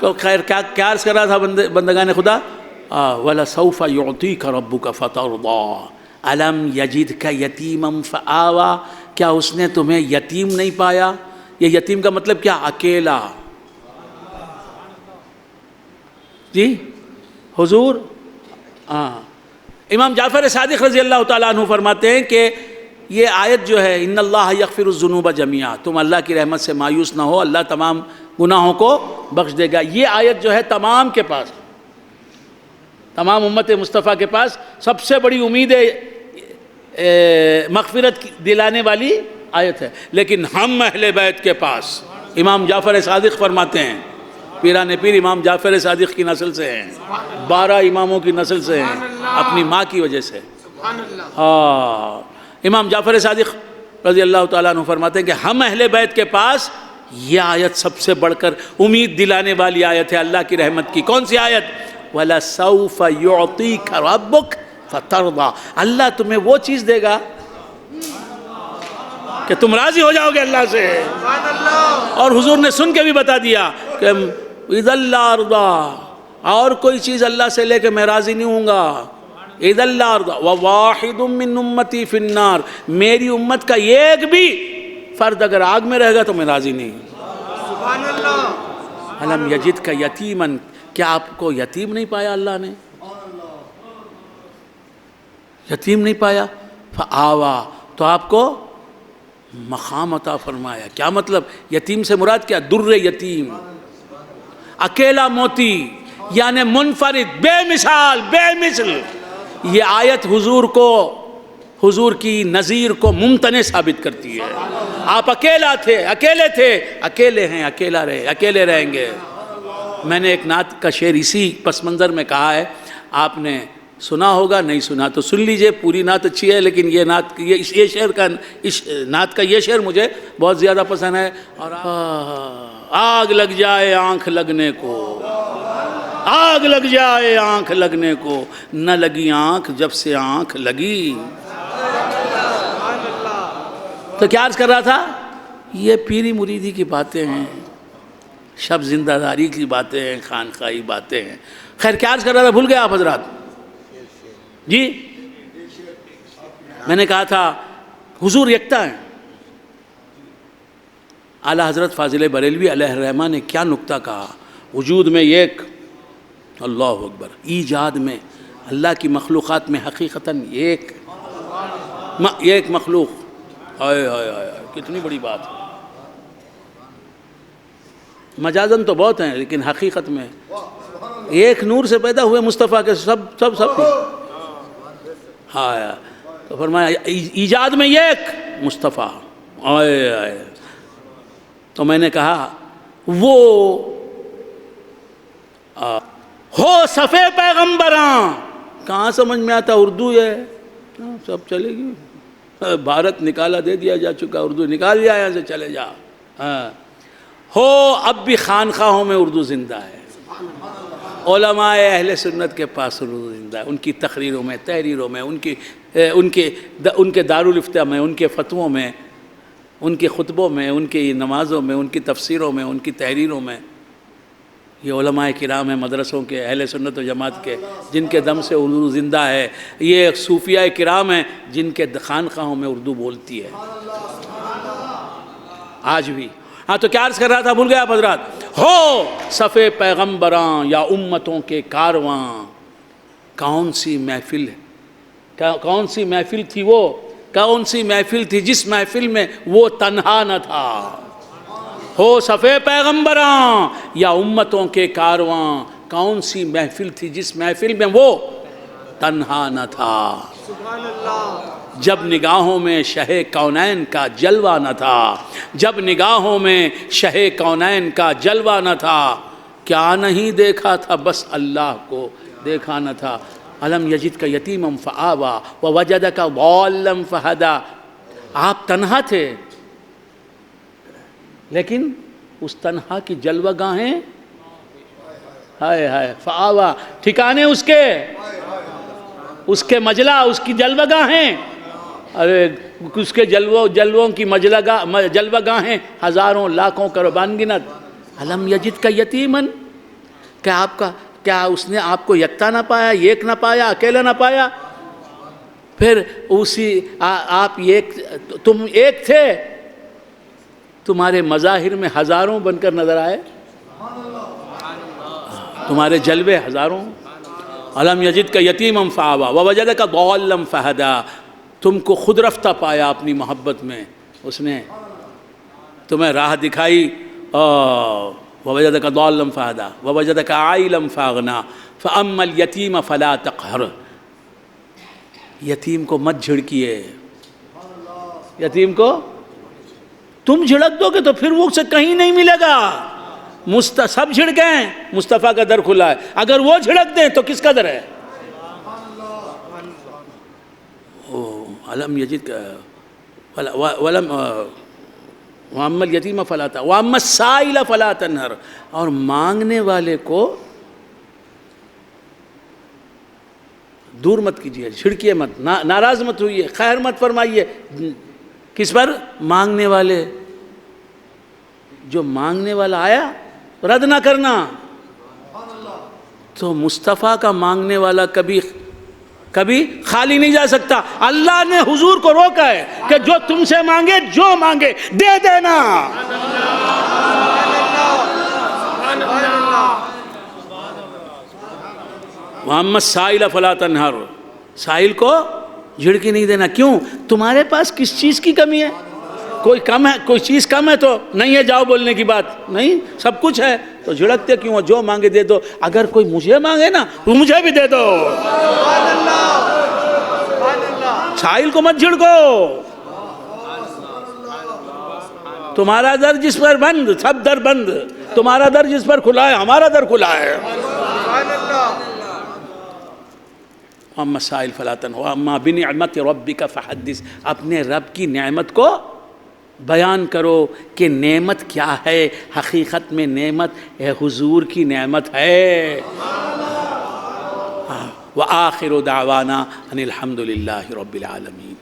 B: تو خیر کیا عرض کر رہا تھا بندگان خدا؟ وَلَسَوْفَ يُعْطِيكَ رَبُّكَ فَتَرْضَىٰ أَلَمْ يَجِدْكَ يَتِيمًا فَآوَىٰ، کیا اس نے تمہیں یتیم نہیں پایا؟ یہ یتیم کا مطلب کیا؟ اکیلا، جی حضور امام جعفر صادق رضی اللہ تعالیٰ عنہ فرماتے ہیں کہ یہ آیت جو ہے ان اللہ یغفر الذنوب جميعا، تم اللہ کی رحمت سے مایوس نہ ہو، اللہ تمام گناہوں کو بخش دے گا، یہ آیت جو ہے تمام کے پاس، تمام امت مصطفیٰ کے پاس سب سے بڑی امید مغفرت دلانے والی آیت ہے، لیکن ہم اہل بیت کے پاس امام جعفر صادق فرماتے ہیں، پیران پیر امام جعفر صادق کی نسل سے ہیں، 12 اماموں کی نسل سے ہیں، اپنی ماں کی وجہ سے، امام جعفر صادق رضی اللہ تعالیٰ عنہ فرماتے ہیں کہ ہم اہل بیت کے پاس یہ آیت سب سے بڑھ کر امید دلانے والی آیت ہے اللہ کی رحمت کی۔ کون سی آیت؟ وَلَسَوْفَ يُعْطِيكَ رَبُّكَ فَتَرْضَىٰ، اللہ تمہیں وہ چیز دے گا کہ تم راضی ہو جاؤ گے اللہ سے، اور حضور نے سن کے بھی بتا دیا کہ اِذًا لَا أَرْضَىٰ، اور کوئی چیز اللہ سے لے کے میں راضی نہیں ہوں گا، اِذًا لَا أَرْضَىٰ وَوَاحِدٌ مِّنْ أُمَّتِي فِي النَّارِ، میری امت کا ایک بھی فرد اگر آگ میں رہے گا تو میں راضی نہیں۔ أَلَمْ يَجِدْكَ يَتِيمًا، کیا آپ کو یتیم نہیں پایا اللہ نے؟ یتیم نہیں پایا، فآوا، تو آپ کو مقام عطا فرمایا۔ کیا مطلب؟ یتیم سے مراد کیا؟ در یتیم، اکیلا موتی، یعنی منفرد، بے مثال، بے مثل۔ یہ آیت حضور کی نظیر کو ممتنع ثابت کرتی ہے۔ آپ اکیلا تھے، اکیلے تھے، اکیلے ہیں، اکیلا رہے، اکیلے رہیں گے۔ میں نے ایک نعت کا شعر اسی پس منظر میں کہا ہے، آپ نے سنا ہوگا، نہیں سنا تو سن لیجئے، پوری نعت اچھی ہے، لیکن یہ نعت نعت کا یہ شعر مجھے بہت زیادہ پسند ہے۔ اور آگ لگ جائے آنکھ لگنے کو، آگ لگ جائے آنکھ لگنے کو، نہ لگی آنکھ جب سے آنکھ لگی۔ تو کیا عرض کر رہا تھا؟ یہ پیری مریدی کی باتیں ہیں، شب زندہ داری کی باتیں ہیں، خانقاہی باتیں ہیں۔ خیر کیا عرض کر رہا تھا، بھول گئے آپ حضرات؟ جی میں نے کہا تھا حضور یکتا ہیں۔ اعلیٰ حضرت فاضل بریلوی علیہ الرحمہ نے کیا نکتہ کہا، وجود میں ایک، اللہ اکبر، ایجاد میں، اللہ کی مخلوقات میں حقیقتاً ایک مخلوق، آئے آئے آئے، کتنی بڑی بات ہے۔ مجازن تو بہت ہیں لیکن حقیقت میں ایک نور سے پیدا ہوئے مصطفیٰ کے سب ہاں، تو فرمایا ایجاد میں ایک مصطفیٰ، آئے آئے۔ تو میں نے کہا وہ ہو صفے پیغمبراں، کہاں سمجھ میں آتا اردو ہے، سب چلے گی، بھارت نکالا دے دیا جا چکا، اردو نکال لیا یہاں سے، چلے جا۔ ہو اب بھی خانخواہوں میں اردو زندہ ہے، علماء اہل سنت کے پاس اردو زندہ ہے، ان کی تقریروں میں، تحریروں میں، ان کے دارالافتاء میں، ان کے فتووں میں، ان کے خطبوں میں، ان کی نمازوں میں، ان کی تفسیروں میں، ان کی تحریروں میں یہ علماء کرام ہیں مدرسوں کے، اہل سنت و جماعت کے، جن کے دم سے اردو زندہ ہے. یہ صوفیاء کرام ہیں جن کے خانقاہوں میں اردو بولتی ہے آج بھی. ہاں تو کیا عرض کر رہا تھا، بھول گیا آپ حضرات. ہو صفِ پیغمبراں یا امتوں کے کارواں، کون سی محفل ہے، کون سی محفل تھی وہ، کون سی محفل تھی جس محفل میں وہ تنہا نہ تھا. ہو صفِ پیغمبراں یا امتوں کے کارواں، کون سی محفل تھی جس محفل میں وہ تنہا نہ تھا. جب نگاہوں میں شہ کونین کا جلوہ نہ تھا، جب نگاہوں میں شہ کونین کا جلوہ نہ تھا، کیا نہیں دیکھا تھا بس اللہ کو دیکھا نہ تھا. الم یجد کا یتیما فآوا ووجدک ضالا فہدا. آپ تنہا تھے لیکن اس تنہا کی جلوہ گاہیں، ہائے ہائے، فآوا ٹھکانے اس کے مجلہ، اس کی جلوہ گاہیں، ارے اس کے جلووں کی جلوہ گاہیں ہزاروں لاکھوں کروڑ گنت. الم یجد کا یتیمن، کیا اس نے آپ کو یکتا نہ پایا، ایک نہ پایا، اکیلا نہ پایا؟ پھر آپ تم ایک تھے، تمہارے مظاہر میں ہزاروں بن کر نظر آئے، تمہارے جلوے ہزاروں. الم یجد کا یتیما فآوا ووجدک ضالا فہدا. تم کو خود رفتہ پایا اپنی محبت میں، اس نے تمہیں راہ دکھائی. ووجدک ضالا فہدا ووجدک عائلا فاغنا فاما الیتیم فلا تقہر. یتیم کو مت جھڑکیے، یتیم کو تم جھڑک دو گے تو پھر وہ اسے کہیں نہیں ملے گا. سب جھڑکیں، مصطفیٰ کا در کھلا ہے، اگر وہ جھڑک دیں تو کس کا در ہے؟ علم یجد ولم واما الیتیم فلا تقہر واما السائل فلا تنہر. اور مانگنے والے کو دور مت کیجیے، چھڑکیے مت، ناراض مت ہوئیے، خیر مت فرمائیے. کس پر؟ مانگنے والے. جو مانگنے والا آیا رد نہ کرنا. تو مصطفیٰ کا مانگنے والا کبھی خالی نہیں جا سکتا. اللہ نے حضور کو روکا ہے کہ جو تم سے مانگے، جو مانگے دے دینا. وَأَمَّا السَّائِلَ فَلَا تَنْهَرْ. سائل کو جھڑکی نہیں دینا. کیوں؟ تمہارے پاس کس چیز کی کمی ہے؟ کوئی کم ہے، کوئی چیز کم ہے تو نہیں ہے جاؤ بولنے کی بات نہیں، سب کچھ ہے تو جھڑکتے کیوں ہو؟ جو مانگے دے دو. اگر کوئی مجھے مانگے نا تو مجھے بھی دے دو. سائل کو مت جھڑکو. تمہارا در جس پر بند، سب در بند. تمہارا در جس پر کھلا ہے، ہمارا در کھلا ہے. اما السائل فلا تنہر واما بنعمت ربک فحدث. اپنے رب کی نعمت کو بیان کرو کہ نعمت کیا ہے. حقیقت میں نعمت حضور کی نعمت ہے. وآخر دعوانا ان الحمد للہ رب العالمین.